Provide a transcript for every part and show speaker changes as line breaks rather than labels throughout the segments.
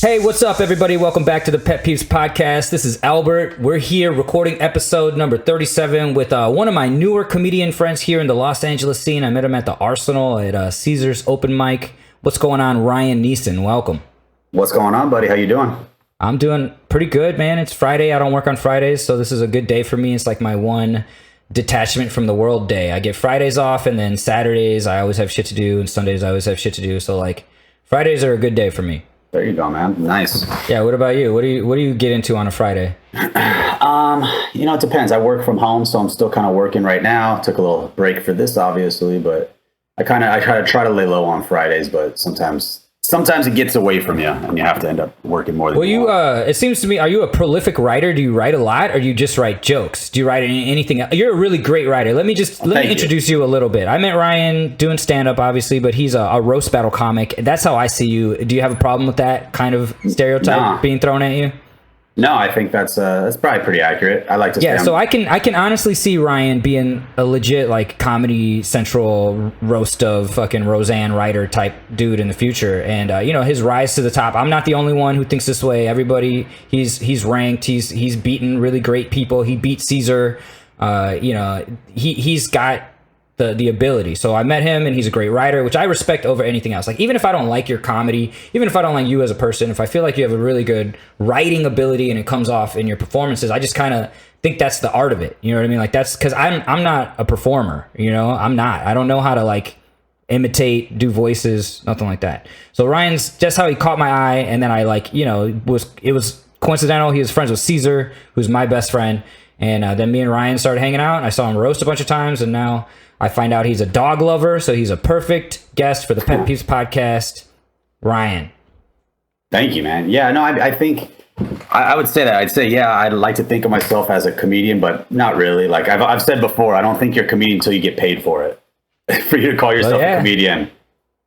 Hey, what's up, everybody? Welcome back to the Pet Peeves podcast. This is Albert. We're here recording episode number 37 with one of my newer comedian friends here in the Los Angeles scene. I met him at the Arsenal at Caesars open mic. What's going on, Ryan Nesen? Welcome.
What's going on, buddy? How you doing?
I'm doing pretty good, man. It's Friday. I don't work on Fridays, so this is a good day for me. It's like my one detachment from the world day. I get Fridays off, and then Saturdays I always have shit to do, and Sundays I always have shit to do. So like Fridays are a good day for me.
There you go, man. Nice.
Yeah. What about you? What do you get into on a Friday?
It depends. I work from home, so I'm still kind of working right now. Took a little break for this, obviously, but I try to lay low on Fridays, but sometimes it gets away from you, and you have to end up working more than you want.
It seems to me, are you a prolific writer? Do you write a lot, or do you just write jokes? Do you write anything? You're a really great writer. Let me introduce you a little bit. I met Ryan doing stand-up, obviously, but he's a roast battle comic. That's how I see you. Do you have a problem with that kind of stereotype being thrown at you?
No, I think that's probably pretty accurate. I like to
so I can honestly see Ryan being a legit like Comedy Central roast of fucking Roseanne writer type dude in the future, and his rise to the top. I'm not the only one who thinks this way. Everybody, he's ranked. He's beaten really great people. He beat Caesar. He's got the ability. So I met him, and he's a great writer, which I respect over anything else. Like, even if I don't like your comedy, even if I don't like you as a person, if I feel like you have a really good writing ability and it comes off in your performances, I just kind of think that's the art of it. You know what I mean? Like, that's because I'm not a performer, I'm not. I don't know how to like imitate, do voices, nothing like that. So Ryan's just how he caught my eye, and then I it was coincidental. He was friends with Caesar, who's my best friend, and then me and Ryan started hanging out, and I saw him roast a bunch of times, and now I find out he's a dog lover, so he's a perfect guest for the Pet Peeves podcast. Ryan.
Thank you, man. Yeah, no, I think I would say that. I'd say, yeah, I'd like to think of myself as a comedian, but not really. Like I've said before, I don't think you're a comedian until you get paid for it. For you to call yourself a comedian.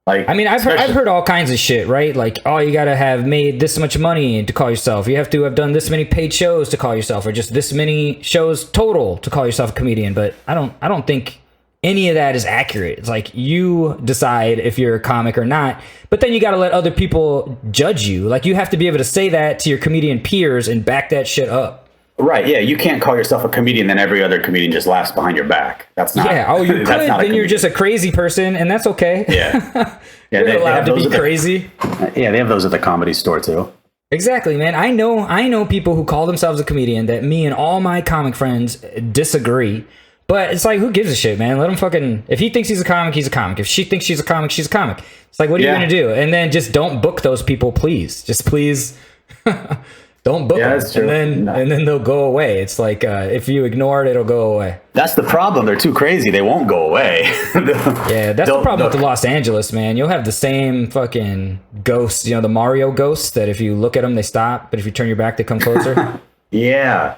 Like, I mean,
I've heard all kinds of shit, right? Like, oh, you gotta have made this much money to call yourself. You have to have done this many paid shows to call yourself, or just this many shows total to call yourself a comedian. But I don't think any of that is accurate. It's like you decide if you're a comic or not, but then you got to let other people judge you. Like, you have to be able to say that to your comedian peers and back that shit up.
Right. Yeah. You can't call yourself a comedian, then every other comedian just laughs behind your back. That's not.
Yeah. Oh, you could. Then you're just a crazy person, and that's okay.
Yeah. Yeah.
You're allowed to be crazy.
Yeah. They have those at the Comedy Store too.
Exactly, man. I know people who call themselves a comedian that me and all my comic friends disagree. But it's like, who gives a shit, man? Let him fucking... If he thinks he's a comic, he's a comic. If she thinks she's a comic, she's a comic. It's like, what are you going to do? And then just don't book those people, please. Just please don't book them. True. And then they'll go away. It's like, if you ignore it, it'll go away.
That's the problem. They're too crazy. They won't go away.
Yeah, that's the problem with Los Angeles, man. You'll have the same fucking ghosts, the Mario ghosts, that if you look at them, they stop. But if you turn your back, they come closer.
Yeah.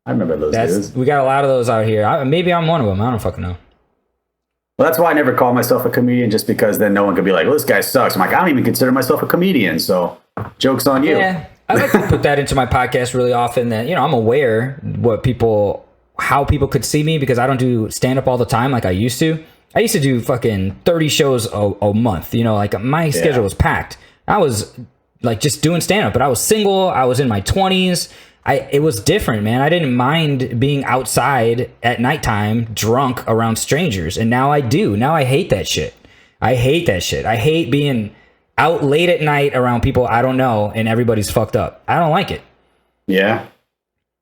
I remember those dudes.
We got a lot of those out here. Maybe I'm one of them. I don't fucking know.
Well, that's why I never call myself a comedian, just because then no one could be like, well, this guy sucks. I'm like, I don't even consider myself a comedian, so joke's on you.
Yeah, I like to put that into my podcast really often, that, I'm aware how people could see me, because I don't do stand-up all the time like I used to. I used to do fucking 30 shows a month. Like, my schedule was packed. I was like just doing stand-up, but I was single. I was in my 20s. It was different, man. I didn't mind being outside at nighttime, drunk around strangers. And now I do. Now I hate that shit. I hate being out late at night around people I don't know and everybody's fucked up. I don't like it.
Yeah.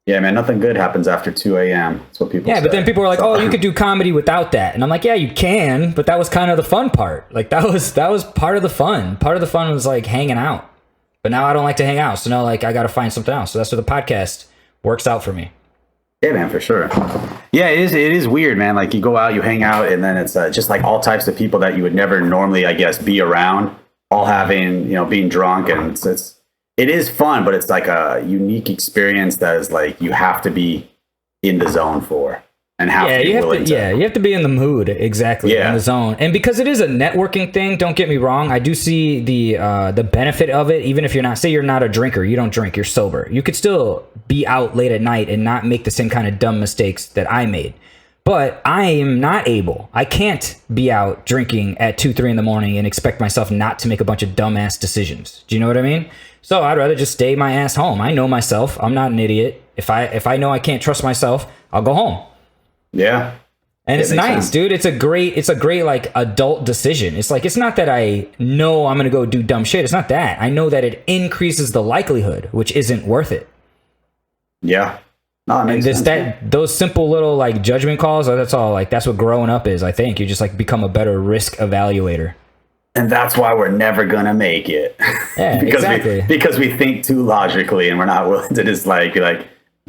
Yeah, man. Nothing good happens after 2 a.m. That's what people say.
Yeah, but then people are like, oh, you could do comedy without that. And I'm like, yeah, you can. But that was kind of the fun part. Like, that was part of the fun. Part of the fun was like hanging out. But now I don't like to hang out. So now, like, I got to find something else. So that's where the podcast works out for me.
Yeah, man, for sure. Yeah, it is weird, man. Like, you go out, you hang out, and then it's just like all types of people that you would never normally, I guess, be around, all having, being drunk. And it is fun, but it's like a unique experience that is like you have to be in the zone for. And have to be willing to.
Yeah, you have to be in the mood, exactly, in the zone. And because it is a networking thing, don't get me wrong, I do see the benefit of it. Even if you're not a drinker, you don't drink, you're sober, you could still be out late at night and not make the same kind of dumb mistakes that I made. But I am not able. I can't be out drinking at 2, 3 in the morning and expect myself not to make a bunch of dumbass decisions. Do you know what I mean? So I'd rather just stay my ass home. I know myself. I'm not an idiot. If I know I can't trust myself, I'll go home.
Yeah.
And it's nice, dude. It's a great like adult decision. It's like, it's not that I know I'm going to go do dumb shit. It's not that. I know that it increases the likelihood, which isn't worth it.
Yeah. No, it makes sense.
Those simple little like judgment calls, that's all, like, that's what growing up is. I think you just like become a better risk evaluator.
And that's why we're never going to make it.
Yeah, exactly.
Because we think too logically and we're not willing to just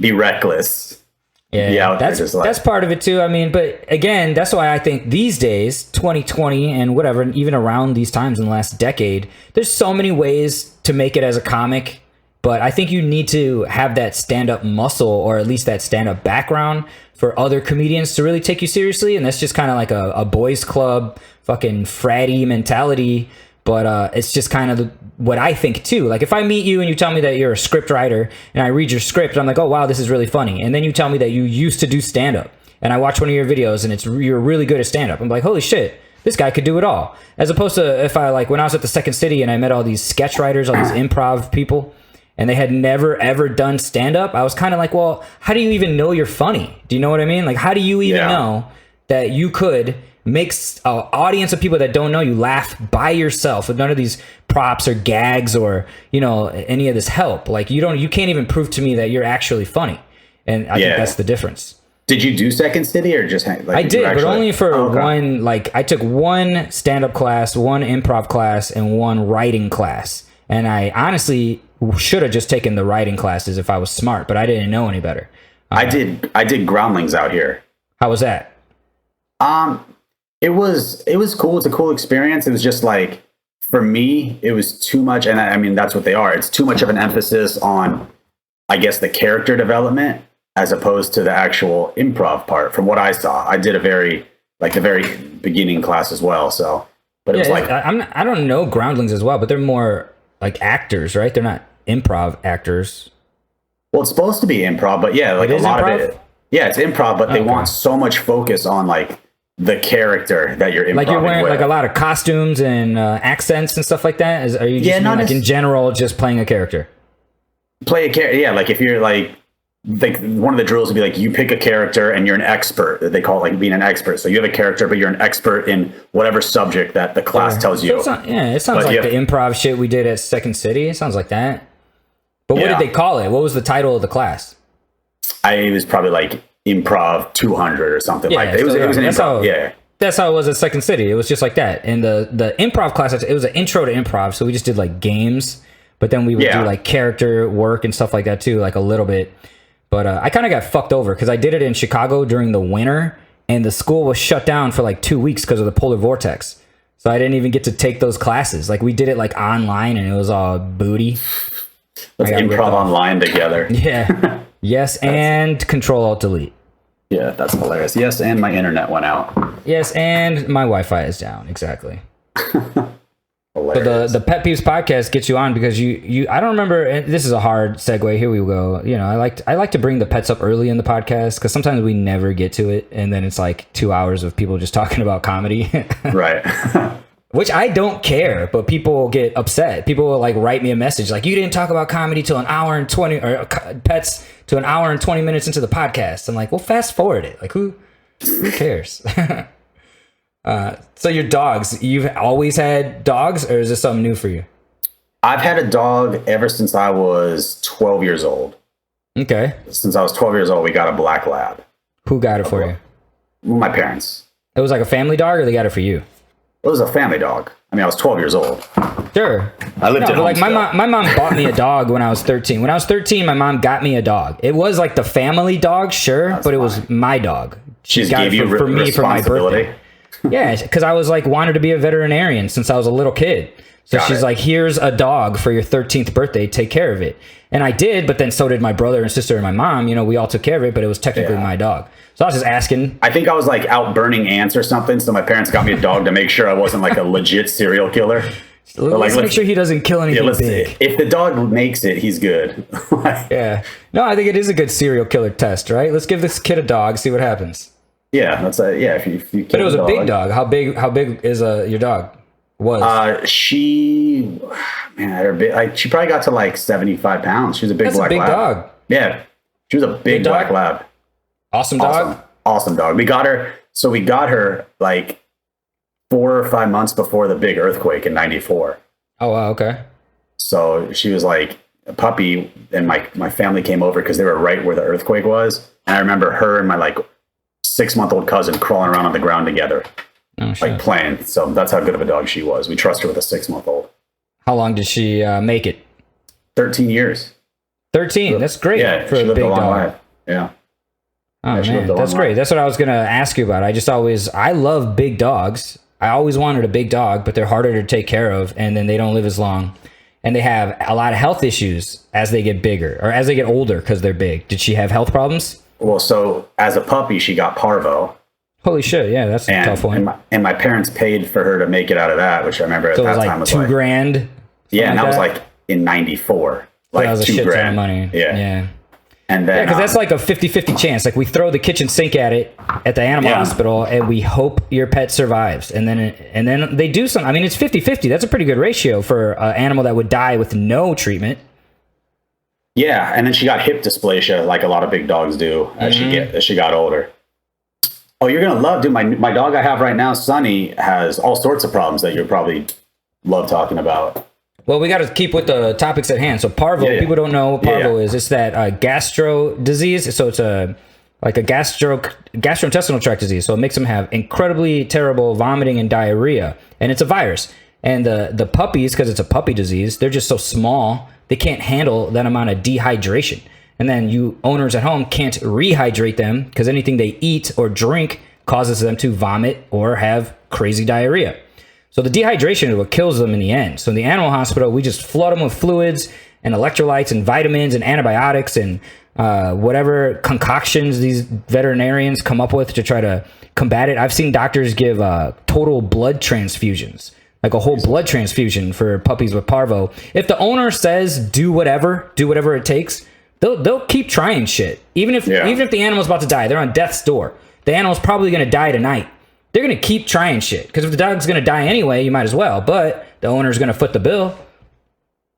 be reckless.
Yeah, that's part of it too. I mean, but again, that's why I think these days, 2020 and whatever, even around these times in the last decade, there's so many ways to make it as a comic. But I think you need to have that stand-up muscle, or at least that stand-up background, for other comedians to really take you seriously. And that's just kind of like a boys club, fucking fratty mentality. But it's just kind of what I think too. Like, if I meet you and you tell me that you're a script writer and I read your script, I'm like, oh wow, this is really funny. And then you tell me that you used to do stand-up, and I watch one of your videos and you're really good at stand-up. I'm like, holy shit, this guy could do it all. As opposed to if when I was at the Second City and I met all these sketch writers, all these improv people, and they had never ever done stand-up, I was kind of like, well, how do you even know you're funny? Do you know what I mean? Like, how do you even know that you could make an audience of people that don't know you laugh by yourself with none of these props or gags or, any of this help? Like, you can't even prove to me that you're actually funny. And I think that's the difference.
Did you do Second City or just like,
I did, but only for one. Like, I took one stand-up class, one improv class, and one writing class. And I honestly should have just taken the writing classes if I was smart, but I didn't know any better.
I did Groundlings out here.
How was that?
It was cool. It's a cool experience. It was just like, for me, it was too much. And I mean, that's what they are. It's too much of an emphasis on, I guess, the character development as opposed to the actual improv part. From what I saw, I did the very beginning class as well. So, but it was like,
I don't know Groundlings as well, but they're more like actors, right? They're not improv actors.
Well, it's supposed to be improv, but yeah, like a lot
improv?
of it. Yeah, it's improv, but they want so much focus on like the character that you're improv.
Like, you're wearing like a lot of costumes and accents and stuff like that. Are you just like in general just playing a character?
Play a character, yeah. Like, if you're like one of the drills would be like, you pick a character and you're an expert. They call it like being an expert. So you have a character, but you're an expert in whatever subject that the class tells you.
So it sounds like the improv shit we did at Second City. It sounds like that. But what did they call it? What was the title of the class?
It was probably like Improv 200 or something like that. It was an improv.
That's how it was at Second City. It was just like that. And the improv class, it was an intro to improv. So we just did like games, but then we would do like character work and stuff like that too, like a little bit. But I kind of got fucked over because I did it in Chicago during the winter, and the school was shut down for like 2 weeks because of the polar vortex. So I didn't even get to take those classes. Like, we did it like online, and it was all booty.
Let's improv online together.
Yeah. Yes, and Control-Alt-Delete.
Yeah, that's hilarious. Yes, and my internet went out.
Yes, and my Wi-Fi is down. Exactly.
Hilarious.
So the Pet Peeves podcast gets you on because you I don't remember, and this is a hard segue. Here we go. I like to bring the pets up early in the podcast because sometimes we never get to it, and then it's like 2 hours of people just talking about comedy.
Right.
Which I don't care, but people get upset. People will like write me a message like, you didn't talk about comedy till an hour and 20, or pets to an hour and 20 minutes into the podcast. I'm like, well, fast forward it. Like, who cares? So your dogs, you've always had dogs, or is this something new for you?
I've had a dog ever since I was 12 years old.
Okay.
Since I was 12 years old, we got a black lab.
Who got it for you?
My parents.
It was like a family dog, or they got it for you?
It was a family dog. I mean, I was 12 years old.
Sure.
I lived at home.
Like, my mom bought me a dog when I was 13. When I was 13, my mom got me a dog. It was like the family dog, sure, but it was my dog.
She got it for me for my birthday.
Yeah, because I was like, wanted to be a veterinarian since I was a little kid. So she's like, here's a dog for your 13th birthday. Take care of it. And I did, but then so did my brother and sister and my mom. We all took care of it, but it was technically my dog. So I was just asking.
I think I was like out burning ants or something. So my parents got me a dog to make sure I wasn't like a legit serial killer.
Let's make sure he doesn't kill anything big.
If the dog makes it, he's good.
Yeah. No, I think it is a good serial killer test, right? Let's give this kid a dog, see what happens.
Yeah, that's a yeah. If you
But it was a big dog. How big is your dog? Was
she man? She probably got to like 75 pounds. She was a big black
big
lab.
dog.
Yeah, she was a big black lab.
Awesome dog.
Awesome dog. We got her. So we got her like 4 or 5 months before the big earthquake in '94.
Oh wow. Okay.
So she was like a puppy, and my family came over because they were right where the earthquake was. And I remember her and my like 6-month-old cousin crawling around on the ground together, like playing. So that's how good of a dog she was. We trust her with a 6-month-old.
How long did she make it?
13 years.
13. That's great.
Yeah,
for a big dog.
Life. Yeah.
Oh man, that's great. That's what I was gonna ask you about. I love big dogs. I always wanted a big dog, but they're harder to take care of, and then they don't live as long, and they have a lot of health issues as they get bigger or as they get older because they're big. Did she have health problems?
Well, so as a puppy, she got Parvo.
Holy shit! Yeah, that's a tough one.
And my parents paid for her to make it out of that, which I remember at that time was
like $2,000.
Yeah, and that was like in '94. Like
that was a shit ton of money.
Yeah. And then,
because that's like a 50-50 chance. Like we throw the kitchen sink at it at the animal hospital, and we hope your pet survives. And then they do something. I mean, it's 50-50. That's a pretty good ratio for an animal that would die with no treatment.
Yeah, and then she got hip dysplasia, like a lot of big dogs do as she got older. Oh, you're gonna love, dude. My dog I have right now, Sunny, has all sorts of problems that you'll probably love talking about.
Well, we got to keep with the topics at hand. So Parvo, people don't know what Parvo is. It's that gastro disease. So it's like a gastrointestinal tract disease. So it makes them have incredibly terrible vomiting and diarrhea. And it's a virus. And the puppies, because it's a puppy disease, they're just so small, they can't handle that amount of dehydration. And then you owners at home can't rehydrate them because anything they eat or drink causes them to vomit or have crazy diarrhea. So the dehydration is what kills them in the end. So in the animal hospital, we just flood them with fluids and electrolytes and vitamins and antibiotics and whatever concoctions these veterinarians come up with to try to combat it. I've seen doctors give total blood transfusions, like a whole blood transfusion for puppies with Parvo. If the owner says do whatever it takes, they'll keep trying shit. Even if the animal's about to die, they're on death's door. The animal's probably going to die tonight. They're going to keep trying shit. Because if the dog's going to die anyway, you might as well. But the owner's going to foot the bill.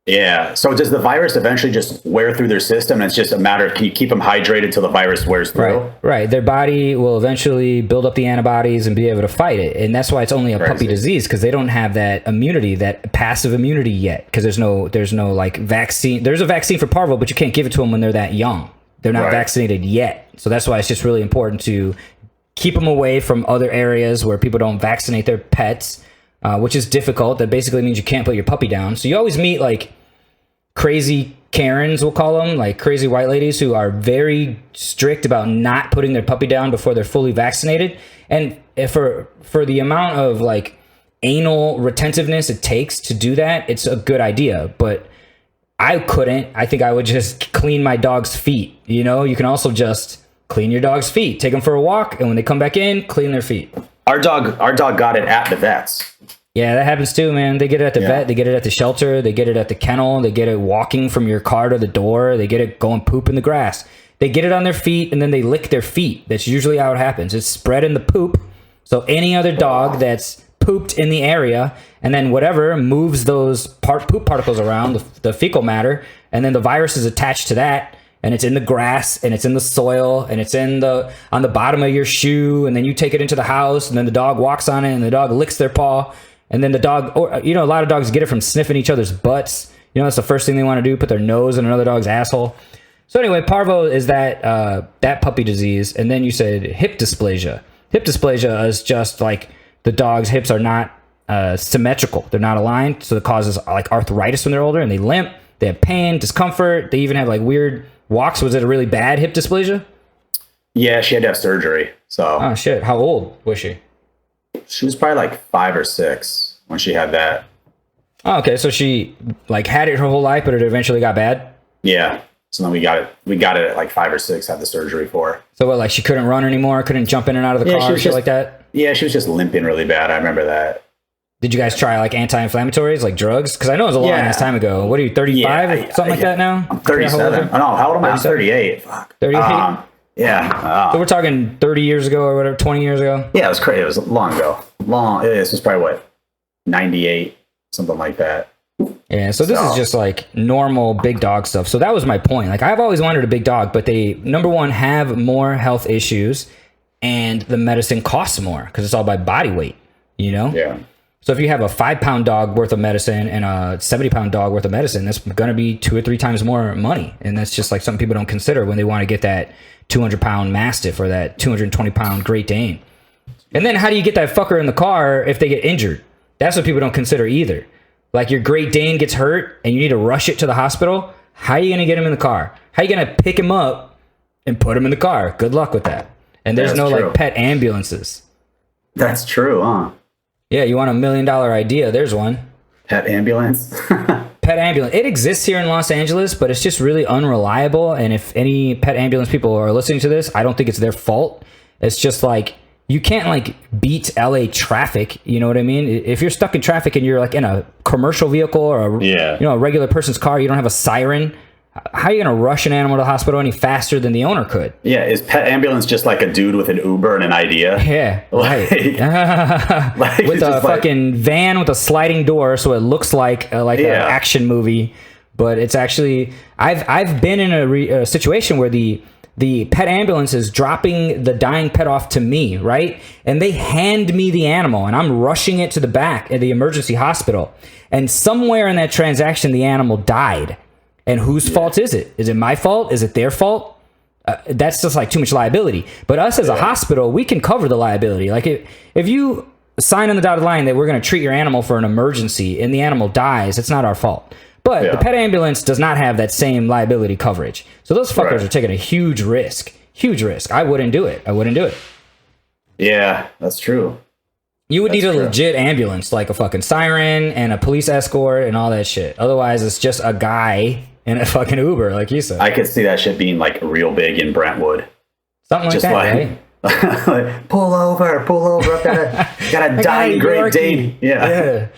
Yeah. So does the virus eventually just wear through their system? And it's just a matter of, can you keep them hydrated till the virus wears through?
Right. Their body will eventually build up the antibodies and be able to fight it. And that's why it's only a puppy disease, because they don't have that immunity, that passive immunity yet. Because there's no like vaccine. There's a vaccine for Parvo, but you can't give it to them when they're that young. They're not vaccinated yet. So that's why it's just really important to keep them away from other areas where people don't vaccinate their pets, which is difficult. That basically means you can't put your puppy down. So you always meet like crazy Karens, we'll call them, like crazy white ladies who are very strict about not putting their puppy down before they're fully vaccinated. And for the amount of like anal retentiveness it takes to do that, it's a good idea. But I couldn't. I think I would just clean my dog's feet. You know, you can also just clean your dog's feet, take them for a walk, and when they come back in, clean their feet.
Our dog got it at the vets.
Yeah, that happens too, man. They get it at the vet, they get it at the shelter, they get it at the kennel, they get it walking from your car to the door, they get it going poop in the grass. They get it on their feet, and then they lick their feet. That's usually how it happens. It's spread in the poop. So any other dog that's pooped in the area, and then whatever moves those poop particles around, the fecal matter, and then the virus is attached to that. And it's in the grass, and it's in the soil, and it's on the bottom of your shoe, and then you take it into the house, and then the dog walks on it, and the dog licks their paw, and then the dog, or a lot of dogs get it from sniffing each other's butts. That's the first thing they want to do, put their nose in another dog's asshole. So anyway, Parvo is that puppy disease, and then you said hip dysplasia. Hip dysplasia is just like the dog's hips are not symmetrical; they're not aligned, so it causes like arthritis when they're older, and they limp, they have pain, discomfort, they even have like weird walks. Was it a really bad hip dysplasia? Yeah,
she had to have surgery. So.
Oh shit! How old was she?
She was probably like 5 or 6 when she had that.
Oh, okay. So she like had it her whole life, but it eventually got bad.
Yeah. So then we got it at like 5 or 6. Had the surgery for her.
So what? Like she couldn't run anymore? Couldn't jump in and out of the car? Shit like that?
Yeah, she was just limping really bad. I remember that.
Did you guys try like anti-inflammatories, like drugs? Because I know it was a long ass time ago. What are you, 35 or something like that now?
I'm 37. Oh, no, how old am I? I'm 38. Fuck.
38?
Yeah.
So we're talking 30 years ago or whatever, 20 years ago.
Yeah, it was crazy. It was long ago. This was probably what, 98, something like that.
Yeah, so this is just like normal big dog stuff. So that was my point. Like, I've always wanted a big dog, but they, number one, have more health issues, and the medicine costs more because it's all by body weight, you know?
Yeah.
So if you have a 5-pound dog worth of medicine and a 70-pound dog worth of medicine, that's going to be 2 or 3 times more money. And that's just like something people don't consider when they want to get that 200-pound Mastiff or that 220-pound Great Dane. And then how do you get that fucker in the car if they get injured? That's what people don't consider either. Like, your Great Dane gets hurt and you need to rush it to the hospital. How are you going to get him in the car? How are you going to pick him up and put him in the car? Good luck with that. And there's no like pet ambulances.
That's true, huh?
Yeah, you want $1 million idea? There's one.
Pet ambulance?
Pet ambulance. It exists here in Los Angeles, but it's just really unreliable. And if any pet ambulance people are listening to this, I don't think it's their fault. It's just like, you can't like beat LA traffic. You know what I mean? If you're stuck in traffic and you're like in a commercial vehicle or a regular person's car, you don't have a siren. How are you going to rush an animal to the hospital any faster than the owner could?
Yeah, is pet ambulance just like a dude with an Uber and an idea?
Yeah, right. With a fucking van with a sliding door, so it looks like an action movie, but it's actually. I've been in a situation where the pet ambulance is dropping the dying pet off to me, right? And they hand me the animal, and I'm rushing it to the back at the emergency hospital. And somewhere in that transaction, the animal died. And whose fault is it? Is it my fault? Is it their fault? That's just like too much liability. But us as a hospital, we can cover the liability. Like, if you sign on the dotted line that we're going to treat your animal for an emergency and the animal dies, it's not our fault. But the pet ambulance does not have that same liability coverage. So those fuckers are taking a huge risk. Huge risk. I wouldn't do it.
Yeah, that's true.
You would need a legit ambulance, like a fucking siren and a police escort and all that shit. Otherwise, it's just a guy in a fucking Uber, like you said.
I could see that shit being like real big in Brentwood.
Something like just that, right?
Like, pull over. I've got a dying Great Dane. Yeah.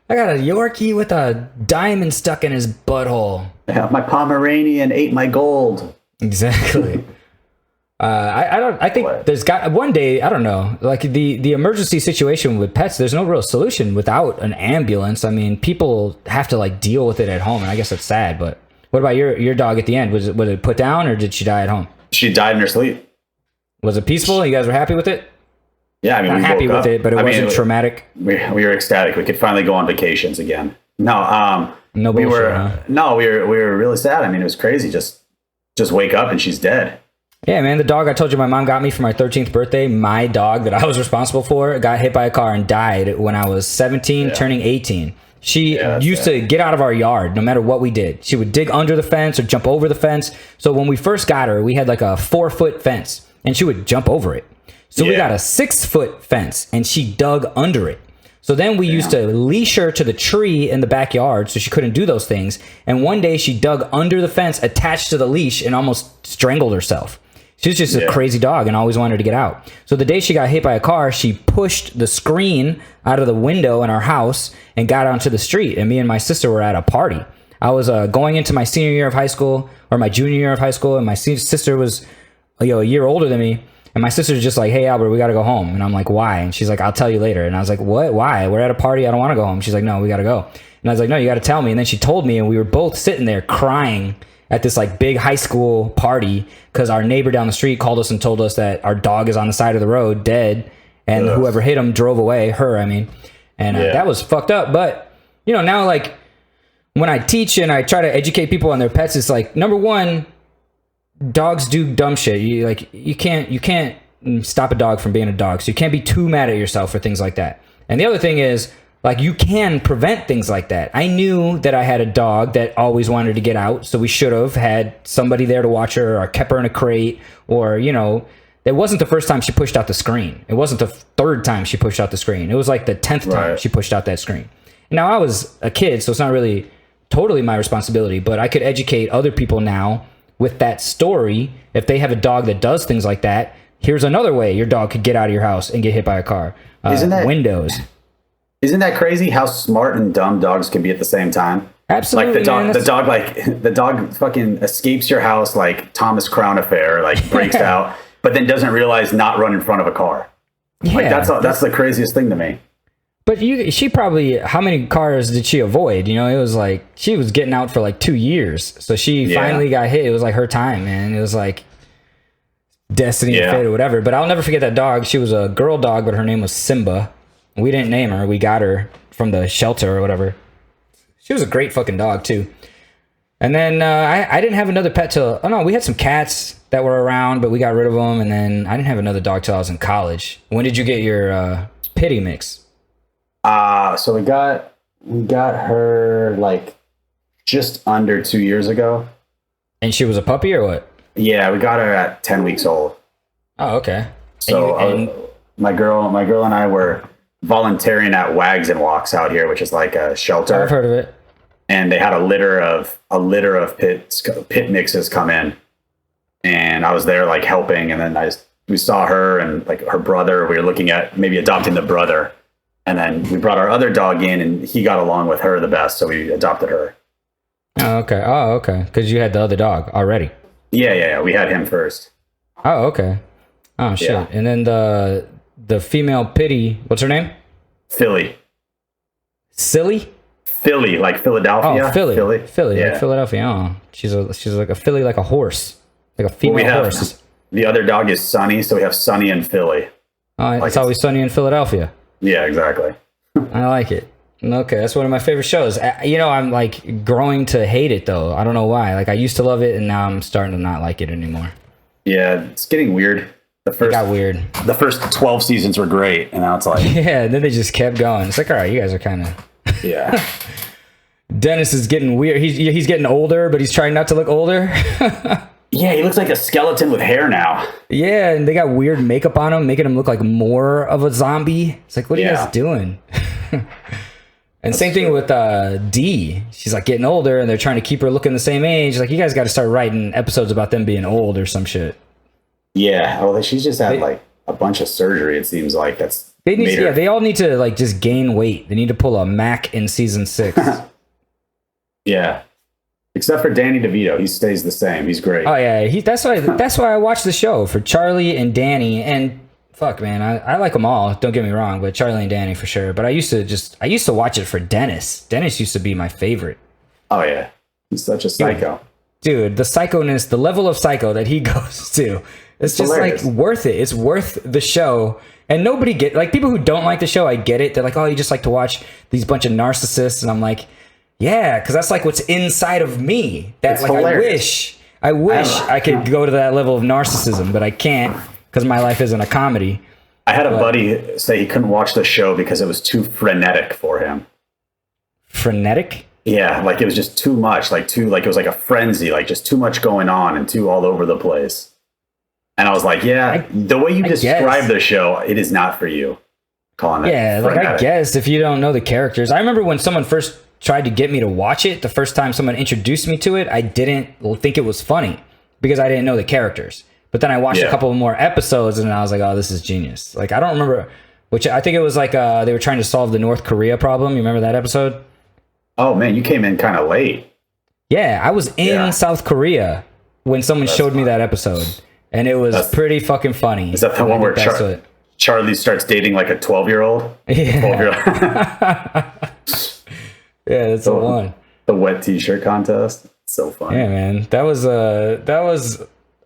I got a Yorkie with a diamond stuck in his butthole.
Yeah, my Pomeranian ate my gold.
Exactly. I think there's got one day, I don't know, like the emergency situation with pets, there's no real solution without an ambulance. I mean, people have to like deal with it at home, and I guess it's sad. But what about your dog at the end? Was it put down, or did she die at home?
She died in her sleep.
Was it peaceful? You guys were happy with it?
Yeah, I mean,
not happy with it, but it wasn't traumatic.
We were ecstatic. We could finally go on vacations again. No,
no bullshit,
we were really sad. I mean, it was crazy. Just wake up and she's dead.
Yeah, man, the dog I told you my mom got me for my 13th birthday, my dog that I was responsible for, got hit by a car and died when I was 17, turning 18. She used to get out of our yard no matter what we did. She would dig under the fence or jump over the fence. So when we first got her, we had like a 4-foot fence, and she would jump over it. So we got a 6-foot fence, and she dug under it. So then we used to leash her to the tree in the backyard so she couldn't do those things. And one day she dug under the fence attached to the leash and almost strangled herself. She was just a crazy dog and always wanted to get out. So the day she got hit by a car, she pushed the screen out of the window in our house and got onto the street. And me and my sister were at a party. I was going into my senior year of high school, or my junior year of high school, and my sister was a year older than me. And my sister's just like, hey, Albert, we got to go home. And I'm like, why? And she's like, I'll tell you later. And I was like, what? Why? We're at a party. I don't want to go home. She's like, no, we got to go. And I was like, no, you got to tell me. And then she told me, and we were both sitting there crying at this like big high school party because our neighbor down the street called us and told us that our dog is on the side of the road dead, and whoever hit him drove away, and that was fucked up. But now, like, when I teach and I try to educate people on their pets, it's like, number one, dogs do dumb shit. You can't stop a dog from being a dog, so you can't be too mad at yourself for things like that. And the other thing is, like, you can prevent things like that. I knew that I had a dog that always wanted to get out, so we should have had somebody there to watch her, or kept her in a crate, or, it wasn't the first time she pushed out the screen. It wasn't the third time she pushed out the screen. It was like the 10th time she pushed out that screen. Now, I was a kid, so it's not really totally my responsibility, but I could educate other people now with that story. If they have a dog that does things like that, here's another way your dog could get out of your house and get hit by a car.
Isn't that
windows?
Isn't that crazy how smart and dumb dogs can be at the same time?
Absolutely,
Like the dog fucking escapes your house like Thomas Crown Affair, like breaks out, but then doesn't realize not run in front of a car.
Yeah,
like that's the craziest thing to me.
But she probably, how many cars did she avoid? You know, it was like she was getting out for like 2 years, so she finally got hit. It was like her time, man. It was like destiny and fate or whatever. But I'll never forget that dog. She was a girl dog, but her name was Simba. We didn't name her. We got her from the shelter or whatever. She was a great fucking dog too. And then I didn't have another pet till, oh no, we had some cats that were around, but we got rid of them. And then I didn't have another dog till I was in college. When did you get your pitty mix?
So we got her like just under 2 years ago.
And she was a puppy or what?
Yeah, we got her at 10 weeks old.
Oh, okay.
So my girl and I were volunteering at Wags and Walks out here, which is like a shelter.
I've heard of it.
And they had a litter of pit mixes come in, and I was there like helping, and then we saw her and like her brother. We were looking at maybe adopting the brother, and then we brought our other dog in, and he got along with her the best, so we adopted her.
Oh, okay. Because you had the other dog already.
Yeah. We had him first.
Oh, okay. Oh shit. Yeah. And then the female pitty, what's her name?
Philly.
Silly?
Philly, like Philadelphia.
Oh, Philly,
yeah.
like Philadelphia. Oh, she's like a Philly, like a horse, like a female horse.
The other dog is Sunny, so we have Sunny and Philly.
Oh, it's always sunny in Philadelphia.
Yeah, exactly.
I like it. Okay, that's one of my favorite shows. I'm like growing to hate it though. I don't know why. Like I used to love it, and now I'm starting to not like it anymore.
Yeah, it's getting weird.
It got weird.
The first 12 seasons were great, and now it's like
yeah. Then they just kept going. It's like, all right, you guys are kind of
yeah.
Dennis is getting weird. He's getting older, but he's trying not to look older.
Yeah, he looks like a skeleton with hair now.
Yeah, and they got weird makeup on him, making him look like more of a zombie. It's like, what are you guys doing? And same thing with Dee. She's like getting older, and they're trying to keep her looking the same age. Like, you guys got to start writing episodes about them being old or some shit.
Yeah, well, she's just had like a bunch of surgery. It seems like
they all need to like just gain weight. They need to pull a Mac in season 6.
Yeah, except for Danny DeVito, he stays the same. He's great.
Oh yeah, that's why I watch the show, for Charlie and Danny. And fuck, man, I like them all. Don't get me wrong, but Charlie and Danny for sure. But I used to watch it for Dennis. Dennis used to be my favorite.
Oh yeah, he's such a psycho.
Dude, the psychoness, the level of psycho that he goes to, it's just hilarious. Like worth it. It's worth the show. And nobody like people who don't like the show, I get it. They're like, oh, you just like to watch these bunch of narcissists. And I'm like, yeah, because that's like what's inside of me. That's like hilarious. I wish I could go to that level of narcissism, but I can't because my life isn't a comedy.
I had a buddy say he couldn't watch the show because it was too frenetic for him.
Frenetic?
Yeah, like it was just too much, like it was like a frenzy, like just too much going on and too all over the place. And I was like, yeah, the way you describe the show, it is not for you. Calling it frenetic.
Like I guess if you don't know the characters. I remember when someone first tried to get me to watch it, the first time someone introduced me to it, I didn't think it was funny because I didn't know the characters. But then I watched a couple more episodes and I was like, oh, this is genius. Like, I don't remember, which I think it was like they were trying to solve the North Korea problem. You remember that episode?
Oh, man, you came in kind of late.
Yeah, I was in South Korea when someone showed me that episode. And it was pretty fucking funny.
Is that the one where Charlie starts dating like a 12-year-old?
Yeah. 12-year-old. Yeah, that's the one.
The wet t-shirt contest. So funny.
Yeah, man. That was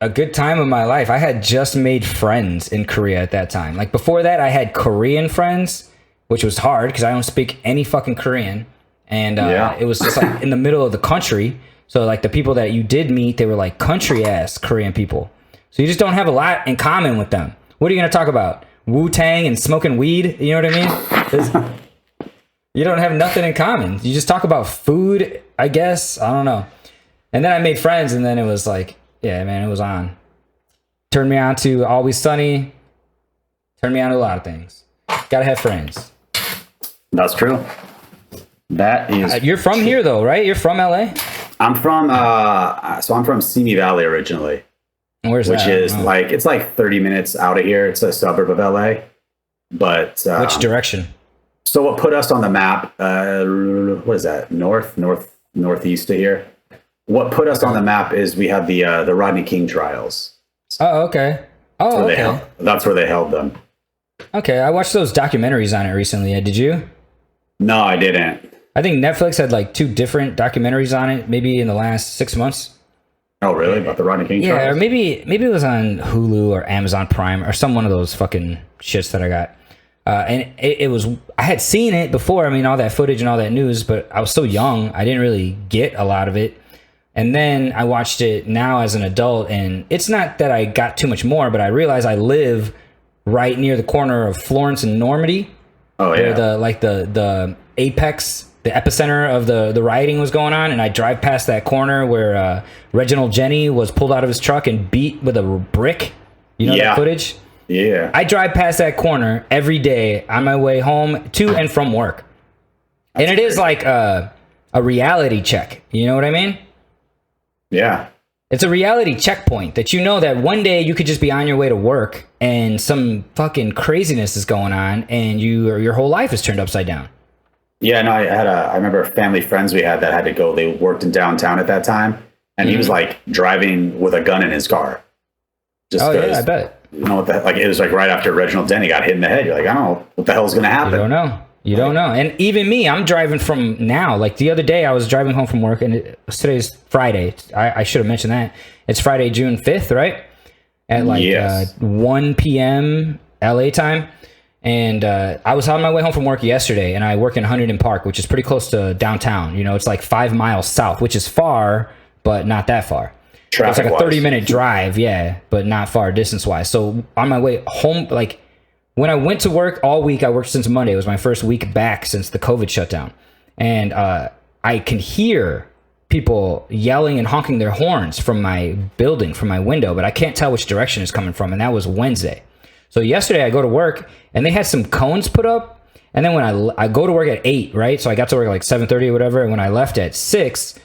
a good time of my life. I had just made friends in Korea at that time. Like before that, I had Korean friends, which was hard because I don't speak any fucking Korean. And it was just like in the middle of the country. So like the people that you did meet, they were like country ass Korean people. So you just don't have a lot in common with them. What are you going to talk about? Wu-Tang and smoking weed? You know what I mean? You don't have nothing in common. You just talk about food, I guess. I don't know. And then I made friends, and then it was like, yeah, man, it was on. Turned me on to Always Sunny. Turned me on to a lot of things. Gotta have friends.
That's true. That is.
You're from here, though, right? You're from LA?
I'm from Simi Valley originally.
Where's
which
that?
Is like, it's like 30 minutes out of here. It's a suburb of LA. But
which direction?
So what put us on the map, what is that? North northeast of here. What put us on the map is we had the Rodney King trials.
Oh, okay. Oh, okay.
That's where they held them.
Okay, I watched those documentaries on it recently. Did you?
No, I didn't.
I think Netflix had like 2 different documentaries on it, maybe in the last 6 months.
Oh, really? About the Rodney King trials?
Yeah, or maybe it was on Hulu or Amazon Prime or some one of those fucking shits that I got. And it was, I had seen it before. I mean, all that footage and all that news, but I was so young, I didn't really get a lot of it. And then I watched it now as an adult, and it's not that I got too much more, but I realized I live right near the corner of Florence and Normandy.
Oh, yeah.
Where the apex, the epicenter of the rioting was going on, and I drive past that corner where Reginald Jenney was pulled out of his truck and beat with a brick. You know that footage?
Yeah.
I drive past that corner every day on my way home to and from work. And it is like a reality check. You know what I mean?
Yeah.
It's a reality checkpoint that you know that one day you could just be on your way to work and some fucking craziness is going on and your whole life is turned upside down.
Yeah, no, I remember family friends we had that had to go. They worked in downtown at that time, and he was like driving with a gun in his car.
Yeah, I bet.
You know what the, like it was like right after Reginald Denny got hit in the head. You're like, I don't know what the hell's gonna happen.
You don't know. And even me, I'm driving from now. Like the other day, I was driving home from work, and today's Friday. I should have mentioned that. It's Friday, June 5th, right? At like 1 p.m. LA time. And I was on my way home from work yesterday, and I work in Huntington Park, which is pretty close to downtown. You know, it's like 5 miles south, which is far, but not that far. It's like a 30-minute drive, yeah, but not far distance-wise. So on my way home, like when I went to work all week, I worked since Monday. It was my first week back since the COVID shutdown. And I can hear people yelling and honking their horns from my building, from my window, but I can't tell which direction it's coming from, and that was Wednesday. So yesterday I go to work, and they had some cones put up, and then when I go to work at 8, right? So I got to work at like 7:30 or whatever, and when I left at 6,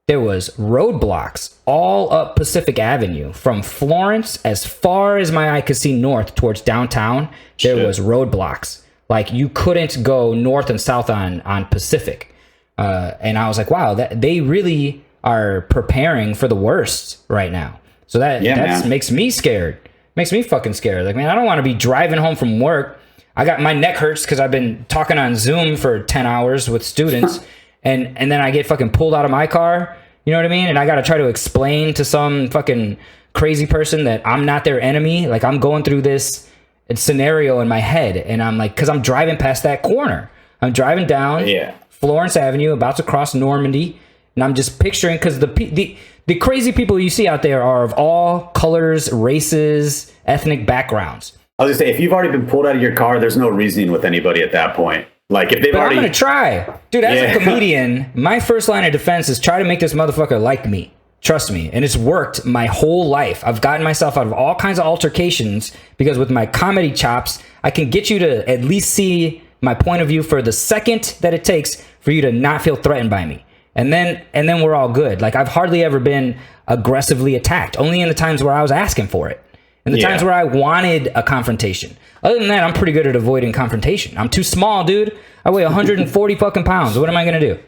there was roadblocks all up Pacific Avenue from Florence as far as my eye could see north towards downtown. There was roadblocks. Like you couldn't go north and south on Pacific. And I was like, wow, they really are preparing for the worst right now. So that makes me scared. Makes me fucking scared. Like, man, I don't want to be driving home from work. I got my neck hurts because I've been talking on Zoom for 10 hours with students. And then I get fucking pulled out of my car, you know what I mean? And I got to try to explain to some fucking crazy person that I'm not their enemy. Like I'm going through this scenario in my head, and I'm like, because I'm driving past that corner. I'm driving down Florence Avenue, about to cross Normandy, and I'm just picturing, because the crazy people you see out there are of all colors, races, ethnic backgrounds.
I was gonna say, if you've already been pulled out of your car, there's no reasoning with anybody at that point. Like if they've already,
I'm gonna try, dude. As a comedian, my first line of defense is try to make this motherfucker like me. Trust me, and it's worked my whole life. I've gotten myself out of all kinds of altercations because with my comedy chops, I can get you to at least see my point of view for the second that it takes for you to not feel threatened by me, and then we're all good. Like I've hardly ever been aggressively attacked, only in the times where I was asking for it. And the times where I wanted a confrontation. Other than that, I'm pretty good at avoiding confrontation. I'm too small, dude. I weigh 140 fucking pounds. What am I gonna do?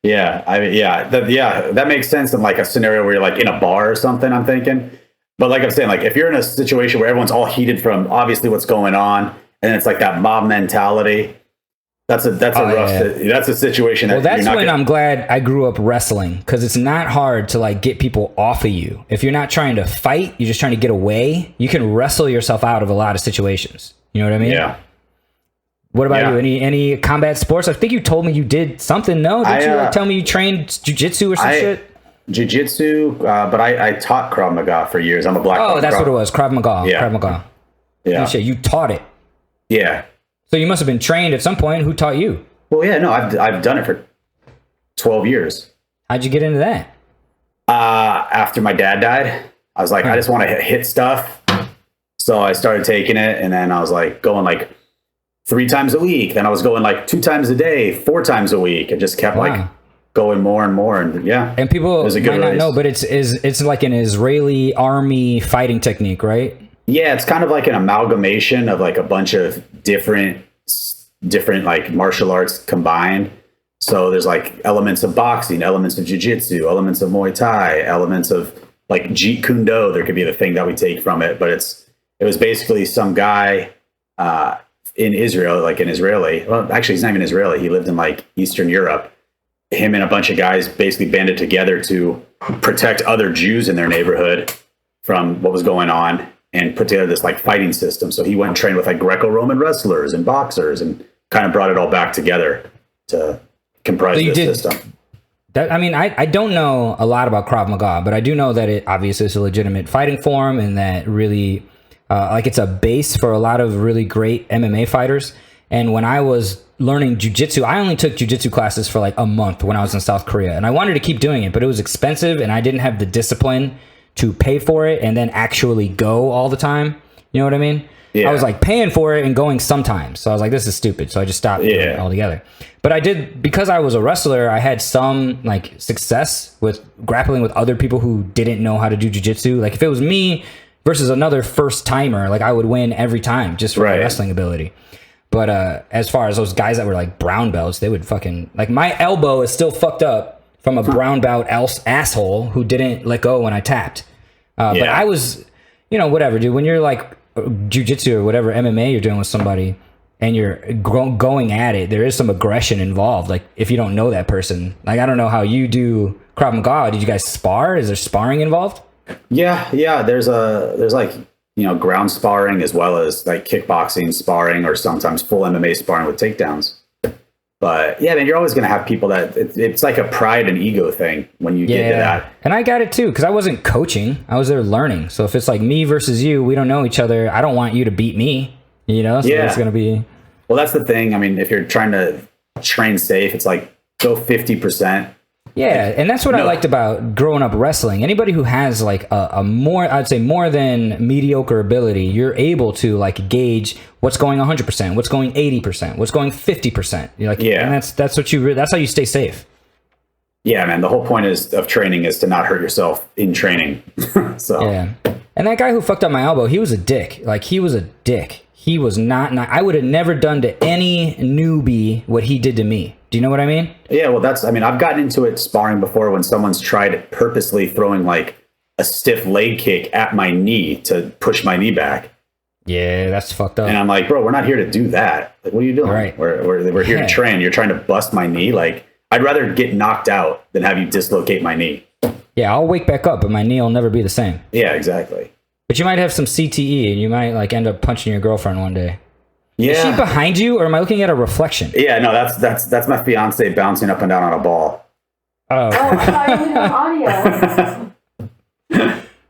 Yeah, that makes sense in like a scenario where you're like in a bar or something, I'm thinking. But like I'm saying, like if you're in a situation where everyone's all heated from obviously what's going on, and it's like that mob mentality, that's a situation that.
Well, that's when I'm glad I grew up wrestling, because it's not hard to like get people off of you. If you're not trying to fight, you're just trying to get away. You can wrestle yourself out of a lot of situations. You know what I mean?
Yeah.
What about you? Any combat sports? I think you told me you did something. No, did you like tell me you trained jiu-jitsu or some shit?
Jiu-jitsu, but I taught Krav Maga for years. I'm a black belt.
Oh, that's what it was. Krav Maga. Yeah. Krav Maga.
Yeah.
You taught it.
Yeah.
So you must have been trained at some point. Who taught you?
Well, yeah, no, I've done it for 12 years.
How'd you get into that?
After my dad died, I was like, I just want to hit stuff. So I started taking it, and then I was like going like 3 times a week. Then I was going like 2 times a day, 4 times a week. It just kept like going more and more. And yeah.
And people might not know, but it's like an Israeli army fighting technique, right?
Yeah, it's kind of like an amalgamation of like a bunch of different like martial arts combined. So there's like elements of boxing, elements of jiu-jitsu, elements of Muay Thai, elements of like Jeet Kune Do. There could be the thing that we take from it, but it was basically some guy in Israel, like an Israeli. Well, actually, he's not even Israeli. He lived in like Eastern Europe. Him and a bunch of guys basically banded together to protect other Jews in their neighborhood from what was going on and put together this like fighting system. So he went and trained with like Greco-Roman wrestlers and boxers and kind of brought it all back together to comprise this system.
That, I mean, I don't know a lot about Krav Maga, but I do know that it obviously is a legitimate fighting form and that really, like it's a base for a lot of really great MMA fighters. And when I was learning jiu-jitsu, I only took jiu-jitsu classes for like a month when I was in South Korea. And I wanted to keep doing it, but it was expensive and I didn't have the discipline to pay for it and then actually go all the time. You know what I mean? Yeah. I was like paying for it and going sometimes. So I was like, this is stupid. So I just stopped doing it altogether. But I did, because I was a wrestler, I had some like success with grappling with other people who didn't know how to do jiu-jitsu. Like if it was me versus another first timer, like I would win every time just for my wrestling ability. But as far as those guys that were like brown belts, they would fucking, like my elbow is still fucked up from a brown belt asshole who didn't let go when I tapped. But I was, you know, whatever, dude. When you're like jiu-jitsu or whatever MMA you're doing with somebody and you're going at it, there is some aggression involved. Like if you don't know that person, like I don't know how you do Krav Maga. Did you guys spar? Is there sparring involved? Yeah.
There's like, you know, ground sparring as well as like kickboxing sparring or sometimes full MMA sparring with takedowns. But yeah, man, you're always going to have people that it's like a pride and ego thing when you get to that.
And I got it too, because I wasn't coaching. I was there learning. So if it's like me versus you, we don't know each other. I don't want you to beat me, you know? So it's going to be.
Well, that's the thing. I mean, if you're trying to train safe, it's like go 50%.
Yeah, and that's what I liked about growing up wrestling. Anybody who has like a more, I'd say more than mediocre ability, you're able to like gauge what's going 100%, what's going 80%, what's going 50%. You're like, and that's how you stay safe.
Yeah, man. The whole point of training is to not hurt yourself in training. So
yeah, and that guy who fucked up my elbow, he was a dick. Like he was a dick. He was not. I would have never done to any newbie what he did to me. Do you know what I mean?
Yeah, well, I've gotten into it sparring before when someone's tried purposely throwing like a stiff leg kick at my knee to push my knee back.
Yeah, that's fucked up.
And I'm like, bro, we're not here to do that. Like, what are you doing?
Right.
We're here to train. You're trying to bust my knee. Like, I'd rather get knocked out than have you dislocate my knee.
Yeah, I'll wake back up, but my knee will never be the same.
Yeah, exactly.
But you might have some CTE and you might like end up punching your girlfriend one day.
Yeah.
Is she behind you or am I looking at a reflection?
Yeah, no, that's my fiance bouncing up and down on a ball.
Oh, I thought you had audio.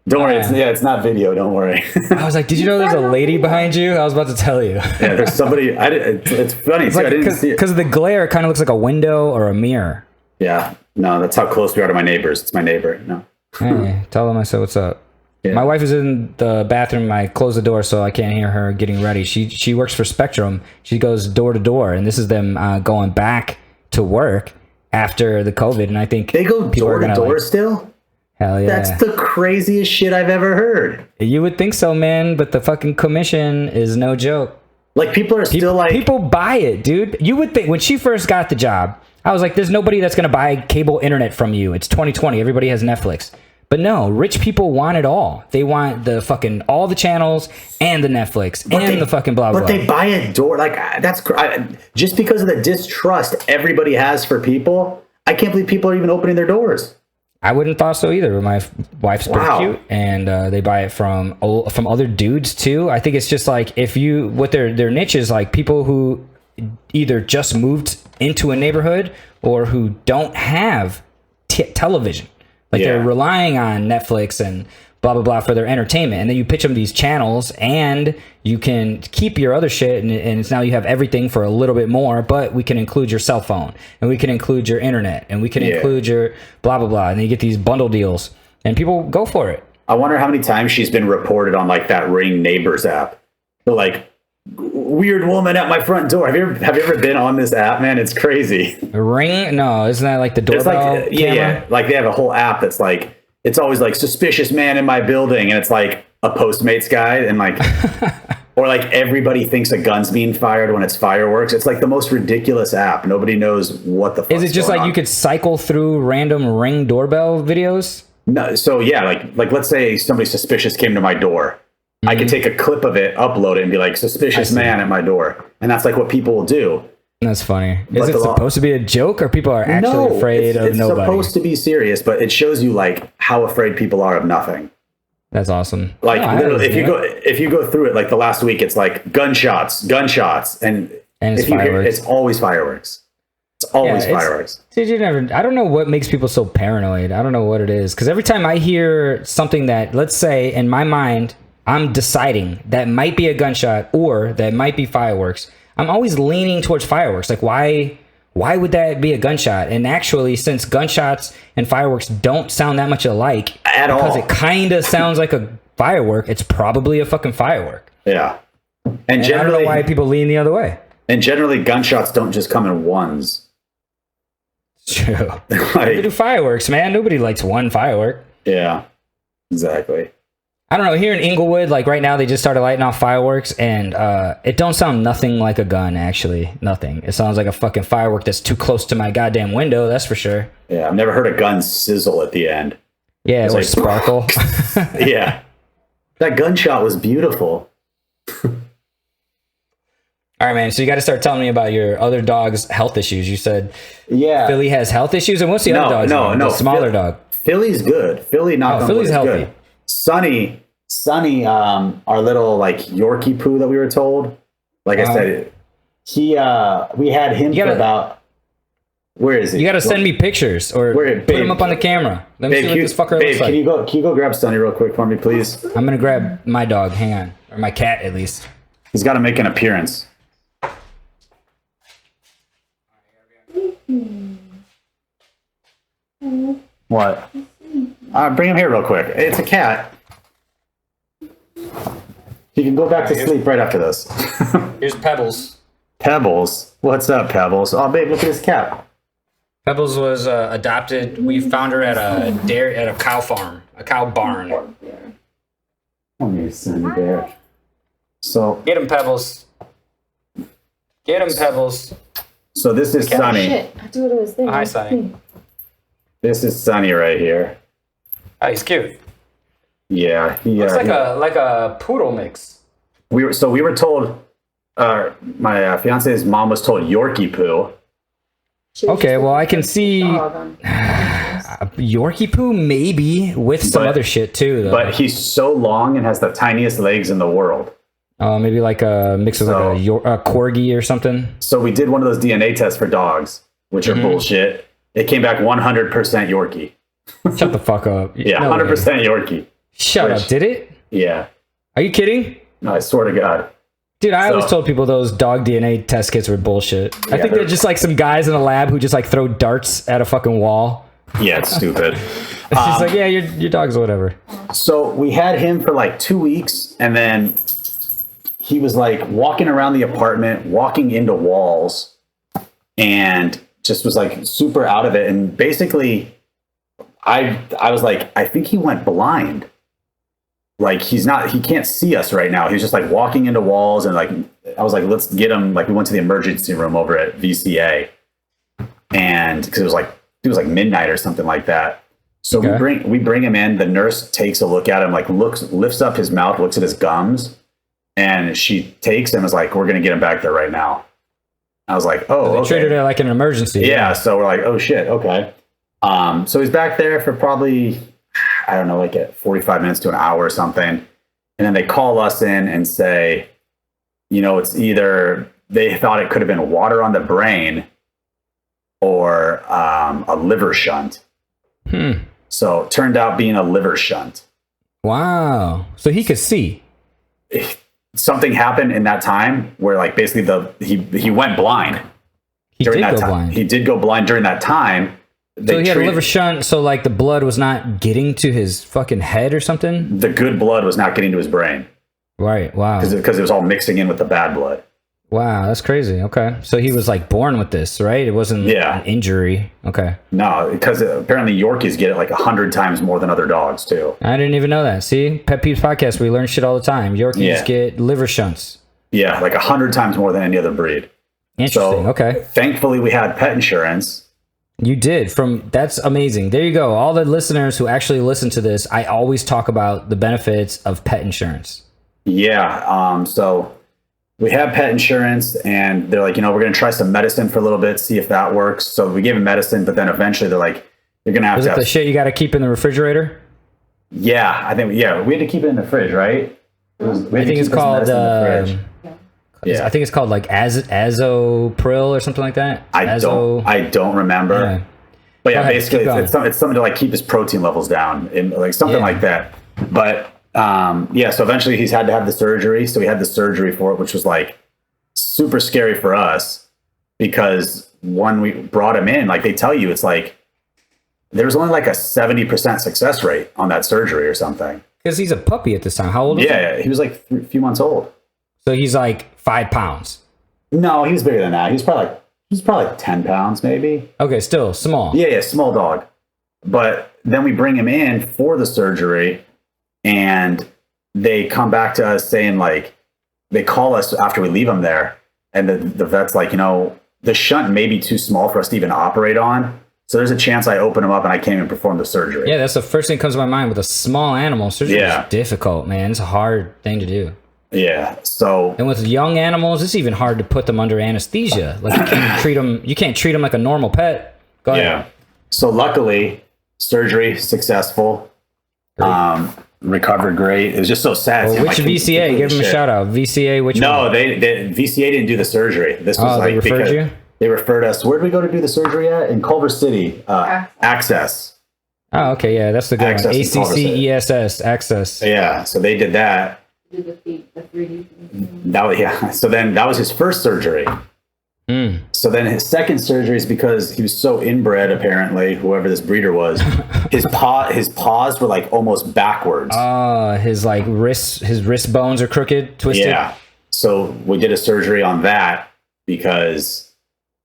Don't worry, it's not video, don't worry.
I was like, did you know there's a lady behind you? I was about to tell you.
Yeah, there's somebody, it's funny, too,
like,
I didn't see it.
Because the glare kind of looks like a window or a mirror.
Yeah, no, that's how close we are to my neighbors. It's my neighbor, no.
Hey, tell them I said what's up. Yeah. My wife is in the bathroom. I closed the door so I can't hear her getting ready. She works for Spectrum. She goes door to door, and this is them going back to work after the COVID. And I think
they go door to door still.
Hell yeah!
That's the craziest shit I've ever heard.
You would think so, man, but the fucking commission is no joke.
Like people are still like
people buy it, dude. You would think when she first got the job, I was like, "There's nobody that's gonna buy cable internet from you." It's 2020. Everybody has Netflix. But no, rich people want it all. They want the fucking all the channels and the Netflix and the fucking blah blah.
But they buy a door like that's just because of the distrust everybody has for people. I can't believe people are even opening their doors.
I wouldn't thought so either. My wife's pretty cute, and they buy it from other dudes too. I think it's just like what their niche is like people who either just moved into a neighborhood or who don't have television. Like they're relying on Netflix and blah, blah, blah for their entertainment. And then you pitch them these channels and you can keep your other shit. And it's now you have everything for a little bit more, but we can include your cell phone and we can include your internet and we can include your blah, blah, blah. And then you get these bundle deals and people go for it.
I wonder how many times she's been reported on like that Ring Neighbors app. They're like, weird woman at my front door. Have you ever been on this app, man? It's crazy.
Ring? No, isn't that like the doorbell?
Like, yeah. Like they have a whole app that's like it's always like suspicious man in my building, and it's like a Postmates guy, and like Or like everybody thinks a gun's being fired when it's fireworks. It's like the most ridiculous app. Nobody knows what the fuck
Is it just like you could cycle through random Ring doorbell videos?
No, so yeah, like let's say somebody suspicious came to my door. I could take a clip of it, upload it, and be like, suspicious man at my door. And that's like what people will do.
That's funny. Is it supposed to be a joke, or people are actually afraid of nobody?
It's supposed to be serious, but it shows you like how afraid people are of nothing.
That's awesome.
Like literally, if you go through it, like the last week, it's like gunshots, and
it's
if you hear,
fireworks.
it's always fireworks. It's always fireworks.
Dude, I don't know what makes people so paranoid. I don't know what it is. Because every time I hear something that, let's say, in my mind, I'm deciding that might be a gunshot or that might be fireworks, I'm always leaning towards fireworks. Like, why would that be a gunshot? And actually, since gunshots and fireworks don't sound that much alike
At all.
because it kind of sounds like a firework, it's probably a fucking firework.
Yeah.
And I don't know why people lean the other way.
And generally, gunshots don't just come in ones.
True. They do fireworks, man. Nobody likes one firework.
Yeah, exactly.
I don't know. Here in Inglewood, like right now, they just started lighting off fireworks, and it don't sound nothing like a gun. Actually, nothing. It sounds like a fucking firework that's too close to my goddamn window. That's for sure.
Yeah, I've never heard a gun sizzle at the end.
Yeah, or like sparkle.
Yeah, that gunshot was beautiful.
All right, man. So you got to start telling me about your other dog's health issues. You said Philly has health issues, and what's the other dog's name? The smaller dog.
Philly's good. Philly,
Philly's healthy.
Good. Sonny, our little like Yorkie poo that we were told. Like I said, we had him for about. Where is he?
You got to send me pictures or put him up on the camera. Let me see what this fucker looks like.
Can you go grab Sonny real quick for me, please?
I'm gonna grab my dog. Hang on, or my cat at least.
He's got to make an appearance. What? Bring him here real quick. It's a cat. You can go back to sleep right after this.
Here's Pebbles.
Pebbles? What's up, Pebbles? Oh, babe, look at this cat.
Pebbles was adopted. We found her at a cow farm, a cow barn.
Come here, Sonny Bear. So
Get him, Pebbles. Get him, Pebbles.
So this is Sonny.
Shit, I do it his thing.
Hi, Sonny.
This is Sonny right here.
Oh, he's cute.
Yeah,
Looks like a poodle mix.
We were told. My fiance's mom was told Yorkie poo.
Okay, well I can see Yorkie poo maybe with some other shit too, though.
But he's so long and has the tiniest legs in the world.
Maybe like a mix of like a corgi or something.
So we did one of those DNA tests for dogs, which are bullshit. It came back 100% Yorkie.
Shut the fuck up.
Yeah,
no
100% Yorkie.
Shut up. Did it?
Yeah.
Are you kidding?
No, I swear to God.
Dude, I always told people those dog DNA test kits were bullshit. I think they're just like some guys in a lab who just like throw darts at a fucking wall.
Yeah, it's stupid.
It's just like, yeah, your dog's whatever.
So we had him for like 2 weeks, and then he was like walking around the apartment, walking into walls, and just was like super out of it. And basically, I was like, I think he went blind. Like he can't see us right now. He's just like walking into walls, and like I was like, let's get him. Like we went to the emergency room over at VCA, and because it was like midnight or something like that. So we bring him in. The nurse takes a look at him, like lifts up his mouth, looks at his gums, and she takes him and is like, we're gonna get him back there right now. I was like, oh,
they
okay.
treated it like an emergency.
Yeah, so we're like, oh shit, okay. So he's back there for probably, I don't know, like at 45 minutes to an hour or something. And then they call us in and say, you know, it's either they thought it could have been water on the brain or a liver shunt. So it turned out being a liver shunt.
Wow. So he could see.
Something happened in that time where like basically he went blind.
He did go blind
during that time.
So he had a liver shunt, so like the blood was not getting to his fucking head or something?
The good blood was not getting to his brain.
Right, wow.
Because it was all mixing in with the bad blood.
Wow, that's crazy. Okay. So he was like born with this, right? It wasn't
Yeah.
an injury. Okay.
No, because apparently Yorkies get it like 100 times more than other dogs too.
I didn't even know that. See? Pet Peeves podcast, we learn shit all the time. Yorkies
Yeah.
get liver shunts.
Yeah, like 100 times more than any other breed.
Interesting.
So,
Okay.
thankfully, we had pet insurance.
You did. That's amazing. There you go. All the listeners who actually listen to this, I always talk about the benefits of pet insurance.
Yeah. So we had pet insurance, and they're like, we're going to try some medicine for a little bit, see if that works. So we gave him medicine, but then eventually they're like, you're going to have
Was
to.
it the shit you got to keep in the refrigerator?
Yeah, I think we had to keep it in the fridge, right? We had
I
to
think
keep
it's
this
called.
medicine in the fridge. Yeah.
I think it's called like Azopril or something like that.
I don't remember.
Yeah.
But yeah,
Go ahead,
basically
keep going.
it's something to like keep his protein levels down, and like something
Yeah.
like that. But so eventually he's had to have the surgery. So we had the surgery for it, which was like super scary for us, because when we brought him in, like they tell you, it's like there was only like a 70% success rate on that surgery or something.
Because he's a puppy at this time. How old is he?
Yeah, he was like a few months old.
So he's like 5 pounds.
No, he was bigger than that. He was probably like 10 pounds maybe.
Okay, still small.
Yeah, small dog. But then we bring him in for the surgery, and they come back to us saying, like, they call us after we leave him there, and the vet's like, the shunt may be too small for us to even operate on. So there's a chance I open him up and I can't even perform the surgery.
Yeah, that's the first thing that comes to my mind with a small animal. Surgery is difficult, man. It's a hard thing to do.
Yeah. So
And with young animals, it's even hard to put them under anesthesia. Like you can't treat them like a normal pet. Go ahead.
yeah. So luckily, surgery successful. Recovered great. It was just so sad.
Well, which VCA? Give them a shout out. VCA, which one?
No, they VCA didn't do the surgery. This was
they referred you?
They referred us. Where did we go to do the surgery at? In Culver City. Access.
Oh, okay, yeah, that's the good one.
Access in Culver City.
ACCESS, Access.
Yeah, so they did that.
Do the 3D.
Yeah. So then that was his first surgery. So then his second surgery is because he was so inbred, apparently, whoever this breeder was, his paws were like almost backwards.
His wrist bones are crooked, twisted.
Yeah. So we did a surgery on that because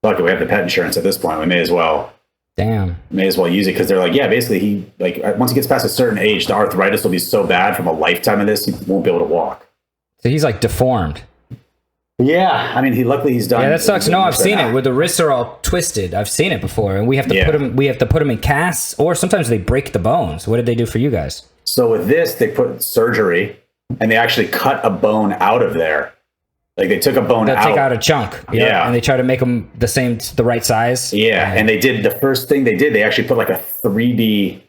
fuck it, we have the pet insurance at this point. We may as well use it, because they're like, yeah, basically he, like, once he gets past a certain age, the arthritis will be so bad from a lifetime of this, he won't be able to walk.
So he's like deformed.
Yeah, I mean, luckily he's done.
Yeah, that sucks. No, I've seen it where the wrists are all twisted. I've seen it before, and we have to put them. We have to put them in casts, or sometimes they break the bones. What did they do for you guys?
So with this, they put surgery, and they actually cut a bone out of there. Like they took a bone
They'll
out.
take out a chunk.
Yeah,
and they try to make them the right size.
Yeah, and they did the first thing they did. They actually put like a 3D,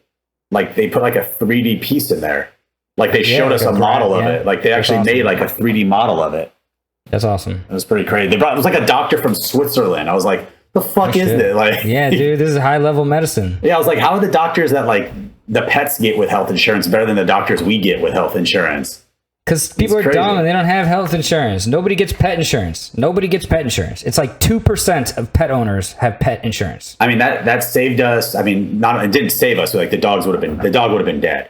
like they put like a 3D piece in there. Like they showed us a model of it. Like they actually made like a 3D model of it.
That's awesome.
It was pretty crazy. It was like a doctor from Switzerland. I was like, the fuck is this? Like,
yeah, dude, this is high level medicine.
Yeah, I was like, how are the doctors that like the pets get with health insurance better than the doctors we get with health insurance?
Because people are dumb and they don't have health insurance. Nobody gets pet insurance. It's like 2% of pet owners have pet insurance.
I mean, that saved us. I mean, it didn't save us. Like the dog would have been dead,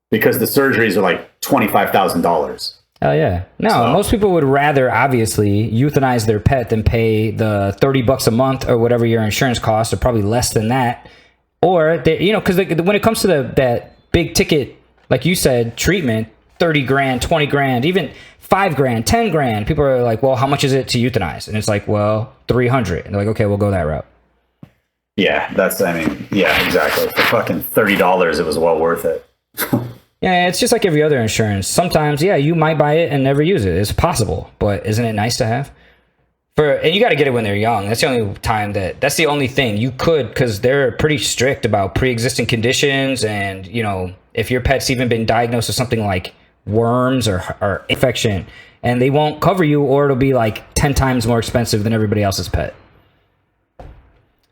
because the surgeries are like $25,000.
Hell yeah. No, most people would rather obviously euthanize their pet than pay the $30 a month or whatever your insurance costs, or probably less than that. Or because when it comes to that big ticket, like you said, treatment, 30 grand, 20 grand, even 5 grand, 10 grand, people are like, well, how much is it to euthanize? And it's like, well, 300. And they're like, okay, we'll go that route.
Yeah, exactly. For fucking $30, it was well worth it.
Yeah, it's just like every other insurance. Sometimes, yeah, you might buy it and never use it. It's possible, but isn't it nice to have? And you got to get it when they're young. That's the only time that's the only thing you could, because they're pretty strict about pre-existing conditions, and if your pet's even been diagnosed with something like worms or infection, and they won't cover you, or it'll be like 10 times more expensive than everybody else's pet.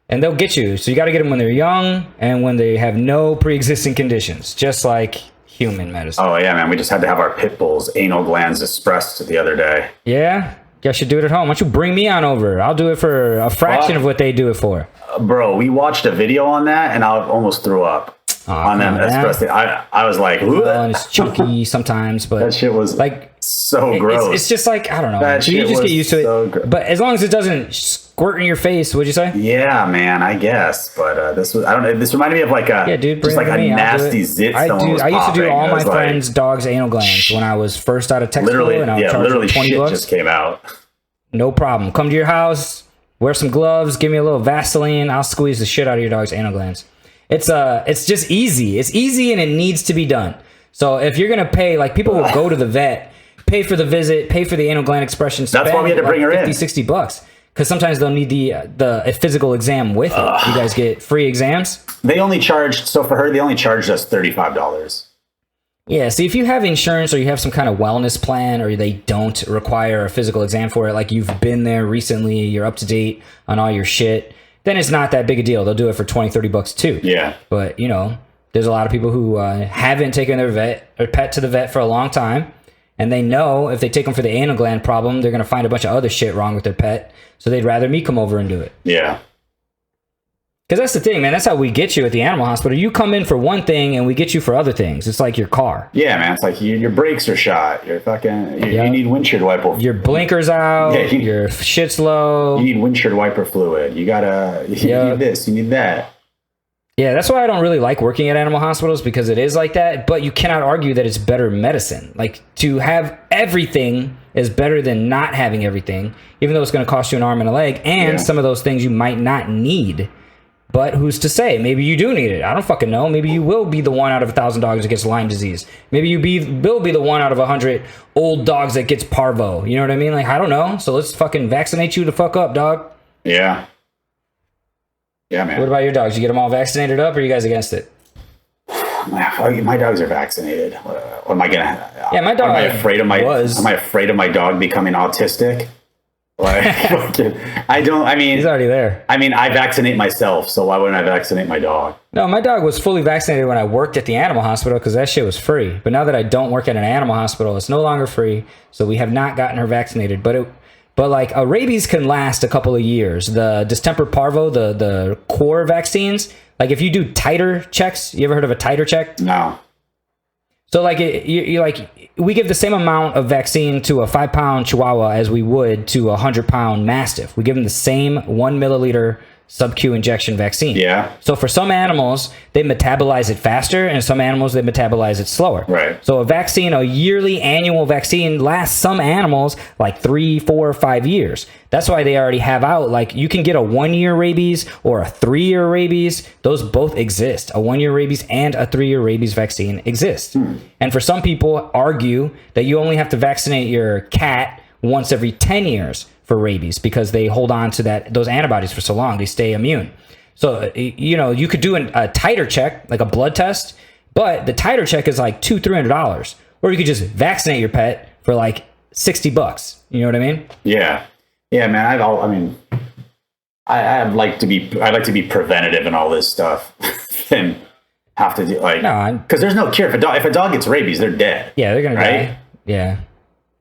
And they'll get you. So you got to get them when they're young and when they have no pre-existing conditions, just like human medicine.
Oh yeah, man. We just had to have our pit bull's anal glands expressed the other day.
Yeah? You should do it at home. Why don't you bring me on over? I'll do it for a fraction of what they do it for.
Bro, we watched a video on that and I almost threw up. on them.
come on, man.
Especially, I was like,
Well, and it's chunky sometimes, but
that shit was
like
so gross.
It's just like, I don't know.
That
So you
shit
just get
was
used to
so
it. But as long as it doesn't squirt in your face, would you say?
Yeah, man, I guess. But this was, I don't know. This reminded me of like a,
Dude,
just like a nasty zit.
I
used
to do all my
like,
friends' dogs' anal glands when I was first out of tech
literally,
school, and I would charge
literally
them 20
shit
bucks.
just came out.
No problem. Come to your house, wear some gloves, give me a little Vaseline. I'll squeeze the shit out of your dog's anal glands. It's just easy. It's easy and it needs to be done. So if you're gonna pay, like people will go to the vet, pay for the visit, pay for the anal gland expression.
That's why we had to bring her
50,
in.
60 bucks. Because sometimes they'll need the physical exam with it. You guys get free exams.
They only charged, so for her, they only charged us $35.
Yeah, see, if you have insurance or you have some kind of wellness plan or they don't require a physical exam for it, like you've been there recently, you're up to date on all your shit, then it's not that big a deal. They'll do it for 20, 30 bucks too.
Yeah.
But, you know, there's a lot of people who haven't taken their vet or pet to the vet for a long time. And they know if they take them for the anal gland problem, they're going to find a bunch of other shit wrong with their pet. So they'd rather me come over and do it.
Yeah.
Because that's the thing, man. That's how we get you at the animal hospital. You come in for one thing and we get you for other things. It's like your car.
Yeah, man. It's like your brakes are shot. You're fucking, you need windshield wiper.
Your blinker's out.
Yeah,
your shit's low.
You need windshield wiper fluid. You gotta, you need this, you need that.
Yeah, that's why I don't really like working at animal hospitals, because it is like that. But you cannot argue that it's better medicine. Like, to have everything is better than not having everything, even though it's going to cost you an arm and a leg. And some of those things you might not need. But who's to say? Maybe you do need it. I don't fucking know. Maybe you will be the one out of 1,000 dogs that gets Lyme disease. Maybe you will be the one out of 100 old dogs that gets Parvo. You know what I mean? Like, I don't know. So let's fucking vaccinate you the fuck up, dog.
Yeah. Yeah, man.
What about your dogs? You get them all vaccinated up, or are you guys against it?
My dogs are vaccinated. What am I gonna?
Yeah, my dog
Am I afraid of my?
was.
Am I afraid of my dog becoming autistic? Like, I don't. I mean,
He's already there.
I mean, I vaccinate myself, so why wouldn't I vaccinate my dog?
No, my dog was fully vaccinated when I worked at the animal hospital, because that shit was free. But now that I don't work at an animal hospital, it's no longer free. So we have not gotten her vaccinated. But like a rabies can last a couple of years. The distemper parvo, the core vaccines, like if you do titer checks, you ever heard of a titer check?
No.
So like we give the same amount of vaccine to a 5-pound Chihuahua as we would to a 100-pound Mastiff. We give them the same 1 milliliter sub-Q injection vaccine.
Yeah.
So for some animals, they metabolize it faster, and some animals, they metabolize it slower.
Right.
So a yearly annual vaccine lasts some animals like 3, 4, 5 years. That's why they already have out, like, you can get a 1-year rabies or a 3-year rabies. Those both exist. A 1-year rabies and a 3-year rabies vaccine exist. And for some people argue that you only have to vaccinate your cat once every 10 years for rabies, because they hold on to those antibodies for so long, they stay immune. So, you know, you could do a titer check, like a blood test, but the titer check is like $200-$300, or you could just vaccinate your pet for like $60. You know what I mean?
Yeah. Yeah, man. I'd like to be preventative in all this stuff, and have to do because there's no cure. If a dog gets rabies, they're dead.
Yeah, they're gonna
right?
die. Yeah.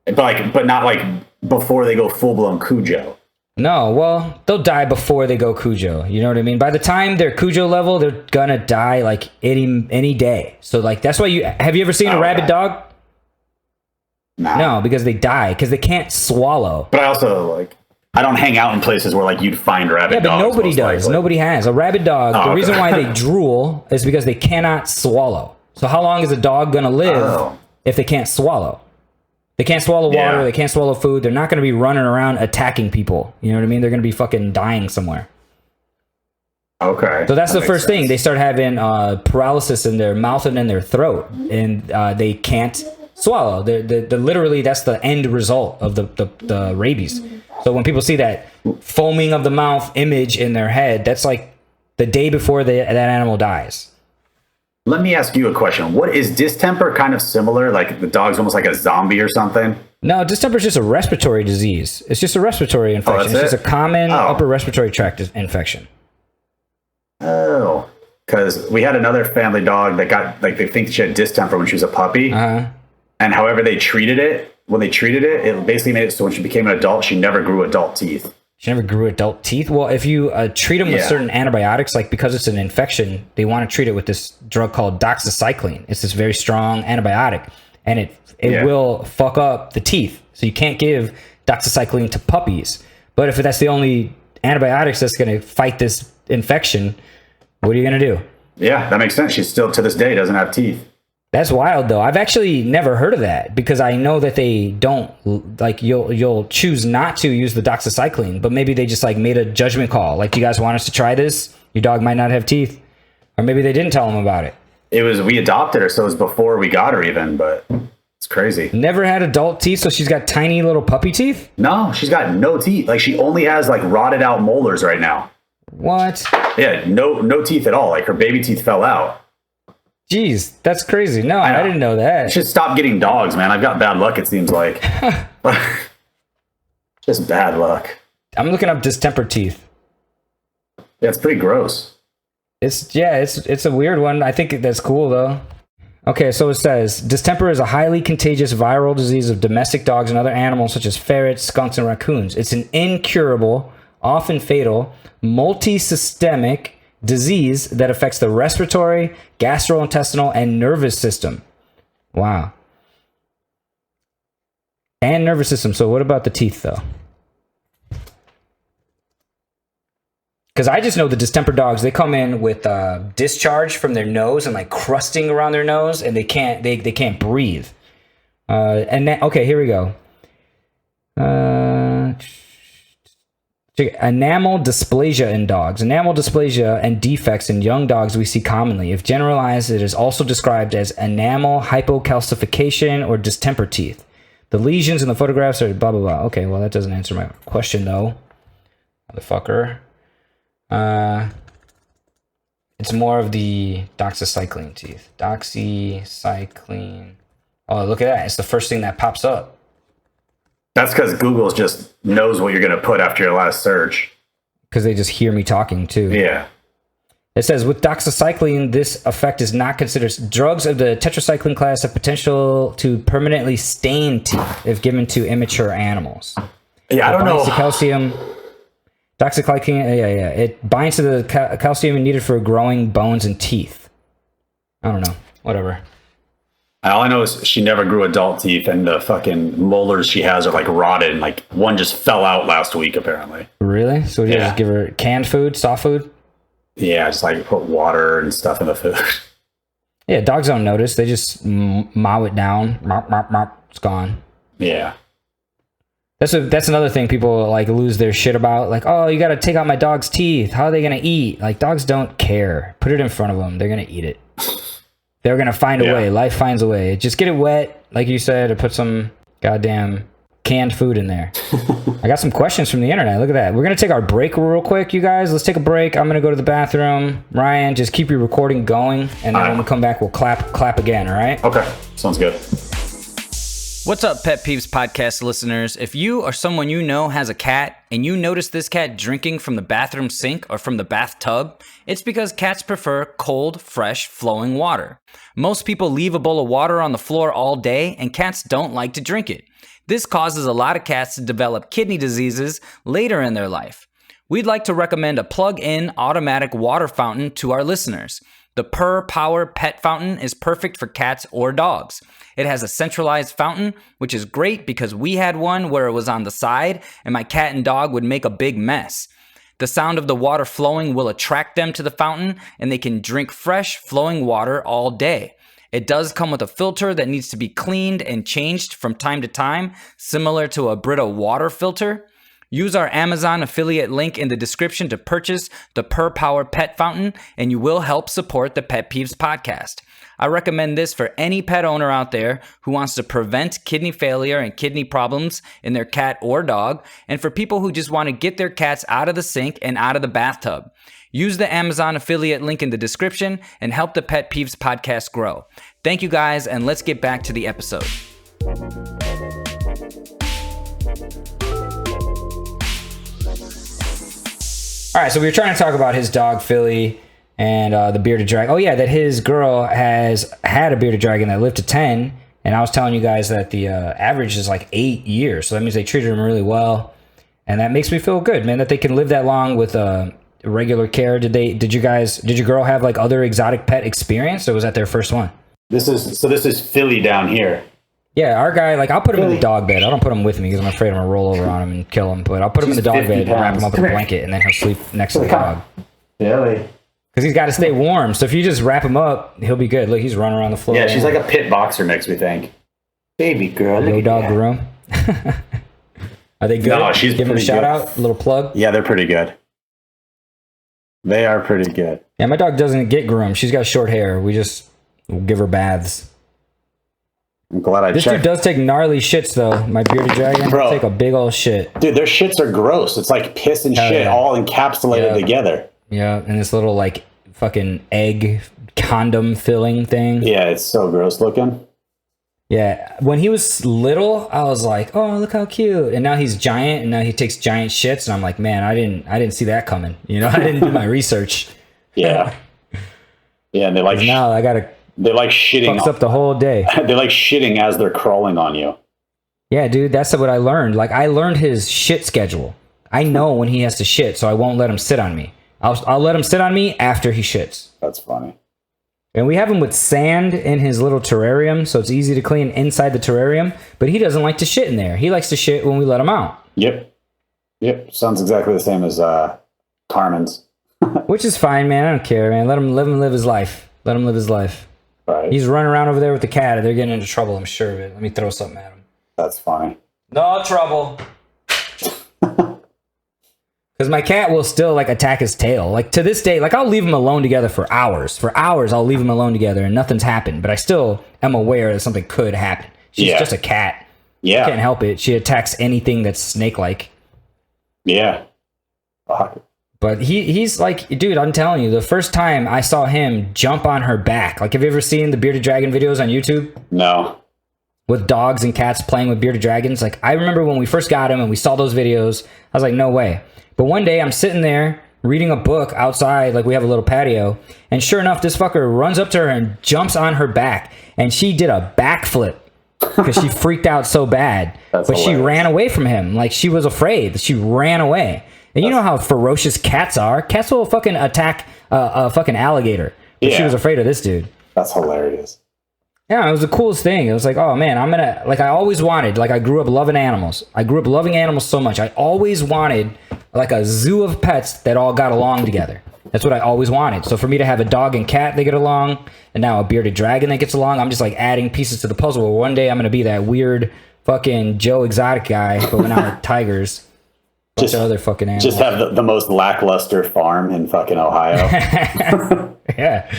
But not like before they go full blown Cujo.
No, well, they'll die before they go Cujo. You know what I mean? By the time they're Cujo level, they're gonna die like any day. So like that's why have you ever seen a rabid dog?
Nah.
No, because they die because they can't swallow.
But I also I don't hang out in places where like you'd find rabid dogs.
Yeah, but nobody does.
Likely.
Nobody has a rabid dog. The reason why they drool is because they cannot swallow. So how long is a dog gonna live if they can't swallow? They can't swallow water. They can't swallow food. They're not going to be running around attacking people. You know what I mean? They're going to be fucking dying somewhere.
Okay.
So that's the first thing. They start having paralysis in their mouth and in their throat, and they can't swallow. Literally, that's the end result of the rabies. So when people see that foaming of the mouth image in their head, that's like the day before that animal dies.
Let me ask you a question. What is distemper kind of similar? Like the dog's almost like a zombie or something?
No, distemper is just a respiratory disease. It's just a respiratory infection. It's just a common upper respiratory tract infection.
Oh, because we had another family dog that got, like, they think she had distemper when she was a puppy. And however they treated it, when they treated it, it basically made it so when she became an adult, she never grew adult teeth.
She never grew adult teeth. Well, if you treat them with
Yeah.
certain antibiotics, like because it's an infection, they want to treat it with this drug called doxycycline. It's this very strong antibiotic, and it will fuck up the teeth. So you can't give doxycycline to puppies. But if that's the only antibiotics that's going to fight this infection, what are you going to do?
Yeah, that makes sense. She still to this day doesn't have teeth.
That's wild, though. I've actually never heard of that because I know that they don't like you'll choose not to use the doxycycline, but maybe they just like made a judgment call. Like, do you guys want us to try this? Your dog might not have teeth, or maybe they didn't tell them about it.
We adopted her, so it was before we got her even, but it's crazy.
Never had adult teeth, so she's got tiny little puppy teeth.
No, she's got no teeth. Like she only has like rotted out molars right now.
What?
Yeah, no teeth at all. Like her baby teeth fell out.
Jeez, that's crazy. No, I didn't know that.
I should stop getting dogs, man. I've got bad luck, it seems like. Just bad luck.
I'm looking up distemper teeth.
Yeah, it's pretty gross.
It's a weird one. I think that's cool though. Okay, so it says distemper is a highly contagious viral disease of domestic dogs and other animals such as ferrets, skunks, and raccoons. It's an incurable, often fatal, multi-systemic disease that affects the respiratory, gastrointestinal, and nervous system. Wow. And nervous system. So what about the teeth, though? Because I just know the distemper dogs, they come in with discharge from their nose and like crusting around their nose, and they can't breathe. Okay, here we go. Enamel dysplasia in dogs. Enamel dysplasia and defects in young dogs we see commonly. If generalized, it is also described as enamel hypocalcification or distemper teeth. The lesions in the photographs are blah, blah, blah. Okay, well, that doesn't answer my question, though. Motherfucker. It's more of the doxycycline teeth. Doxycycline. Oh, look at that. It's the first thing that pops up.
That's because Google just knows what you're going to put after your last search.
Because they just hear me talking, too.
Yeah.
It says, with doxycycline, this effect is not considered. Drugs of the tetracycline class have potential to permanently stain teeth if given to immature animals.
Yeah, I don't know.
Calcium. Doxycycline, yeah. It binds to the calcium needed for growing bones and teeth. I don't know. Whatever.
All I know is she never grew adult teeth, and the fucking molars she has are like rotted, and like one just fell out last week, apparently.
Really? So you just give her canned food, soft food?
Yeah, just like put water and stuff in the food.
Yeah, dogs don't notice. They just mow it down. Mop, mop, mop. It's gone.
Yeah.
That's another thing people like lose their shit about. Like, oh, you got to take out my dog's teeth. How are they going to eat? Like, dogs don't care. Put it in front of them. They're going to eat it. They're going to find a way. Life finds a way. Just get it wet, like you said, or put some goddamn canned food in there. I got some questions from the internet. Look at that. We're going to take our break real quick, you guys. Let's take a break. I'm going to go to the bathroom. Ryan, just keep your recording going. And then when we come back, we'll clap again, all right?
Okay. Sounds good.
What's up, Pet Peeves podcast listeners? If you or someone you know has a cat and you notice this cat drinking from the bathroom sink or from the bathtub, it's because cats prefer cold, fresh, flowing water. Most people leave a bowl of water on the floor all day, and cats don't like to drink it. This causes a lot of cats to develop kidney diseases later in their life. We'd like to recommend a plug-in automatic water fountain to our listeners. The Purr Power Pet Fountain is perfect for cats or dogs. It has a centralized fountain, which is great because we had one where it was on the side and my cat and dog would make a big mess. The sound of the water flowing will attract them to the fountain and they can drink fresh, flowing water all day. It does come with a filter that needs to be cleaned and changed from time to time, similar to a Brita water filter. Use our Amazon affiliate link in the description to purchase the Purr Power Pet Fountain, and you will help support the Pet Peeves podcast. I recommend this for any pet owner out there who wants to prevent kidney failure and kidney problems in their cat or dog, and for people who just want to get their cats out of the sink and out of the bathtub. Use the Amazon affiliate link in the description and help the Pet Peeves podcast grow. Thank you guys, and let's get back to the episode.
All right, so we were trying to talk about his dog, Philly, and the bearded dragon. Oh, yeah, that his girl has had a bearded dragon that lived to 10, and I was telling you guys that the average is like 8 years, so that means they treated him really well. and that makes me feel good, man, that they can live that long with regular care. Did your girl have like other exotic pet experience, or was that their first one?
This is Philly down here.
Yeah, our guy, like, I'll put him in the dog bed. I don't put him with me because I'm afraid I'm gonna roll over on him and kill him. But I'll put him in the dog bed and wrap him up in a blanket, and then he'll sleep next to the dog.
Really?
Because he's got to stay warm. So if you just wrap him up, he'll be good. Look, he's running around the floor.
Yeah, she's like a pit boxer mix, we think. Baby girl.
Little dog groom. Are they good?
No, she's
Give him a
pretty
shout
good.
out, a little plug.
Yeah, they're pretty good. They are pretty good.
Yeah, my dog doesn't get groomed. She's got short hair. We just give her baths.
I'm glad I
This
checked.
dude does take gnarly shits, though. My bearded dragon
Bro.
take a big old shit.
Dude, their shits are gross. It's like piss and
Hell
shit
yeah.
all encapsulated
Yeah.
together.
Yeah, and this little, like, fucking egg condom filling thing.
Yeah, it's so gross looking.
Yeah, when he was little, I was like, "Oh, look how cute!" And now he's giant, and now he takes giant shits, and I'm like, "Man, I didn't see that coming." You know, I didn't do my research.
Yeah. Yeah, and they like
Now I gotta
they like shitting.
fucks up the whole day.
They like shitting as they're crawling on you.
Yeah, dude, that's what I learned. Like, I learned his shit schedule. I know when he has to shit, so I won't let him sit on me. I'll let him sit on me after he shits.
That's funny.
And we have him with sand in his little terrarium, so it's easy to clean inside the terrarium. But he doesn't like to shit in there. He likes to shit when we let him out.
Yep. Sounds exactly the same as Carmen's.
Which is fine, man. I don't care, man. Let him live his life. Let him live his life.
Right.
He's running around over there with the cat. They're getting into trouble, I'm sure of it. Let me throw something at him.
That's funny.
No trouble. Because my cat will still, like, attack his tail. Like, to this day, like, I'll leave them alone together for hours. For hours, I'll leave them alone together, and nothing's happened. But I still am aware that something could happen. She's just a cat.
Yeah.
Can't help it. She attacks anything that's snake-like.
Yeah. Fuck.
But he's like, dude, I'm telling you, the first time I saw him jump on her back, like, have you ever seen the Bearded Dragon videos on YouTube?
No.
With dogs and cats playing with bearded dragons? Like, I remember when we first got him and we saw those videos, I was like, no way. But one day I'm sitting there reading a book outside, like we have a little patio, and sure enough, this fucker runs up to her and jumps on her back, and she did a backflip because she freaked out so bad.
That's
but she
hilarious.
ran away from him. Like, she was afraid. She ran away. And you know how ferocious cats are. Cats will fucking attack a fucking alligator. But she
Yeah.
was afraid of this dude.
That's hilarious.
Yeah, it was the coolest thing. It was like, oh man, I'm gonna, like, I always wanted, like, I grew up loving animals. I grew up loving animals so much. I always wanted, like, a zoo of pets that all got along together. That's what I always wanted. So for me to have a dog and cat that get along, and now a bearded dragon that gets along, I'm just, like, adding pieces to the puzzle. Where one day I'm gonna be that weird fucking Joe Exotic guy, but we're not tigers. Bunch of other fucking animals.
Just have the most lackluster farm in fucking Ohio.
Yeah.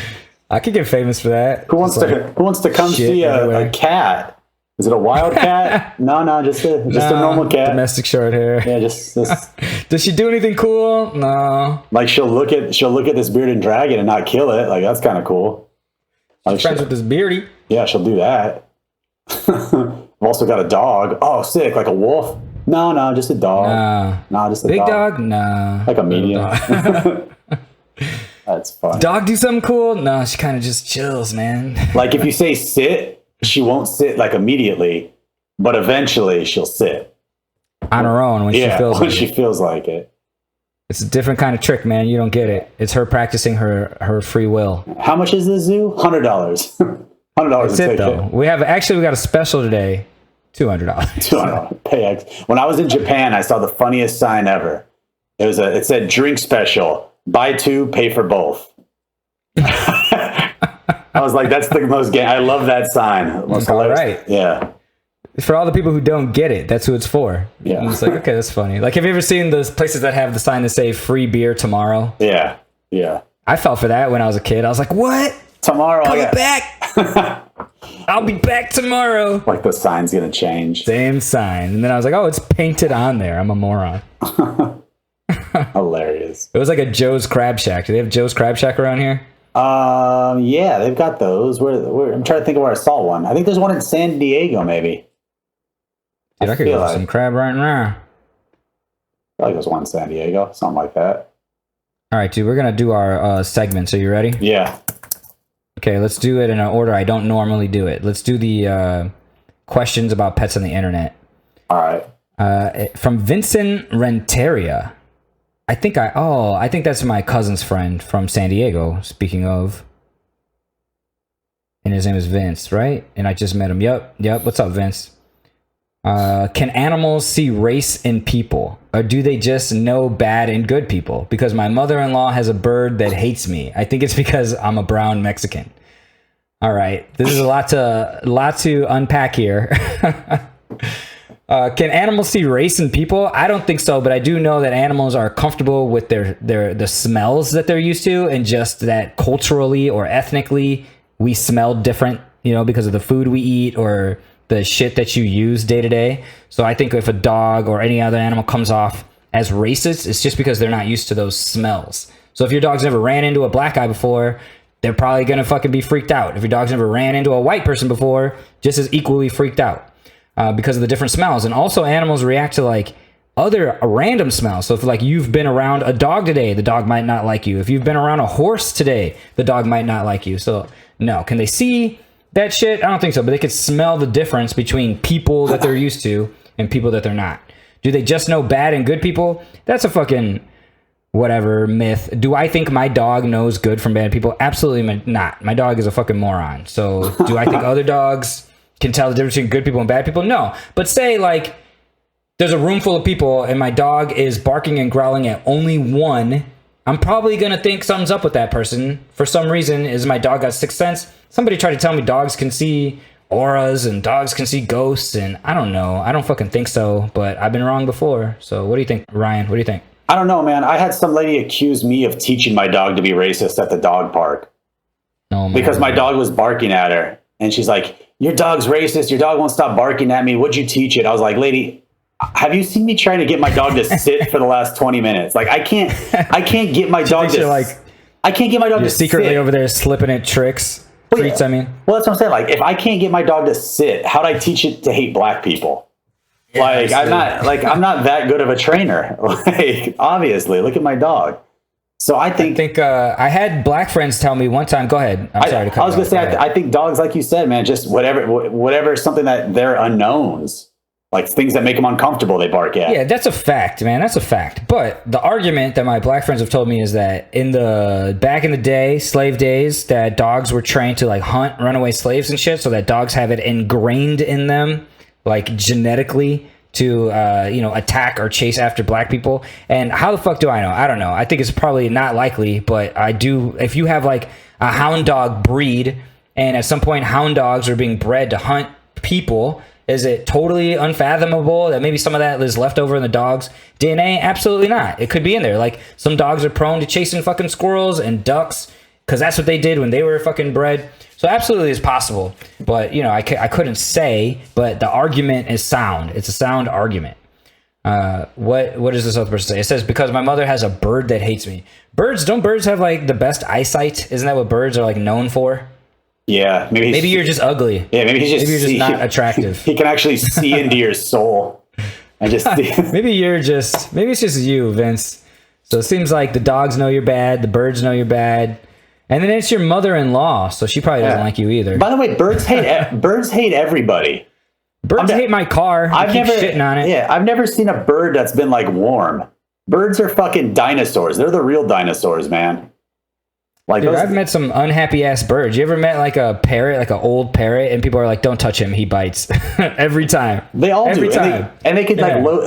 I could get famous for that.
Who wants to come
shit
see a
everywhere.
cat? Is it a wild cat? No, just a normal cat.
Domestic short hair.
Yeah, just
Does she do anything cool? No.
like she'll look at this bearded dragon and not kill it. Like, that's kind of cool. Like,
Friends with this Beardie.
yeah, she'll do that. I've also got a dog. Oh, sick, like a wolf. No, just a dog. No, just a
Big
dog.
dog? Nah.
Like a medium.
Dog.
That's fun.
Dog do something cool? No, she kind of just chills, man.
Like, if you say sit, she won't sit like immediately, but eventually she'll sit.
On her own when she feels
when
like
she
it.
feels like it.
It's a different kind of trick, man. You don't get it. It's her practicing her free will.
How much is this zoo? $100. $100
That's it, though. We got a special today. $200.
$200. Pay X. When I was in Japan, I saw the funniest sign ever. It said drink special. Buy two, pay for both. I was like, that's the most I love that sign. Most
All
hilarious.
right.
Yeah.
For all the people who don't get it, that's who it's for.
Yeah.
And it's like, okay, that's funny. Like, have you ever seen those places that have the sign that say free beer tomorrow?
Yeah. Yeah.
I fell for that when I was a kid. I was like, what?
Tomorrow,
Coming back. I'll be back tomorrow.
like the sign's going to change.
Same sign. And then I was like, oh, it's painted on there. I'm a moron.
Hilarious.
It was like a Joe's Crab Shack. Do they have Joe's Crab Shack around here?
Yeah, they've got those. Where I'm trying to think of where I saw one. I think there's one in San Diego, maybe.
Dude, I could
feel
go for
like-
some crab right now.
I feel like there's one in San Diego, something like that.
All right, dude, we're going to do our segments. Are you ready?
Yeah.
Okay, let's do it in an order I don't normally do it. Let's do the questions about pets on the internet.
All right.
From Vincent Renteria. I think that's my cousin's friend from San Diego, speaking of. And his name is Vince, right? And I just met him. Yep. What's up, Vince? Can animals see race in people? Or do they just know bad and good people? Because my mother-in-law has a bird that hates me. I think it's because I'm a brown Mexican. All right. This is a lot to unpack here. Can animals see race in people? I don't think so, but I do know that animals are comfortable with the smells that they're used to, and just that culturally or ethnically we smell different, because of the food we eat or the shit that you use day to day. So I think if a dog or any other animal comes off as racist, it's just because they're not used to those smells. So if your dog's never ran into a black guy before, they're probably gonna fucking be freaked out. If your dog's never ran into a white person before, just as equally freaked out. Because of the different smells. And also animals react to like other random smells. So if like you've been around a dog today, the dog might not like you. If you've been around a horse today, the dog might not like you. So no, can they see that shit? I don't think so, but they could smell the difference between people that they're used to and people that they're not. Do they just know bad and good people? That's a fucking whatever myth. Do I think my dog knows good from bad people? Absolutely not. My dog is a fucking moron. So do I think other dogs can tell the difference between good people and bad people? No. But say like there's a room full of people and my dog is barking and growling at only one, I'm probably going to think something's up with that person. For some reason, is my dog got sixth sense? Somebody tried to tell me dogs can see auras and dogs can see ghosts, and I don't know. I don't fucking think so, but I've been wrong before. So what do you think, Ryan? What do you think?
I don't know, man. I had some lady accuse me of teaching my dog to be racist at the dog park.
Oh,
because my dog was barking at her. And she's like, your dog's racist. Your dog won't stop barking at me. What'd you teach it? I was like, lady, have you seen me trying to get my dog to sit for the last 20 minutes? Like, I can't get my dog to I can't get my dog to
secretly
sit.
Over there slipping it treats,
Well,
I mean.
Well, that's what I'm saying. Like, if I can't get my dog to sit, how'd I teach it to hate black people? Yeah, like, I'm not that good of a trainer. Like, obviously, look at my dog. So I think
I had black friends tell me one time. Go ahead. I'm sorry to cut
I was going to say I think dogs, like you said, man, just whatever something that they're unknowns, like things that make them uncomfortable, they bark at.
Yeah, that's a fact, man. That's a fact. But the argument that my black friends have told me is that back in the day, slave days, that dogs were trained to like hunt runaway slaves and shit, so that dogs have it ingrained in them, like genetically, to attack or chase after black people. And how the fuck do I know? I don't know. I think it's probably not likely, but I do. If you have like a hound dog breed, and at some point hound dogs are being bred to hunt people, is it totally unfathomable that maybe some of that is left over in the dog's DNA? Absolutely not. It could be in there. Like, some dogs are prone to chasing fucking squirrels and ducks because that's what they did when they were fucking bred. So absolutely it's possible. But, I couldn't say, but the argument is sound. It's a sound argument. What does this other person say? It says, because my mother has a bird that hates me. Don't birds have like the best eyesight? Isn't that what birds are like known for?
Yeah,
maybe you're just ugly.
Yeah, maybe you're just
not attractive.
He can actually see into your soul. And just
maybe it's just you, Vince. So it seems like the dogs know you're bad, the birds know you're bad, and then it's your mother-in-law, so she probably doesn't like you either.
By the way, birds hate everybody.
Birds hate my car. I keep shitting on it.
Yeah, I've never seen a bird that's been like warm. Birds are fucking dinosaurs. They're the real dinosaurs, man. Like,
dude, I've met some unhappy ass birds. You ever met like a parrot, like an old parrot, and people are like, "Don't touch him, he bites." Every time.
They all
every
do.
time.
And they can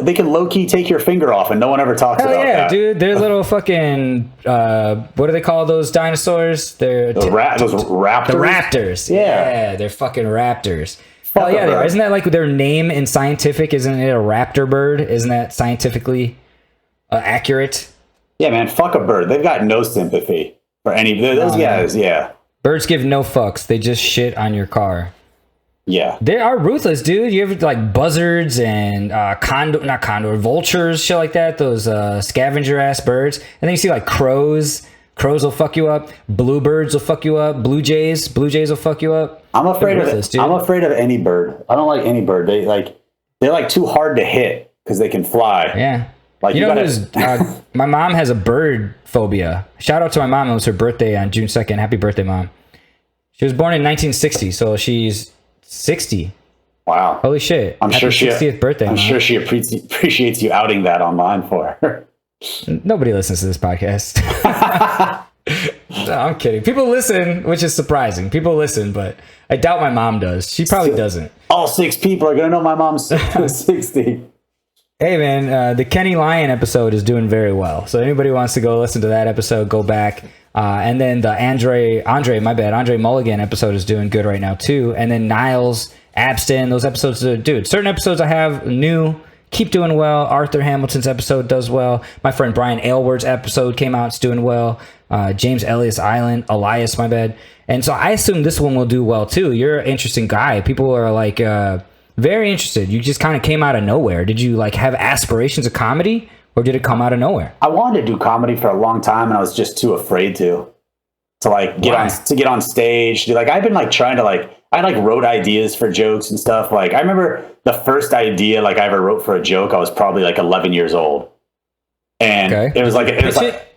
they can low key take your finger off, and no one ever talks about that.
Dude, they're little fucking what do they call those dinosaurs? They're
those raptors.
The raptors. Yeah, they're fucking raptors. Hell yeah, they are. Isn't that like their name in scientific? Isn't it a raptor bird? Isn't that scientifically accurate?
Yeah, man. Fuck a bird. They've got no sympathy for any those guys. Yeah.
Birds give no fucks. They just shit on your car.
Yeah.
They are ruthless, dude. You ever like buzzards and vultures, shit like that, those scavenger ass birds. And then you see like crows. Crows will fuck you up. Bluebirds will fuck you up. Blue jays will fuck you up.
I'm afraid of any bird. I don't like any bird. They're like too hard to hit because they can fly.
Yeah.
Like,
my mom has a bird phobia. Shout out to my mom. It was her birthday on June 2nd. Happy birthday, Mom. She was born in 1960, so she's 60.
Wow.
Holy shit!
I'm
Happy
sure she
60th birthday.
I'm
Mom.
sure she appreciates you outing that online for her.
Nobody listens to this podcast. No, I'm kidding. People listen, which is surprising. People listen, but I doubt my mom does. She probably doesn't.
All 6 people are gonna know my mom's 60.
Hey man, the Kenny Lyon episode is doing very well. So anybody wants to go listen to that episode, go back. And then the Andre Mulligan episode is doing good right now too. And then Niles, Abstin, those episodes, dude, certain episodes I have new, keep doing well. Arthur Hamilton's episode does well. My friend Brian Aylward's episode came out, it's doing well. James Elias Elias, my bad. And so I assume this one will do well too. You're an interesting guy. People are like, very interested. You just kind of came out of nowhere. Did you like have aspirations of comedy, or did it come out of nowhere?
I wanted to do comedy for a long time, and I was just too afraid to like get on stage. Like I've been like trying to like I like wrote ideas for jokes and stuff. Like I remember the first idea like I ever wrote for a joke. I was probably like 11 years old, and it was like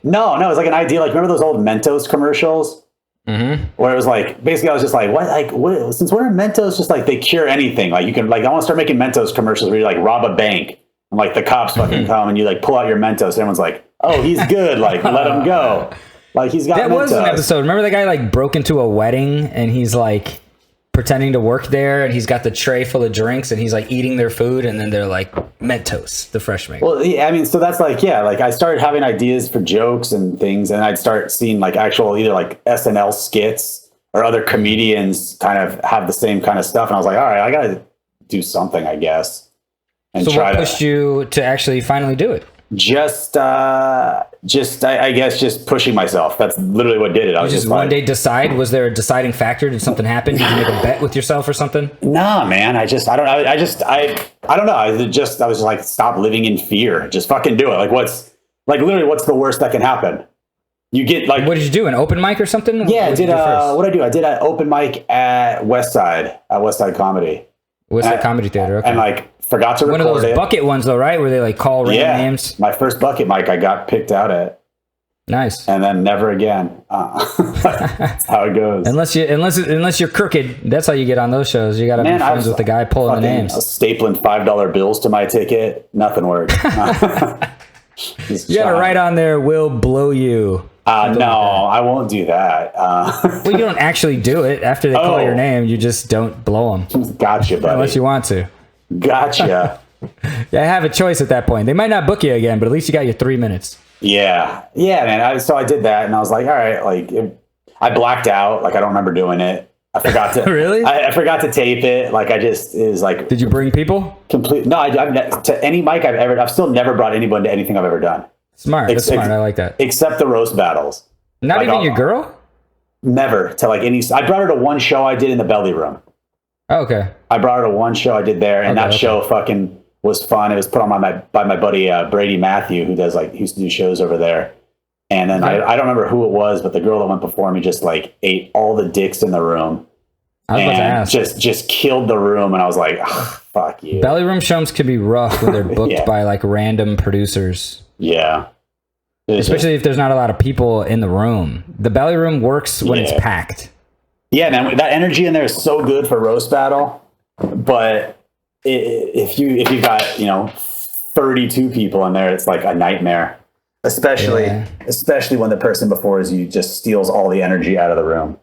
no, it was like an idea. Like remember those old Mentos commercials? Mm-hmm. Where it was like basically I was just like what since when are Mentos just like they cure anything, like you can like I want to start making Mentos commercials where you like rob a bank and like the cops fucking come and you like pull out your Mentos and everyone's like, oh, he's good, like let him go, like he's got
that
Mentos.
Was an episode. Remember the guy like broke into a wedding and he's like pretending to work there and he's got the tray full of drinks and he's like eating their food and then they're like Mentos, the fresh make.
Well, yeah, I mean, so that's like, yeah, like I started having ideas for jokes and things, and I'd start seeing like actual either like SNL skits or other comedians kind of have the same kind of stuff, and I was like, all right, I gotta do something, I guess. And
so what pushed you to actually finally do it? I guess just pushing myself. That's literally what did it. I was just one day decide. Was there a deciding factor? Did something happen? Did you make a bet with yourself or something?
Nah, man. I don't know. I don't know. I was just like, stop living in fear. Just fucking do it. Like what's the worst that can happen? You get like,
what did you do? An open mic or something?
Yeah, what did I do? I did an open mic at Westside Comedy.
Westside Comedy Theater. Okay.
And like, forgot to record
one of those bucket ones though, right? Where they like call random names.
My first bucket mic I got picked out at.
Nice.
And then never again. That's how it goes.
Unless you're crooked, that's how you get on those shows. You got to be friends with the guy pulling the names.
Stapling $5 bills to my ticket. Nothing worked. You got
to write on there, "Will blow you."
No, I won't do that.
Well, you don't actually do it. After they call your name, you just don't blow them.
Gotcha, buddy.
Unless you want to.
Gotcha.
Yeah, I have a choice at that point. They might not book you again, but at least you got your 3 minutes.
Yeah, man. So I did that, and I was like, all right, like I blacked out. Like I don't remember doing it. I forgot to
really.
I forgot to tape it. Like it was like.
Did you bring people?
Complete. No, I've to any mic I've still never brought anyone to anything I've ever done.
Smart. That's smart. I like that.
Except the roast battles.
Not like, even your girl.
Never to like any. I brought her to one show I did in the Belly Room.
Oh, okay.
I brought her to one show I did there, and that show fucking was fun. It was put on by my buddy Brady Matthew, who used to do shows over there. And then I don't remember who it was, but the girl that went before me just like ate all the dicks in the room.
I was about to ask.
Just killed the room, and I was like, oh, fuck you.
Belly room shows can be rough when they're booked by like random producers.
Yeah.
Especially if there's not a lot of people in the room. The belly room works when it's packed.
Yeah, man, that energy in there is so good for roast battle. But if you've got 32 people in there, it's like a nightmare. Especially when the person before you just steals all the energy out of the room.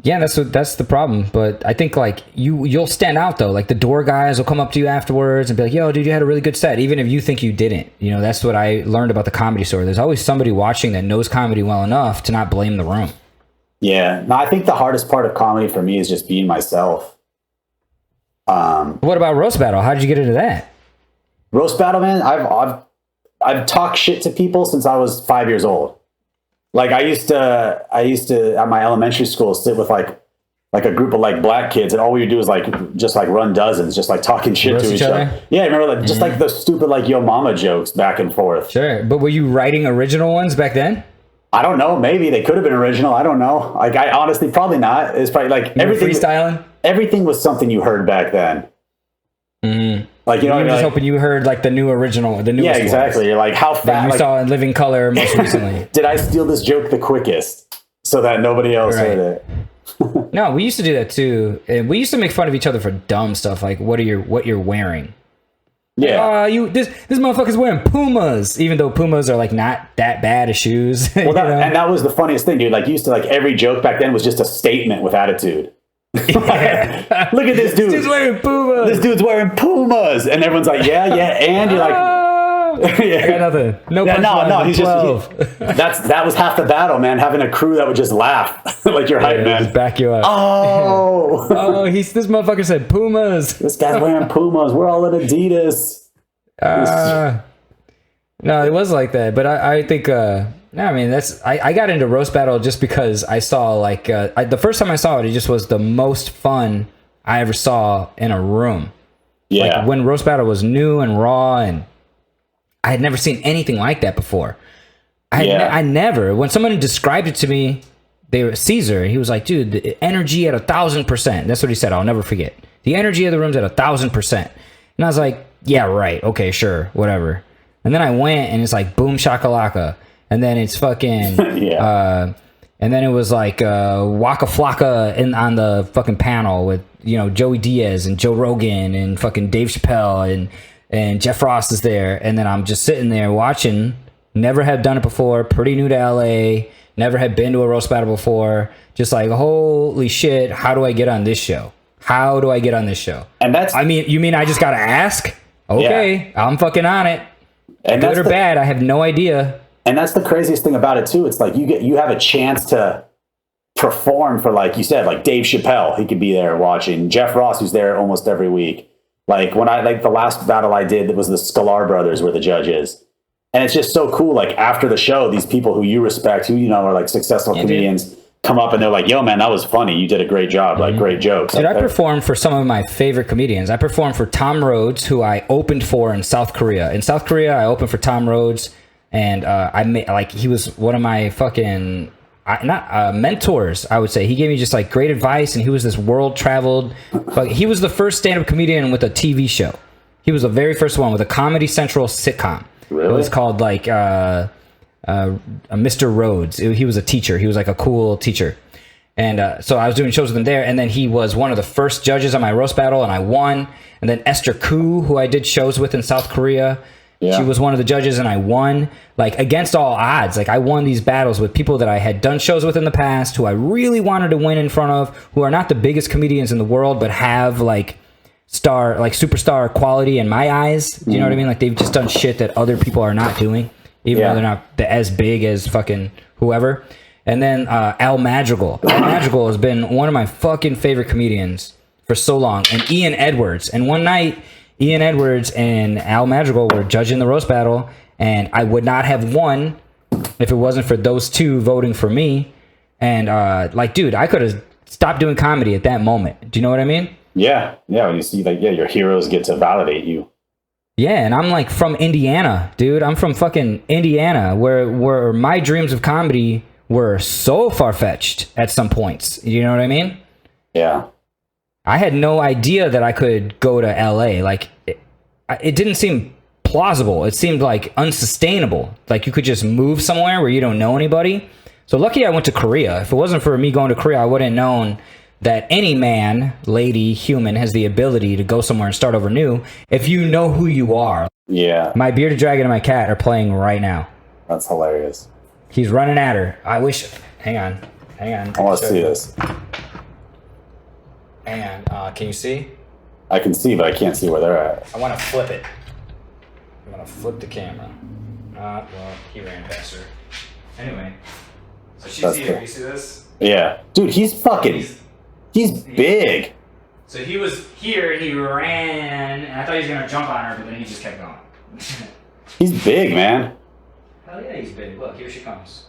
Yeah, that's the problem. But I think like you'll stand out though. Like the door guys will come up to you afterwards and be like, "Yo, dude, you had a really good set," even if you think you didn't. That's what I learned about the Comedy Store. There's always somebody watching that knows comedy well enough to not blame the room.
Yeah, no, I think the hardest part of comedy for me is just being myself.
What about roast battle? How did you get into that?
Roast battle, man. I've talked shit to people since I was 5 years old. Like I used to at my elementary school sit with like a group of like black kids, and all we would do is just run dozens, just like talking shit to each other. Yeah, remember just like the stupid like yo mama jokes back and forth.
Sure, but were you writing original ones back then?
I don't know. Maybe they could have been original. I don't know. Like I honestly probably not. It's probably like everything
freestyling.
Everything was something you heard back then.
Mm-hmm.
Like you
were just
like,
hoping you heard like the new original, the newest.
Yeah, exactly.
Ones
you're like how fast
that you saw in Living Color most recently.
Did I steal this joke the quickest so that nobody else heard it?
No, we used to do that too. And we used to make fun of each other for dumb stuff like what you're wearing.
Yeah.
This motherfucker's wearing Pumas, even though Pumas are like not that bad of shoes.
Well, and that was the funniest thing, dude. Like, used to like every joke back then was just a statement with attitude.
Yeah.
Look at this dude.
This dude's wearing Pumas.
This dude's wearing Pumas, and everyone's like, yeah, and you're like.
I got nothing. No,
He's just that was half the battle, man. Having a crew that would just laugh like your hype man,
just back you up.
Oh,
this motherfucker said Pumas.
This guy's wearing Pumas. We're all in Adidas.
No, it was like that, but I think I got into roast battle just because I saw like the first time I saw it, it just was the most fun I ever saw in a room.
Yeah,
like when roast battle was new and raw and I had never seen anything like that before. I never. When someone described it to me, they were Caesar. He was like, "Dude, the energy at 1,000%." That's what he said. I'll never forget. The energy of the room's at 1,000%. And I was like, "Yeah, right. Okay, sure, whatever." And then I went, and it's like boom shakalaka, and then it's fucking and then it was like Waka Flocka on the fucking panel with Joey Diaz and Joe Rogan and fucking Dave Chappelle and Jeff Ross is there, and then I'm just sitting there watching. Never had done it before. Pretty new to LA. Never had been to a roast battle before. Just like, holy shit, how do I get on this show? How do I get on this show?
And
you mean I just gotta ask? Okay, yeah. I'm fucking on it. And good or bad, I have no idea.
And that's the craziest thing about it too. It's like you have a chance to perform for, like you said, like Dave Chappelle. He could be there watching. Jeff Ross, who's there almost every week. Like the last battle I did, it was the Sklar brothers were the judges. And it's just so cool. Like after the show, these people who you respect, who are like successful comedians, come up and they're like, "Yo, man, that was funny. You did a great job. Like great jokes."
Dude, I performed for some of my favorite comedians. I performed for Tom Rhodes, who I opened for in South Korea. In South Korea, I opened for Tom Rhodes, and he was one of my fucking mentors, I would say. He gave me just like great advice, and he was this world traveled. He was the first stand-up comedian with a TV show. He was the very first one with a Comedy Central sitcom.
Really?
It was called like Mr. Rhodes. He was a teacher. He was like a cool teacher. And so I was doing shows with him there. And then he was one of the first judges on my roast battle, and I won. And then Esther Koo, who I did shows with in South Korea, she was one of the judges, and I won. Like against all odds. Like I won these battles with people that I had done shows with in the past, who I really wanted to win in front of, who are not the biggest comedians in the world, but have like superstar quality in my eyes. You know what I mean? Like they've just done shit that other people are not doing, even though they're not as big as fucking whoever. And then Al Madrigal. Al Madrigal has been one of my fucking favorite comedians for so long. And Ian Edwards. And one night, Ian Edwards and Al Madrigal were judging the roast battle, and I would not have won if it wasn't for those two voting for me. And dude, I could have stopped doing comedy at that moment. Do you know what I mean?
Yeah. When you see your heroes get to validate you.
Yeah, and I'm like from Indiana, dude. I'm from fucking Indiana, where my dreams of comedy were so far-fetched at some points. You know what I mean?
Yeah.
I had no idea that I could go to LA. Like, it didn't seem plausible. It seemed like unsustainable. Like you could just move somewhere where you don't know anybody. So lucky I went to Korea. If it wasn't for me going to Korea, I wouldn't have known that any man, lady, human has the ability to go somewhere and start over new if you know who you are.
Yeah.
My bearded dragon and my cat are playing right now.
That's hilarious.
He's running at her. I wish... Hang on.
I want to see this.
Hang on. Can you see?
I can see, but I can't see where they're at.
I want to flip it. I'm going to flip the camera. Well, he ran past her. Anyway. So she's here. You see this?
Yeah. Dude, he's fucking... He's big.
So he was here, he ran, and I thought he was going to jump on her, but then he just kept going.
He's big, man.
Hell yeah, he's big. Look, here she comes.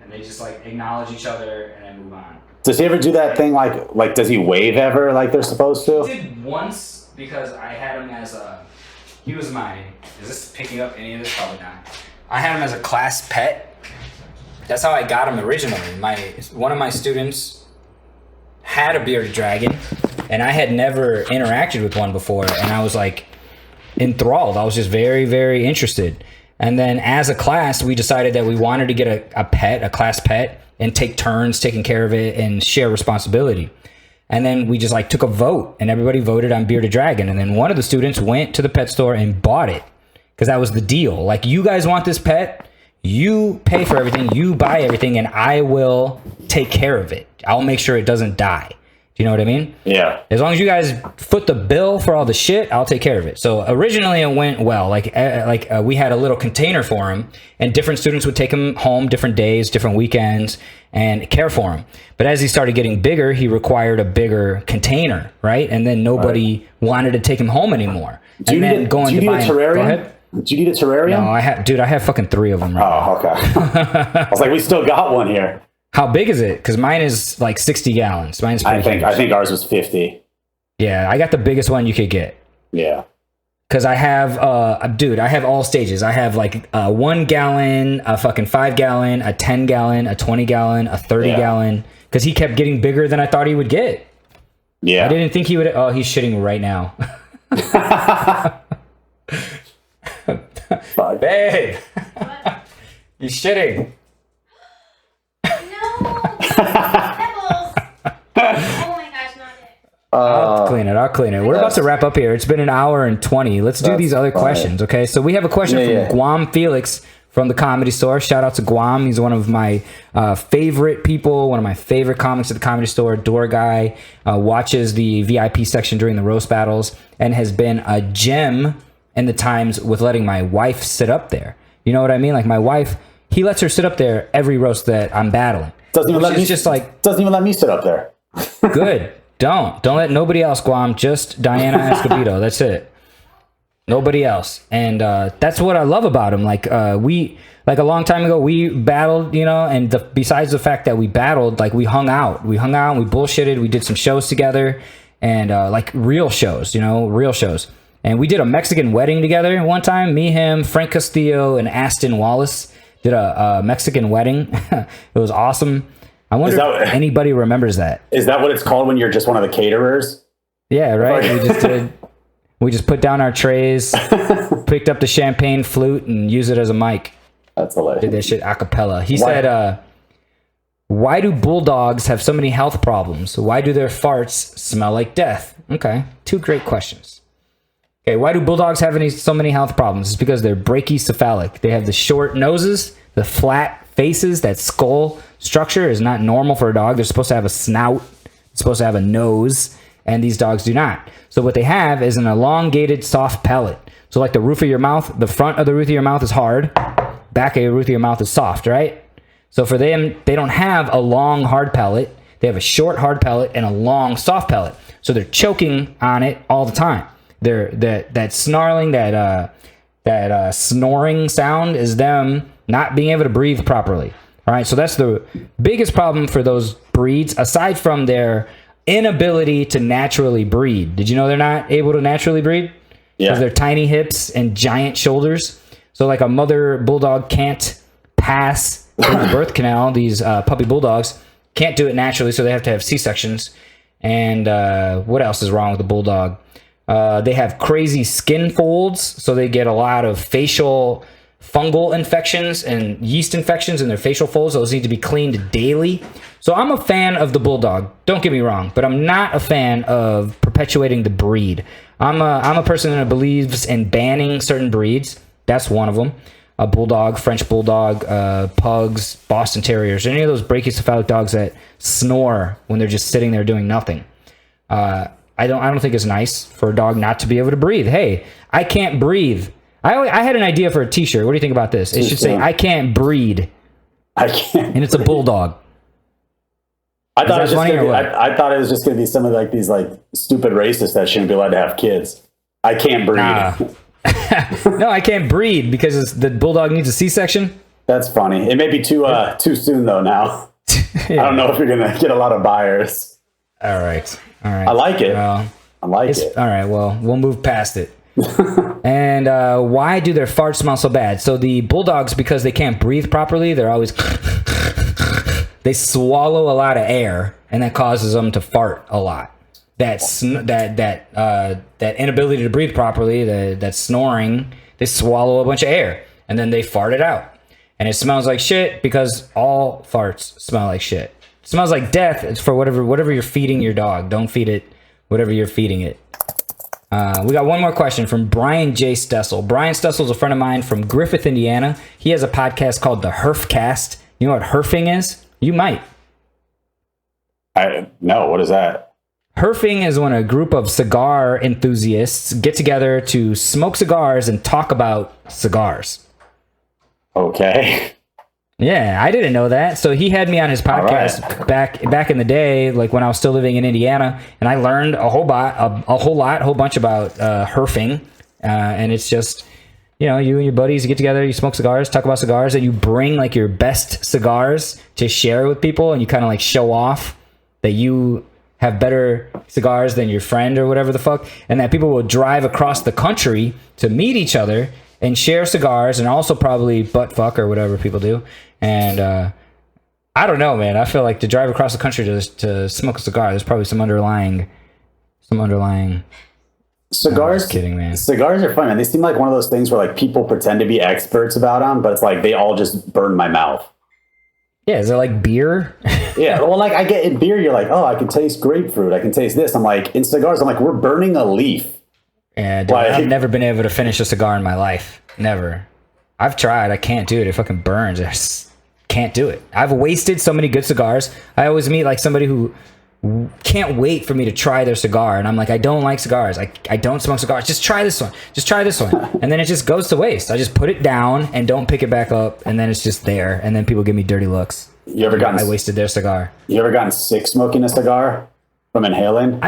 And they just, like, acknowledge each other and then move on.
Does he ever do that thing, like does he wave ever like they're supposed to?
He did once, because I had him as a... He was my... Is this picking up any of this? Probably not. I had him as a class pet. That's how I got him originally. One of my students had a bearded dragon, and I had never interacted with one before, and I was like enthralled. I was just very, very interested. And then as a class, we decided that we wanted to get a pet, a class pet, and take turns taking care of it and share responsibility. And then we just like took a vote and everybody voted on Bearded Dragon. And then one of the students went to the pet store and bought it because that was the deal. Like, you guys want this pet, you pay for everything, you buy everything, and I will take care of it. I'll make sure it doesn't die. Do you know what I mean?
Yeah.
As long as you guys foot the bill for all the shit, I'll take care of it. So originally it went well. We had a little container for him, and different students would take him home different days, different weekends, and care for him. But as he started getting bigger, he required a bigger container, right? And then nobody wanted to take him home anymore.
Do you need a terrarium?
Go ahead.
Do you need a terrarium?
No, I have fucking 3 of them right now.
Oh, okay. I was like, we still got one here.
How big is it? Because mine is like 60 gallons. Mine's pretty huge.
I think ours was 50.
Yeah, I got the biggest one you could get.
Yeah.
Because I have, I have all stages. I have like a 1 gallon, a fucking 5 gallon, a 10 gallon, a 20 gallon, a 30 gallon. Because he kept getting bigger than I thought he would get.
Yeah.
I didn't think he would. Oh, he's shitting right now. Babe. He's shitting.
Pebbles. Oh my gosh, not it.
I'll clean it. We're about to wrap up here. It's been an hour and 20. Let's do these other questions, okay? So we have a question from Guam Felix from the Comedy Store. Shout out to Guam. He's one of my favorite people, one of my favorite comics at the Comedy Store. Door guy, watches the VIP section during the roast battles, and has been a gem in the times with letting my wife sit up there. You know what I mean? Like, my wife, he lets her sit up there every roast that I'm battling.
Doesn't even let me sit up there.
Good. Don't let nobody else, Guam. Just Diana Escobedo. That's it. Nobody else. And that's what I love about him. Like, a long time ago, we battled, and besides the fact that we battled, like, we hung out. We bullshitted. We did some shows together, and like real shows, real shows. And we did a Mexican wedding together one time. Me, him, Frank Castillo, and Aston Wallace did a Mexican wedding. It was awesome. I wonder if anybody remembers that.
Is that what it's called when you're just one of the caterers?
Yeah, right. We just put down our trays, picked up the champagne flute, and used it as a mic.
That's hilarious.
Did that shit a cappella. He said, why do bulldogs have so many health problems? Why do their farts smell like death? Okay, 2 great questions. Okay, why do bulldogs have so many health problems? It's because they're brachycephalic. They have the short noses, the flat faces. That skull structure is not normal for a dog. They're supposed to have a snout. They're supposed to have a nose, and these dogs do not. So what they have is an elongated, soft palate. So like the roof of your mouth, the front of the roof of your mouth is hard. Back of the roof of your mouth is soft, right? So for them, they don't have a long, hard palate. They have a short, hard palate and a long, soft palate. So they're choking on it all the time. That snarling, that snoring sound is them not being able to breathe properly. All right, so that's the biggest problem for those breeds, aside from their inability to naturally breed. Did you know they're not able to naturally breed?
Yeah.
Because they're tiny hips and giant shoulders. So like a mother bulldog can't pass through the birth canal. These puppy bulldogs can't do it naturally, so they have to have C-sections. And what else is wrong with the bulldog? They have crazy skin folds, so they get a lot of facial fungal infections and yeast infections in their facial folds. Those need to be cleaned daily. So I'm a fan of the bulldog. Don't get me wrong, but I'm not a fan of perpetuating the breed. I'm a person that believes in banning certain breeds. That's one of them. A bulldog, French bulldog, pugs, Boston terriers, any of those brachycephalic dogs that snore when they're just sitting there doing nothing. I don't think it's nice for a dog not to be able to breathe. Hey, I can't breathe. I had an idea for a t-shirt. What do you think about this? It should say, I can't breed.
I can't.
And it's a bulldog.
I thought it was just going to be some of like these like stupid racists that shouldn't be allowed to have kids. I can't breed.
No, I can't breed because the bulldog needs a C-section.
That's funny. It may be too soon though now. Yeah. I don't know if you're going to get a lot of buyers.
All right.
I like it. Well, I like it.
All right. Well, we'll move past it. And why do their farts smell so bad? So the bulldogs, because they can't breathe properly, they're always they swallow a lot of air, and that causes them to fart a lot. That inability to breathe properly, that snoring, they swallow a bunch of air, and then they fart it out. And it smells like shit because all farts smell like shit. It smells like death. It's for whatever you're feeding your dog. Don't feed it whatever you're feeding it. We got one more question from Brian J. Stessel. Brian Stessel is a friend of mine from Griffith, Indiana. He has a podcast called the Herfcast. You know what herfing is? You might.
No, what is that?
Herfing is when a group of cigar enthusiasts get together to smoke cigars and talk about cigars.
Okay.
Yeah, I didn't know that. So he had me on his podcast back in the day, like when I was still living in Indiana, and I learned a whole bunch about herfing. And it's just, you know, you and your buddies, you get together, you smoke cigars, talk about cigars, and you bring like your best cigars to share with people, and you kind of like show off that you have better cigars than your friend or whatever the fuck, and that people will drive across the country to meet each other and share cigars, and also probably butt fuck or whatever people do. And I don't know, man. I feel like to drive across the country to smoke a cigar, there's probably some underlying.
Cigars.
Just kidding, man.
Cigars are fun, man. They seem like one of those things where like people pretend to be experts about them, but it's like they all just burn my mouth.
Yeah, is it like beer?
Yeah, well, like I get in beer, you're like, oh, I can taste grapefruit, I can taste this. I'm like, in cigars, I'm like, we're burning a leaf.
Yeah, dude, I've never been able to finish a cigar in my life. Never. I've tried. I can't do it. It fucking burns. I just can't do it. I've wasted so many good cigars. I always meet like somebody who can't wait for me to try their cigar, and I'm like, I don't like cigars. I don't smoke cigars. Just try this one. Just try this one. And then it just goes to waste. I just put it down and don't pick it back up, and then it's just there, and then people give me dirty looks. I wasted their cigar.
You ever gotten sick smoking a cigar from inhaling?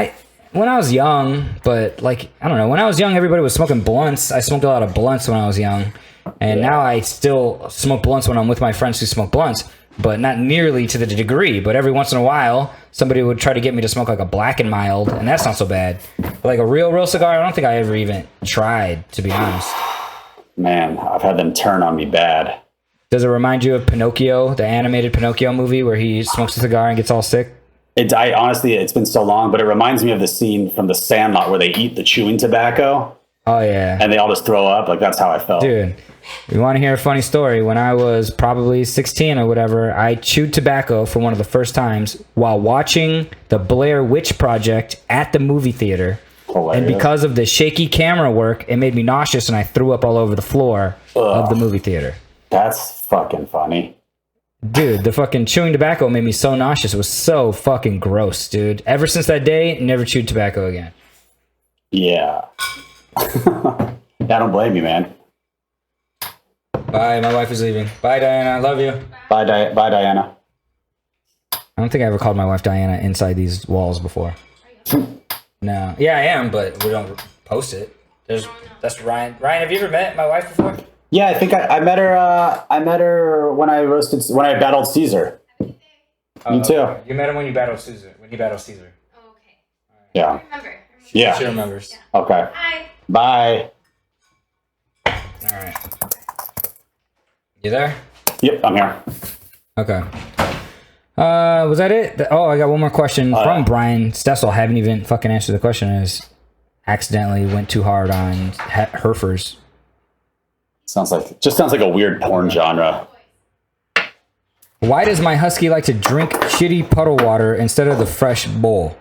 When I was young, but like, I don't know. When I was young, everybody was smoking blunts. I smoked a lot of blunts when I was young. And now I still smoke blunts when I'm with my friends who smoke blunts, but not nearly to the degree. But every once in a while, somebody would try to get me to smoke like a Black and Mild, and that's not so bad. But like a real cigar, I don't think I ever even tried, to be honest.
Man, I've had them turn on me bad.
Does it remind you of Pinocchio, the animated Pinocchio movie where he smokes a cigar and gets all sick?
Honestly, it's been so long, but it reminds me of the scene from The Sandlot where they eat the chewing tobacco.
Oh, yeah.
And they all just throw up. Like, that's how I felt.
Dude, you want to hear a funny story? When I was probably 16 or whatever, I chewed tobacco for one of the first times while watching the Blair Witch Project at the movie theater.
Hilarious.
And because of the shaky camera work, it made me nauseous, and I threw up all over the floor of the movie theater.
That's fucking funny.
Dude, the fucking chewing tobacco made me so nauseous. It was so fucking gross, dude. Ever since that day, never chewed tobacco again.
Yeah. I don't blame you, man.
Bye, my wife is leaving. Bye, Diana. I love you.
Bye, Diana.
I don't think I ever called my wife Diana inside these walls before. No. Yeah, I am, but we don't post it. That's Ryan. Ryan, have you ever met my wife before?
Yeah, I think I met her. I met her when I battled Caesar. Me too.
Okay. You met him when you battled Caesar.
Oh, okay.
Yeah.
I remember.
Yeah.
She remembers.
Yeah.
Okay.
Hi.
Bye.
All right. You there?
Yep, I'm here.
Okay. Was that it? Oh, I got one more question from Brian Stessel. I haven't even fucking answered the question. I just accidentally went too hard on herfers.
Sounds like a weird porn genre.
Why does my husky like to drink shitty puddle water instead of the fresh bowl?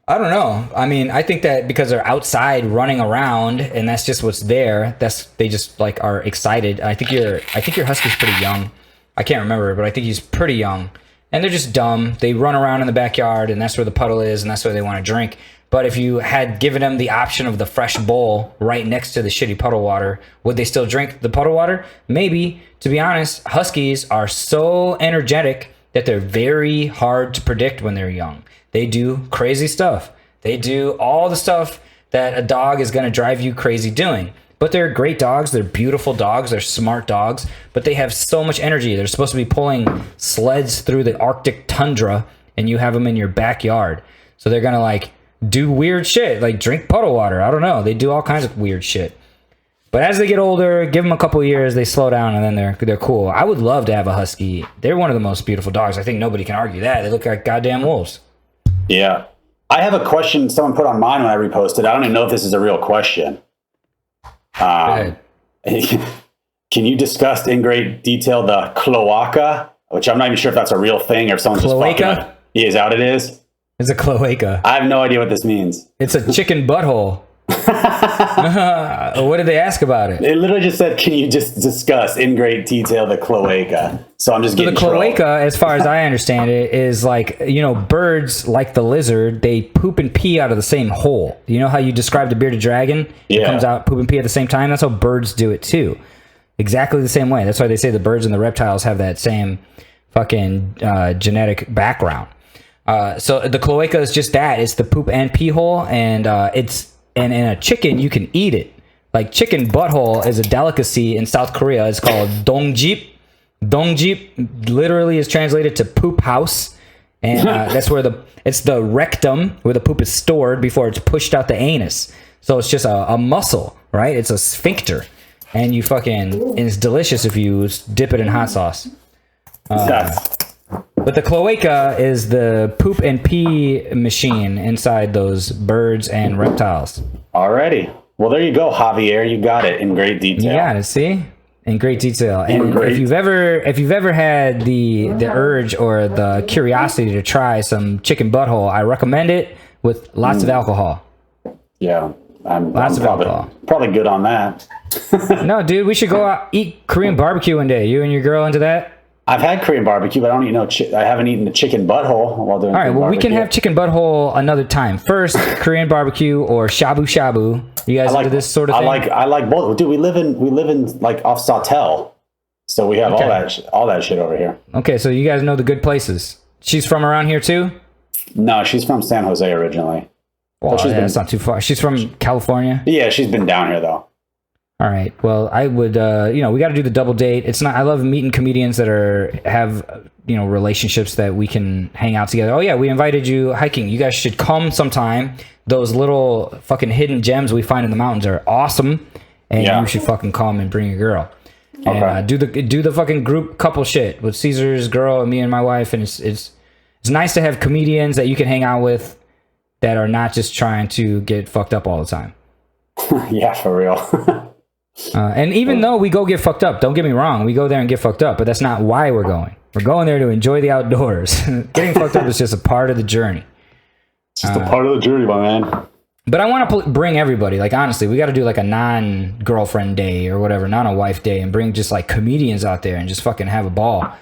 I don't know. I mean, I think that because they're outside running around and that's just what's there. They just like are excited. I think your husky's pretty young. I can't remember, but I think he's pretty young. And they're just dumb. They run around in the backyard, and that's where the puddle is, and that's where they want to drink. But if you had given them the option of the fresh bowl right next to the shitty puddle water, would they still drink the puddle water? Maybe. To be honest, huskies are so energetic that they're very hard to predict when they're young. They do crazy stuff. They do all the stuff that a dog is going to drive you crazy doing. But they're great dogs. They're beautiful dogs. They're smart dogs. But they have so much energy. They're supposed to be pulling sleds through the Arctic tundra, and you have them in your backyard. So they're going to like do weird shit, like drink puddle water. I don't know. They do all kinds of weird shit. But as they get older, give them a couple years, they slow down, and then they're cool. I would love to have a husky. They're one of the most beautiful dogs. I think nobody can argue that. They look like goddamn wolves.
Yeah. I have a question someone put on mine when I reposted. I don't even know if this is a real question. Can you discuss in great detail the cloaca, which I'm not even sure if that's a real thing or if someone's
Cloaca?
just fucking it. Yeah, is that what it is?
It's a cloaca.
I have no idea what this means.
It's a chicken butthole. What did they ask about it?
It literally just said, can you just discuss in great detail the cloaca? So I'm just
So
getting
the cloaca, as far as I understand it, is like, birds, like the lizard, they poop and pee out of the same hole. You know how you described the bearded dragon?
Yeah.
It comes out poop and pee at the same time? That's how birds do it too. Exactly the same way. That's why they say the birds and the reptiles have that same fucking genetic background. So the cloaca is just that. It's the poop and pee hole, and and in a chicken, you can eat it. Like chicken butthole is a delicacy in South Korea. It's called dongjip. Dongjip literally is translated to poop house, and that's where it's the rectum where the poop is stored before it's pushed out the anus. So it's just a muscle, right? It's a sphincter, and and it's delicious if you dip it in hot sauce. But the cloaca is the poop and pee machine inside those birds and reptiles.
Alrighty. Well, there you go, Javier. You got it in great detail.
You got it, see? In great detail. And if you've ever had the urge or the curiosity to try some chicken butthole, I recommend it with lots of alcohol.
Yeah. I'm
alcohol.
Probably good on that.
No, dude, we should go out eat Korean barbecue one day. You and your girl into that?
I've had Korean barbecue, but I don't I haven't eaten the chicken butthole while doing.
All right, well, we can have chicken butthole another time. First, Korean barbecue or shabu shabu. You guys into this sort of thing?
I like both. Dude, we live in like off Sawtell, so we have all that shit over here.
Okay, so you guys know the good places. She's from around here too?
No, she's from San Jose originally.
Well, that's not too far. She's from California?
Yeah, she's been down here though.
All right. Well, I would, we got to do the double date. I love meeting comedians that have relationships that we can hang out together. Oh yeah, we invited you hiking. You guys should come sometime. Those little fucking hidden gems we find in the mountains are awesome, and you should fucking come and bring your girl. And do the fucking group couple shit with Caesar's girl and me and my wife. And it's nice to have comedians that you can hang out with that are not just trying to get fucked up all the time.
Yeah, for real.
And even though we go get fucked up, don't get me wrong, we go there and get fucked up, but that's not why we're going. We're going there to enjoy the outdoors. Getting fucked up is just a part of the journey.
It's just a part of the journey, my man.
But I want to bring everybody. Like, honestly, we got to do like a non-girlfriend day or whatever, not a wife day, and bring just like comedians out there and just fucking have a ball.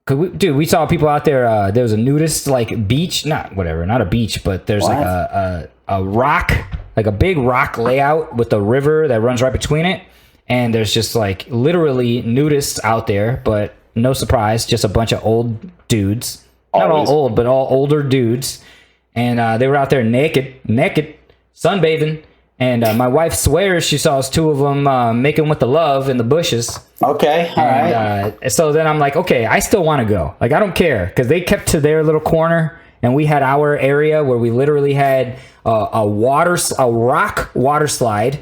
We saw people out there. There was a nudist like beach, not a beach, but there's like a rock. Like a big rock layout with a river that runs right between it. And there's just like literally nudists out there, but no surprise, just a bunch of old dudes. Not all old, but all older dudes. And they were out there naked, sunbathing. And my wife swears she saw two of them making with the love in the bushes.
Okay, all right.
So then I'm like, okay, I still want to go. Like, I don't care. Because they kept to their little corner. And we had our area where we literally had a rock water slide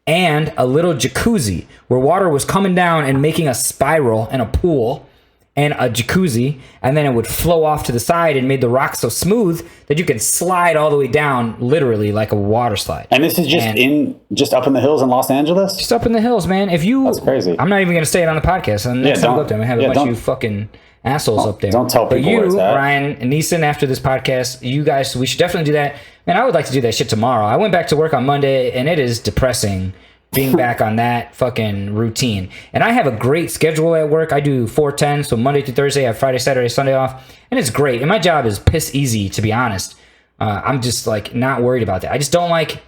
and a little jacuzzi where water was coming down and making a spiral in a pool and a jacuzzi, and then it would flow off to the side and made the rock so smooth that you could slide all the way down literally like a water slide.
And this is just up in the hills in Los Angeles?
Just up in the hills, man.
That's crazy.
I'm not even going to say it on the podcast. And next time I go up there, I'm going to have a bunch of you fucking assholes up there.
Don't tell people where it's at.
Ryan and Nesen, after this podcast, you guys, we should definitely do that. Man, I would like to do that shit tomorrow. I went back to work on Monday, and it is depressing being back on that fucking routine. And I have a great schedule at work. I do 4-10, so Monday through Thursday, I have Friday, Saturday, Sunday off, and it's great. And my job is piss easy, to be honest. I'm just like not worried about that. I just don't like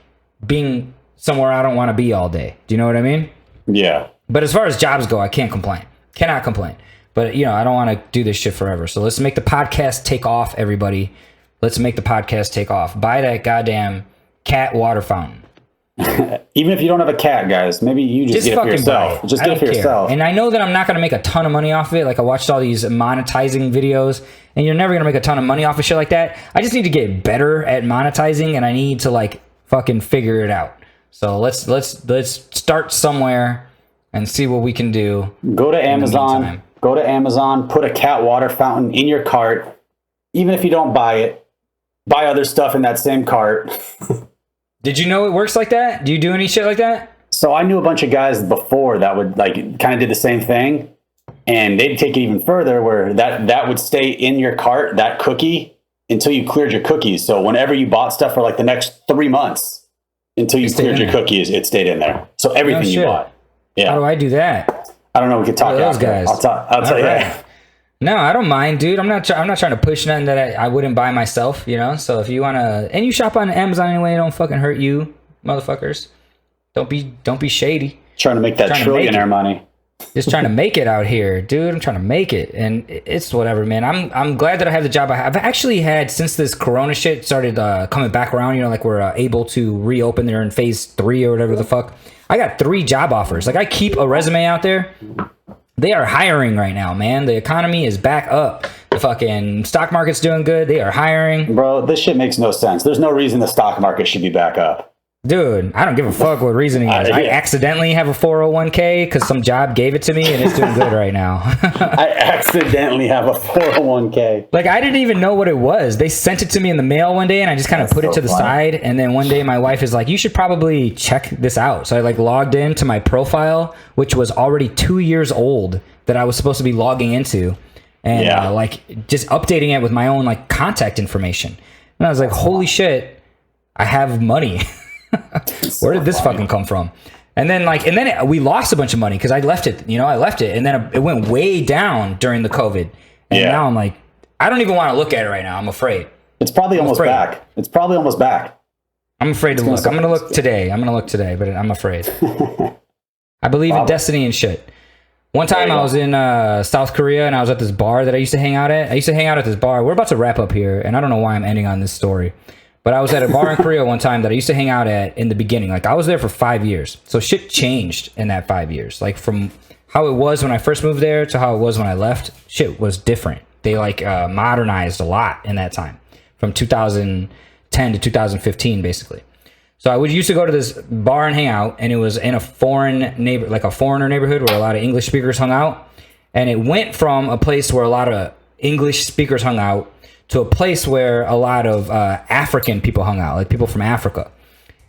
being somewhere I don't want to be all day. Do you know what I mean?
Yeah.
But as far as jobs go, I can't complain. Cannot complain. But, I don't want to do this shit forever. So let's make the podcast take off, everybody. Let's make the podcast take off. Buy that goddamn cat water fountain.
Even if you don't have a cat, guys, maybe you just get it for yourself. Just get it for yourself.
And I know that I'm not going to make a ton of money off of it. Like, I watched all these monetizing videos, and you're never going to make a ton of money off of shit like that. I just need to get better at monetizing, and I need to like fucking figure it out. So let's start somewhere and see what we can do.
Go to Amazon. Go to Amazon, put a cat water fountain in your cart. Even if you don't buy it, buy other stuff in that same cart.
Did you know it works like that? Do you do any shit like that?
So I knew a bunch of guys before that would like kind of did the same thing, and they'd take it even further where that would stay in your cart, that cookie, until you cleared your cookies. So whenever you bought stuff for like the next 3 months, until you cleared your cookies, it stayed in there. So everything you bought. Yeah.
How do I do that?
I don't know. We could talk
those
after.
guys.
I'll tell you.
Right. No, I don't mind, dude. I'm not trying to push nothing that I wouldn't buy myself, you know? So if you want to, and you shop on Amazon anyway, it don't fucking hurt you, motherfuckers. Don't be shady.
Trying to make that trillionaire money.
Just trying to make it out here, dude. I'm trying to make it, and it's whatever, man. I'm glad that I have the job I have. I've actually had, since this Corona shit started coming back around, you know, like we're able to reopen. They're in phase 3 or whatever the fuck. I got 3 job offers. Like I keep a resume out there. They are hiring right now, man. The economy is back up. The fucking stock market's doing good. They are hiring.
Bro, this shit makes no sense. There's no reason the stock market should be back up.
Dude, I don't give a fuck what reasoning is. I accidentally have a 401k because some job gave it to me and it's doing good right now.
I accidentally have a 401k.
Like, I didn't even know what it was. They sent it to me in the mail one day and I just kind of put it to the side. And then one day my wife is like, you should probably check this out. So I like logged into my profile, which was already 2 years old that I was supposed to be logging into. And like just updating it with my own like contact information. And I was like, holy shit, I have money. Where did this fucking come from? And then we lost a bunch of money because I left it, and then it went way down during the COVID. And now I'm like, I don't even want to look at it right now. I'm afraid.
It's probably almost back. It's probably almost back.
I'm afraid to look. I'm going to look today. But I'm afraid. I believe in destiny and shit. One time I was in South Korea and I was at this bar that I used to hang out at. I used to hang out at this bar. We're about to wrap up here, and I don't know why I'm ending on this story. But I was at a bar in Korea one time that I used to hang out at in the beginning. Like, I was there for 5 years. So shit changed in that 5 years. Like, from how it was when I first moved there to how it was when I left, shit was different. They, modernized a lot in that time. From 2010 to 2015, basically. So I used to go to this bar and hang out, and it was in a foreigner neighborhood where a lot of English speakers hung out. And it went from a place where a lot of English speakers hung out to a place where a lot of African people hung out, like people from Africa.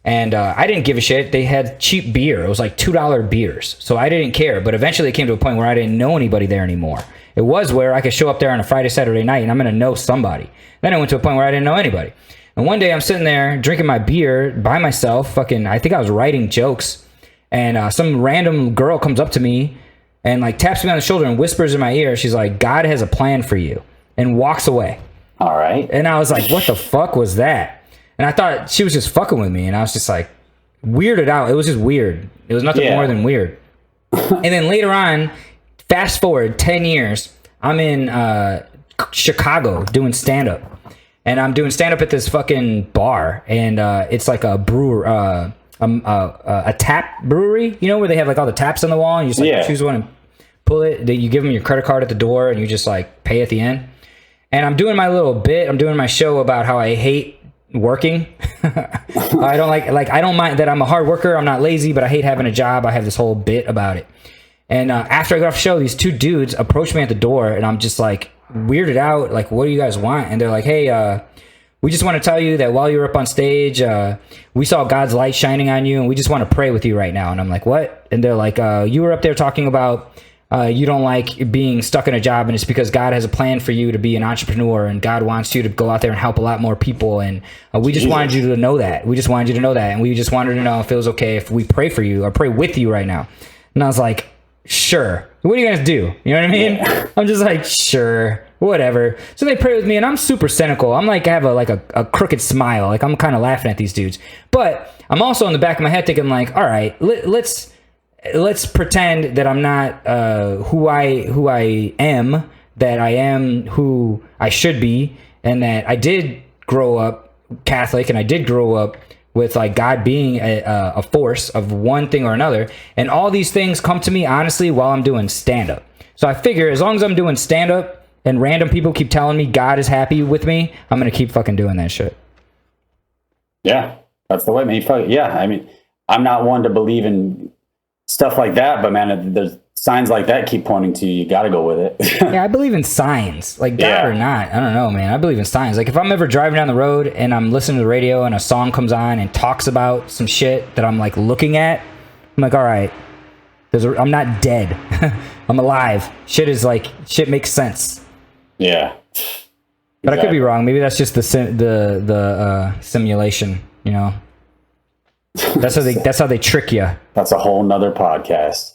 And I didn't give a shit. They had cheap beer. It was like $2 beers. So I didn't care. But eventually it came to a point where I didn't know anybody there anymore. It was where I could show up there on a Friday, Saturday night, and I'm going to know somebody. Then it went to a point where I didn't know anybody. And one day I'm sitting there drinking my beer by myself. I think I was writing jokes. And some random girl comes up to me and like taps me on the shoulder and whispers in my ear. She's like, God has a plan for you. And walks away.
All right.
And I was like, what the fuck was that? And I thought she was just fucking with me. And I was just like weirded out. It was just weird. It was nothing more than weird. And then later on, fast forward 10 years, I'm in Chicago doing stand-up. And I'm doing stand-up at this fucking bar. And it's like a brewer, a tap brewery, where they have like all the taps on the wall. And you just choose one and pull it. You give them your credit card at the door and you just like pay at the end. And I'm doing my little bit. I'm doing my show about how I hate working. I don't I don't mind that I'm a hard worker. I'm not lazy, but I hate having a job. I have this whole bit about it. And after I got off the show, these 2 dudes approached me at the door, and I'm just like weirded out. Like, what do you guys want? And they're like, hey, we just want to tell you that while you were up on stage, we saw God's light shining on you, and we just want to pray with you right now. And I'm like, what? And they're like, you were up there talking about you don't like being stuck in a job, and it's because God has a plan for you to be an entrepreneur, and God wants you to go out there and help a lot more people. And we just wanted you to know that. And we just wanted to know if it was okay if we pray for you or pray with you right now. And I was like, sure. What are you guys do? You know what I mean? Yeah. I'm just like, sure, whatever. So they pray with me, and I'm super cynical. I'm like, I have a crooked smile. Like, I'm kind of laughing at these dudes. But I'm also in the back of my head thinking like, all right, let's pretend that I'm not who I am, that I am who I should be, and that I did grow up Catholic, and I did grow up with like God being a force of one thing or another. And all these things come to me honestly while I'm doing stand-up. So I figure as long as I'm doing stand-up and random people keep telling me God is happy with me, I'm going to keep fucking doing that shit.
Yeah, that's the way, man. I mean, I'm not one to believe in stuff like that, but man, there's signs like that keep pointing to you. You got to go with it.
Yeah, I believe in signs, like God or not. I don't know, man. I believe in signs. Like if I'm ever driving down the road and I'm listening to the radio and a song comes on and talks about some shit that I'm like looking at, I'm like, all right, I'm not dead. I'm alive. Shit makes sense.
Yeah.
But I could be wrong. Maybe that's just the simulation, you know? That's how they trick you.
That's a whole nother podcast.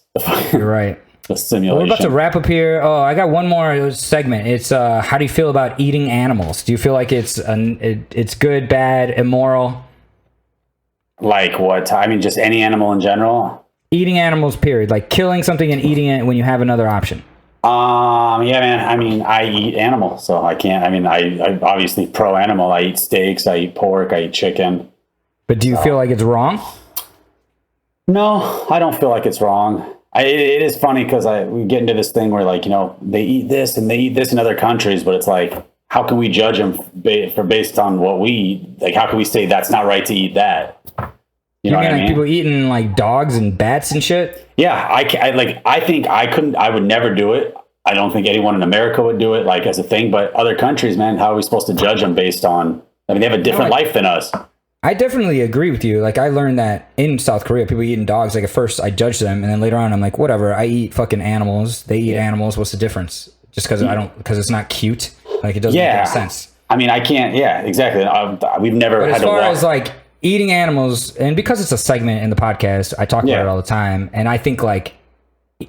You're right.
The simulation.
We're about to wrap up here. Oh, I got one more segment. It's how do you feel about eating animals? Do you feel like it's good, bad, immoral?
Like what? I mean, just any animal in general?
Eating animals, period. Like killing something and eating it when you have another option.
Yeah, man. I mean, I eat animals, so I can't. I mean, I obviously pro animal. I eat steaks, I eat pork, I eat chicken.
But do you feel like it's wrong?
No, I don't feel like it's wrong. It is funny because we get into this thing where, like, you know, they eat this and they eat this in other countries, but it's like, how can we judge them based on what we eat? Like, how can we say that's not right to eat that? You know what I mean?
People eating like dogs and bats and shit?
Yeah, I think I would never do it. I don't think anyone in America would do it, like, as a thing. But other countries, man, how are we supposed to judge them based on? I mean, they have a different life than us.
I definitely agree with you. Like, I learned that in South Korea, people eating dogs. Like, at first, I judged them, and then later on, I'm like, whatever. I eat fucking animals. They eat animals. What's the difference? Just because it's not cute. Like, it doesn't make any sense.
I mean, I can't. Yeah, exactly. We've never had to walk.
As far as like eating animals, and because it's a segment in the podcast, I talk about it all the time. And I think like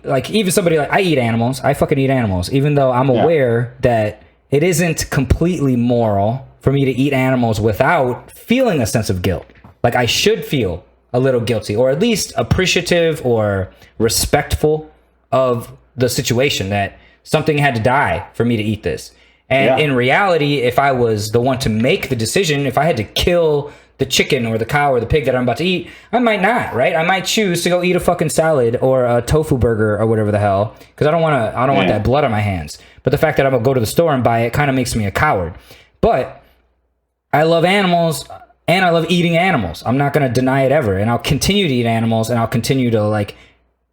even somebody like, I eat animals. I fucking eat animals, even though I'm aware that it isn't completely moral for me to eat animals without feeling a sense of guilt. Like, I should feel a little guilty, or at least appreciative or respectful of the situation that something had to die for me to eat this. And in reality, if I was the one to make the decision, if I had to kill the chicken or the cow or the pig that I'm about to eat, I might not, right? I might choose to go eat a fucking salad or a tofu burger or whatever the hell, because I don't want that blood on my hands. But the fact that I'm gonna go to the store and buy it kind of makes me a coward. But I love animals and I love eating animals. I'm not gonna deny it ever, and I'll continue to eat animals, and I'll continue to like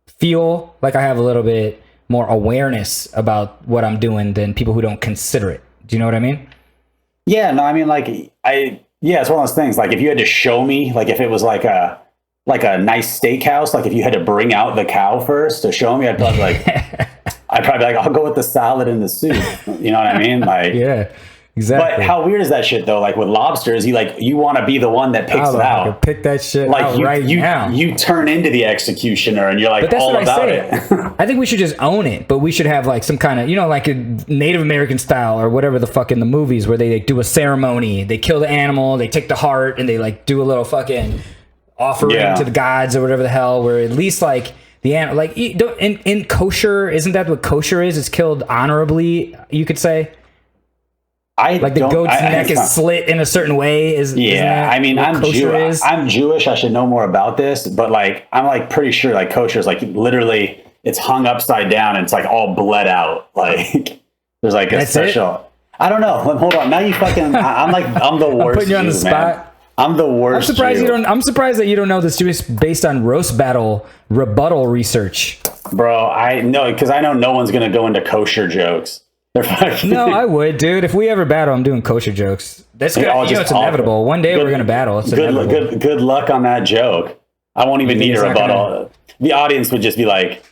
feel like I have a little bit more awareness about what I'm doing than people who don't consider it. Do you know what I mean?
Yeah, no, I mean, like, it's one of those things. Like, if you had to show me, like, if it was like a nice steakhouse, like, if you had to bring out the cow first to show me, I'd probably be like, I'll go with the salad and the soup. You know what I mean? Like, yeah, exactly. But how weird is that shit though? Like with lobsters, you want to be the one that picks it out.
Pick that shit out now.
You turn into the executioner, and you're like all about it.
I think we should just own it, but we should have like some kind of, like a Native American style or whatever the fuck in the movies where they like, do a ceremony, they kill the animal, they take the heart, and they like do a little fucking offering to the gods or whatever the hell. Where at least like the animal, like in kosher, isn't that what kosher is? It's killed honorably, you could say. Like the goat's neck is slit in a certain way.
I mean, I'm Jewish. I'm Jewish. I should know more about this, but like, I'm like pretty sure like kosher is like literally it's hung upside down and it's like all bled out. Like there's like a special. I don't know. Hold on. Now you fucking. I'm the worst. I'm putting you on the spot. Man. I'm the worst.
I'm surprised that you don't know this just based on roast battle rebuttal research,
bro. I know because I know no one's gonna go into kosher jokes.
No, I would, dude. If we ever battle, I'm doing kosher jokes. That's good. It's inevitable. One day we're gonna battle. It's inevitable.
Good luck on that joke. I won't even need a rebuttal. The audience would just be like,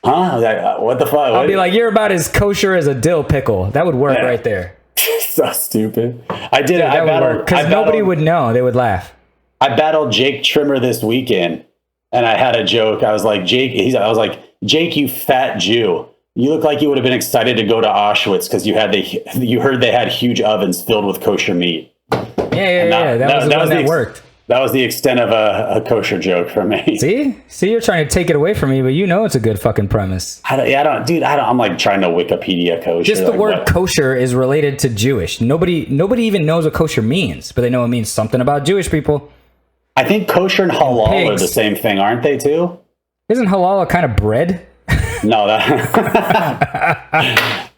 "Huh? What the fuck?"
I'll be like, "You're about as kosher as a dill pickle." That would work right there.
So stupid. I did. I battled
because nobody would know. They would laugh.
I battled Jake Trimmer this weekend, and I had a joke. I was like, Jake. I was like, Jake, you fat Jew. You look like you would have been excited to go to Auschwitz because you heard they had huge ovens filled with kosher meat.
Yeah. That worked.
That was the extent of a kosher joke for me.
See, you're trying to take it away from me, but you know it's a good fucking premise.
I'm like trying to Wikipedia kosher.
Just the word kosher is related to Jewish. Nobody even knows what kosher means, but they know it means something about Jewish people.
I think kosher and halal are the same thing, aren't they too?
Isn't halal a kind of bread?
No,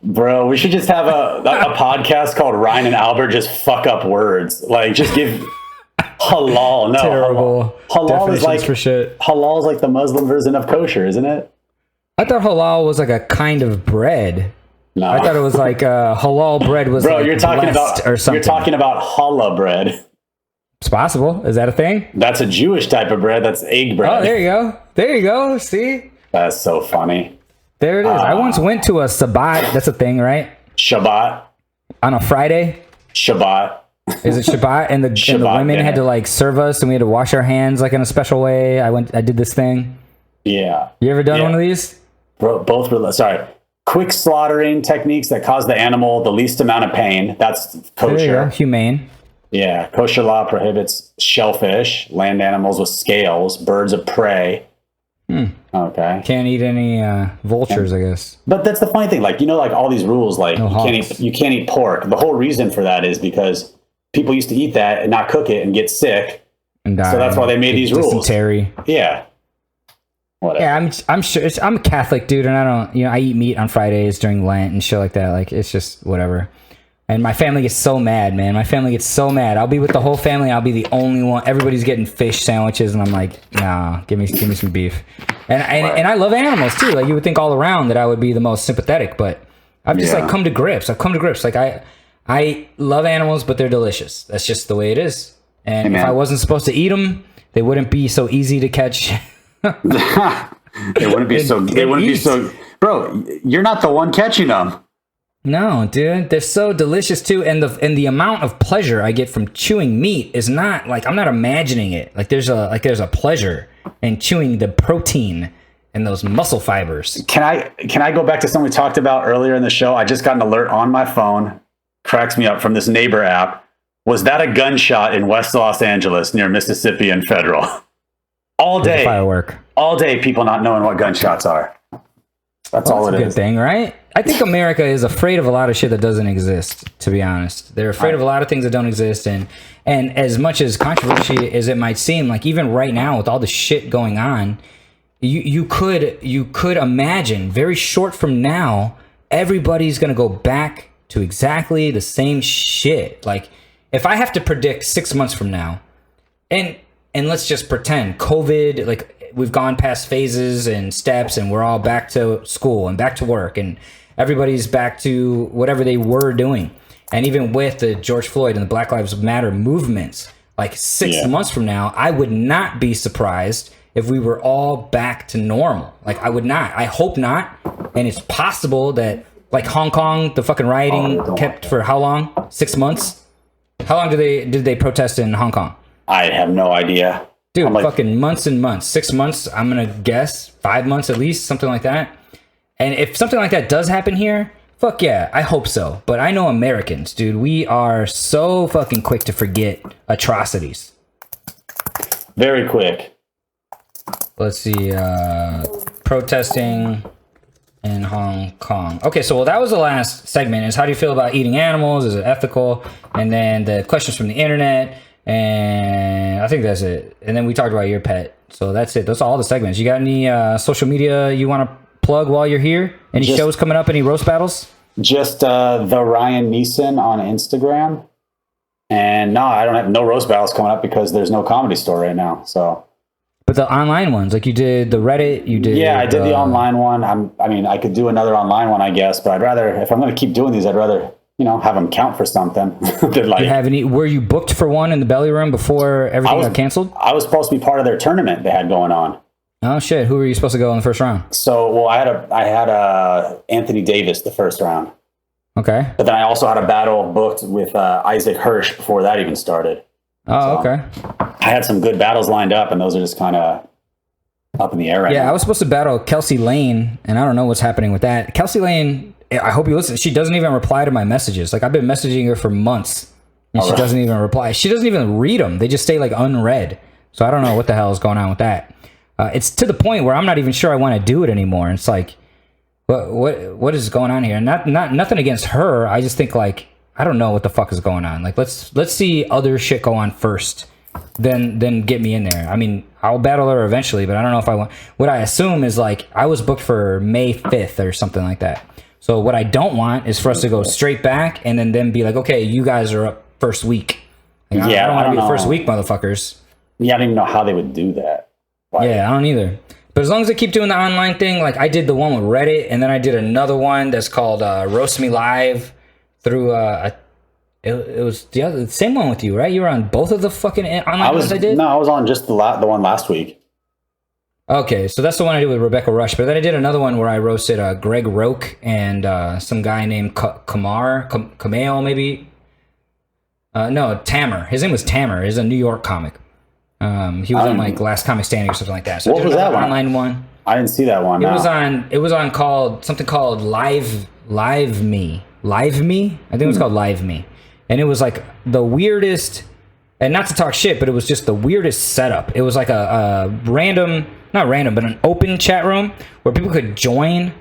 bro, we should just have a podcast called Ryan and Albert just fuck up words. Like, just give halal. No,
terrible.
Halal is like
for shit.
Halal is like the Muslim version of kosher, isn't it?
I thought halal was like a kind of bread. No, I thought it was like halal bread was.
Bro,
like
you're talking about
or something.
You're talking about challah bread.
It's possible. Is that a thing?
That's a Jewish type of bread. That's egg bread.
Oh, there you go. There you go. See?
That's so funny.
There it is. I once went to a Sabbat. That's a thing, right?
Shabbat.
On a Friday.
Shabbat.
Is it Shabbat? And the women
dinner.
had to like serve us, and we had to wash our hands like in a special way. I did this thing.
Yeah.
You ever done one of these?
Both were, sorry. Quick slaughtering techniques that cause the animal the least amount of pain. That's kosher.
There you go. Humane.
Yeah. Kosher law prohibits shellfish, land animals with scales, birds of prey. Okay.
Can't eat any vultures, I guess.
But that's the funny thing. Like, like all these rules, like
No
you can't eat pork. The whole reason for that is because people used to eat that and not cook it and get sick.
And die.
So that's why they made these rules.
Dysentery.
Yeah. Whatever.
Yeah, I'm sure. I'm a Catholic dude, and I don't. I eat meat on Fridays during Lent and shit like that. Like, it's just whatever. And my family gets so mad, man. My family gets so mad. I'll be with the whole family. I'll be the only one. Everybody's getting fish sandwiches, and I'm like, nah, give me some beef. And I love animals too. Like, you would think all around that I would be the most sympathetic, but I've just like come to grips. I've come to grips. Like, I love animals, but they're delicious. That's just the way it is. And if I wasn't supposed to eat them, they wouldn't be so easy to catch.
They wouldn't be so. They wouldn't be so. Bro, you're not the one catching them.
No, dude, they're so delicious too, and the amount of pleasure I get from chewing meat is not like, I'm not imagining it. Like, there's a pleasure in chewing the protein and those muscle fibers.
Can I go back to something we talked about earlier in the show? I just got an alert on my phone. Cracks me up from this neighbor app. Was that a gunshot in West Los Angeles near Mississippi and Federal? All day.
Firework.
All day, people not knowing what gunshots are. That's all it is.
That's a good thing, right? I think America is afraid of a lot of shit that doesn't exist, to be honest. They're afraid of a lot of things that don't exist. And as much as controversy as it might seem, like, even right now with all the shit going on, you could imagine very short from now, everybody's going to go back to exactly the same shit. Like, if I have to predict 6 months from now, and let's just pretend COVID, like, we've gone past phases and steps, and we're all back to school and back to work, and everybody's back to whatever they were doing. And even with the George Floyd and the Black Lives Matter movements, like 6 months from now, I would not be surprised if we were all back to normal. Like, I would not. I hope not. And it's possible that, like, Hong Kong, the fucking rioting kept for how long? 6 months? How long did they protest in Hong Kong?
I have no idea.
Dude, fucking months and months. 6 months, I'm going to guess. 5 months at least, something like that. And if something like that does happen here, fuck yeah, I hope so. But I know Americans, dude, we are so fucking quick to forget atrocities.
Very quick.
Let's see, protesting in Hong Kong. Okay, so that was the last segment, is how do you feel about eating animals? Is it ethical? And then the questions from the internet. And I think that's it. And then we talked about your pet. So that's it. Those are all the segments. You got any social media you want to plug while you're here? Any shows coming up? Any roast battles?
Just the Ryan Nesen on Instagram. And no, I don't have no roast battles coming up because there's no Comedy Store right now. So,
but the online ones, like you did the Reddit, you did.
Yeah, I did the online one. I mean, I could do another online one, I guess. But I'd rather, if I'm going to keep doing these, I'd rather, have them count for something.
Were you booked for one in the belly room before everything got canceled?
I was supposed to be part of their tournament they had going on.
Oh shit! Who were you supposed to go in the first round?
So, well, I had Anthony Davis the first round.
Okay.
But then I also had a battle booked with Isaac Hirsch before that even started.
Oh, okay.
I had some good battles lined up, and those are just kind of up in the air right now.
Yeah, I was supposed to battle Kelsey Lane, and I don't know what's happening with that. Kelsey Lane, I hope you listen. She doesn't even reply to my messages. Like, I've been messaging her for months, and she doesn't even reply. She doesn't even read them. They just stay like unread. So I don't know what the hell is going on with that. It's to the point where I'm not even sure I want to do it anymore. It's like, what is going on here? Nothing against her. I just think, like, I don't know what the fuck is going on. Like, let's see other shit go on first, then get me in there. I mean, I'll battle her eventually, but I don't know if I want. What I assume is, like, I was booked for May 5th or something like that. So what I don't want is for us to go straight back and then be like, okay, you guys are up first week. Like, I don't want to be the first week, motherfuckers.
Yeah, I don't even know how they would do that.
Yeah, I don't either. But as long as I keep doing the online thing, like I did the one with Reddit, and then I did another one that's called Roast Me Live through It was the same one with you, right? You were on both of the fucking online ones I did?
No, I was on just the one last week.
Okay, so that's the one I did with Rebecca Rush. But then I did another one where I roasted Greg Roke and some guy named Kameo, maybe. No, Tamer. His name was Tamer. He's a New York comic. He was on like Last Comic Standing or something like that. So
what was that one?
Online one.
I didn't see that one.
It was on something called Live Me. Live Me? I think it was called Live Me. And it was like the weirdest, and not to talk shit, but it was just the weirdest setup. It was like a random, not random, but an open chat room where people could join,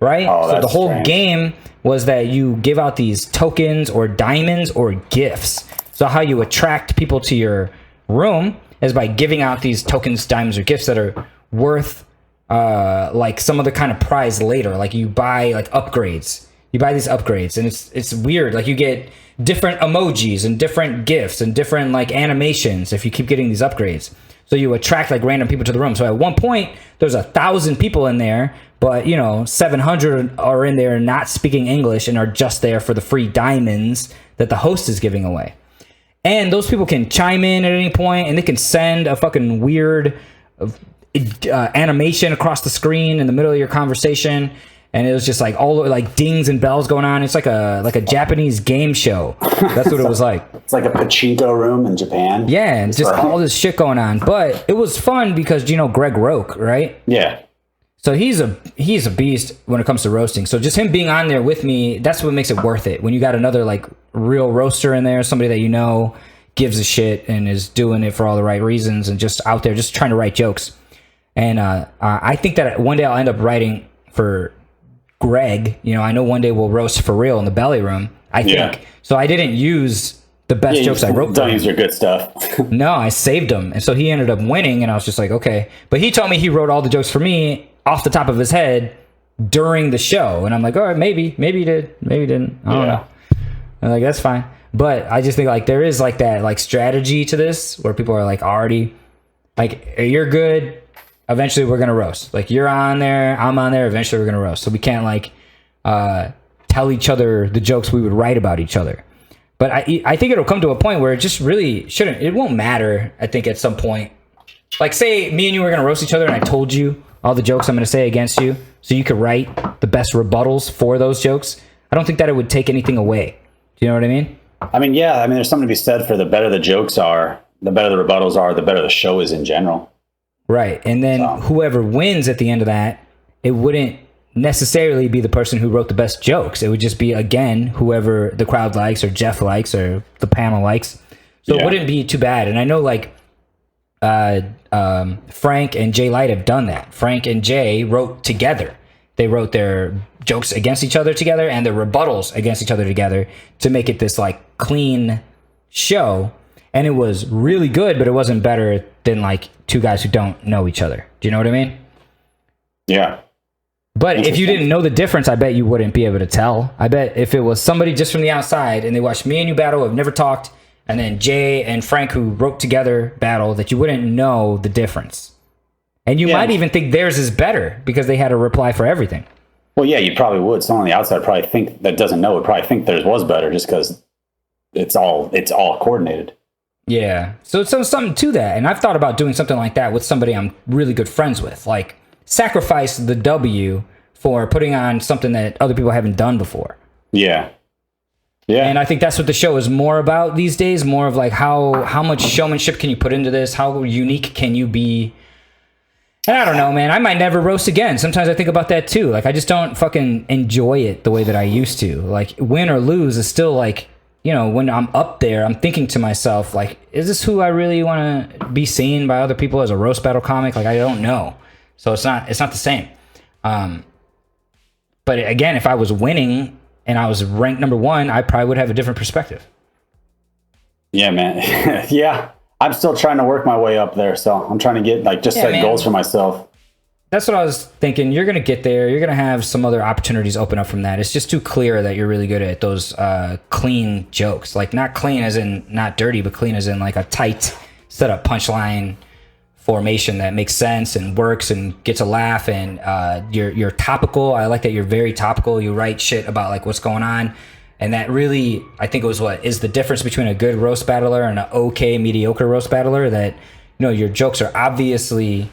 right?
Oh,
so the whole
strange.
game was that you give out these tokens or diamonds or gifts. So how you attract people to your room is by giving out these tokens, diamonds, or gifts that are worth like some other kind of prize later. Like you buy like upgrades. You buy these upgrades, and it's weird. Like you get different emojis and different gifts and different like animations if you keep getting these upgrades. So you attract like random people to the room. So at one point, there's 1,000 people in there, but 700 are in there not speaking English and are just there for the free diamonds that the host is giving away. And those people can chime in at any point, and they can send a fucking weird animation across the screen in the middle of your conversation. And it was just like all like dings and bells going on. It's like a Japanese game show. That's what it was like.
It's like a pachinko room in Japan.
Yeah, and just all this shit going on. But it was fun because Greg Roke, right?
Yeah.
So he's a beast when it comes to roasting. So just him being on there with me, that's what makes it worth it. When you got another like real roaster in there, somebody that gives a shit and is doing it for all the right reasons and just out there just trying to write jokes. And I think that one day I'll end up writing for Greg. I know one day we'll roast for real in the belly room. I think.
Yeah.
So I didn't use the best jokes I wrote.
Don't use your good stuff.
No, I saved them, and so he ended up winning. And I was just like, okay. But he told me he wrote all the jokes for me off the top of his head during the show, and I'm like, all right, maybe he did, maybe he didn't. I don't know. I'm like, that's fine. But I just think like there is like that like strategy to this where people are like already like, you're good. Eventually we're going to roast. Like you're on there, I'm on there. Eventually we're going to roast. So we can't like tell each other the jokes we would write about each other. But I think it'll come to a point where it just really shouldn't. It won't matter, I think, at some point. Like say me and you were going to roast each other and I told you all the jokes I'm going to say against you so you could write the best rebuttals for those jokes. I don't think that it would take anything away. Do you know what I mean?
I mean, yeah. I mean, there's something to be said for the better the jokes are, the better the rebuttals are, the better the show is in general.
Right. And then whoever wins at the end of that, it wouldn't necessarily be the person who wrote the best jokes. It would just be, again, whoever the crowd likes or Jeff likes or the panel likes. So it wouldn't be too bad. And I know like Frank and Jay Light have done that. Frank and Jay wrote together. They wrote their jokes against each other together and their rebuttals against each other together to make it this like clean show. And it was really good, but it wasn't better than like two guys who don't know each other. Do you know what I mean?
Yeah.
But if you didn't know the difference, I bet you wouldn't be able to tell. I bet if it was somebody just from the outside and they watched me and you battle, have never talked, and then Jay and Frank who wrote together battle, that you wouldn't know the difference. And you might even think theirs is better because they had a reply for everything.
Well, yeah, you probably would. Someone on the outside probably think that doesn't know would probably think theirs was better just because it's all coordinated.
Yeah. So something to that. And I've thought about doing something like that with somebody I'm really good friends with. Like sacrifice the W for putting on something that other people haven't done before. Yeah. Yeah. And I think that's what the show is more about these days. More of like how much showmanship can you put into this? How unique can you be? And I don't know, man. I might never roast again. Sometimes I think about that too. Like I just don't fucking enjoy it the way that I used to. Like win or lose is still like, when I'm up there, I'm thinking to myself, like, is this who I really want to be seen by other people as a roast battle comic? Like, I don't know. So it's not the same. But again, if I was winning and I was ranked number 1, I probably would have a different perspective.
Yeah, man. Yeah. I'm still trying to work my way up there. So I'm trying to get set goals for myself. That's what I was thinking. You're going to get there. You're going to have some other opportunities open up from that. It's just too clear that you're really good at those clean jokes. Like not clean as in not dirty, but clean as in like a tight setup punchline formation that makes sense and works and gets a laugh. And you're topical. I like that you're very topical. You write shit about like what's going on.
And that really, I think it was what is the difference between a good roast battler and an okay mediocre roast battler, that, your jokes are obviously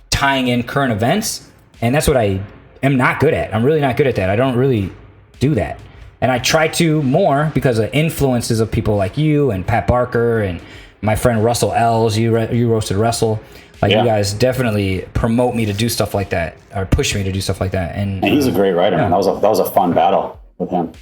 tying in current events. And that's what I am not good at. I'm really not good at that. I don't really do that. And I try to more because of influences of people like you and Pat Barker and my friend Russell Ells. You roasted Russell. Like, you guys definitely promote me to do stuff like that, or push me to do stuff like that. And
he's a great writer, man. That was a fun battle with him.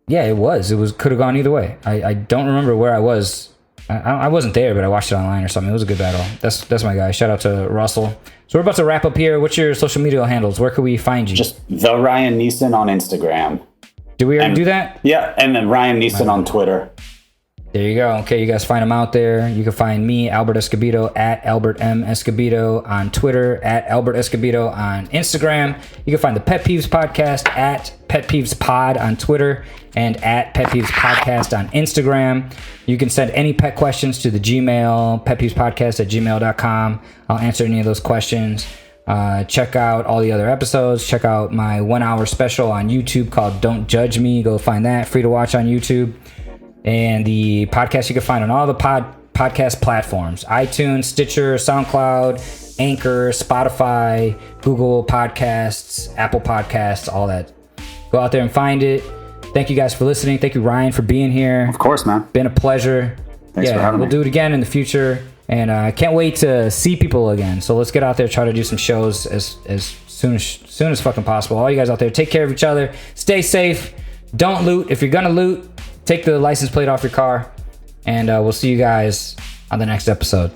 Yeah, it was. Could have gone either way. I don't remember where I was. I wasn't there, but I watched it online or something. It was a good battle. That's my guy. Shout out to Russell. So we're about to wrap up here. What's your social media handles? Where can we find you?
Just the Ryan Nesen on Instagram.
Did we already do that?
Yeah, and then Ryan Nesen on Twitter.
There you go. Okay, you guys find him out there. You can find me, Albert Escobedo, at Albert M. Escobedo on Twitter, at Albert Escobedo on Instagram. You can find the Pet Peeves Podcast at Pet Peeves Pod on Twitter and at Pet Peeves Podcast on Instagram. You can send any pet questions to the Gmail, petpeevespodcast@gmail.com. I'll answer any of those questions. Check out all the other episodes. Check out my 1 hour special on YouTube called Don't Judge Me. Go find that. Free to watch on YouTube. And the podcast you can find on all the podcast platforms: iTunes, Stitcher, SoundCloud, Anchor, Spotify, Google Podcasts, Apple Podcasts, all that. Go out there and find it. Thank you guys for listening. Thank you, Ryan, for being here.
Of course, man.
Been a pleasure.
Thanks for having me.
We'll do it again in the future. And I can't wait to see people again. So let's get out there, try to do some shows as soon as fucking possible. All you guys out there, take care of each other. Stay safe. Don't loot. If you're going to loot, take the license plate off your car. And we'll see you guys on the next episode.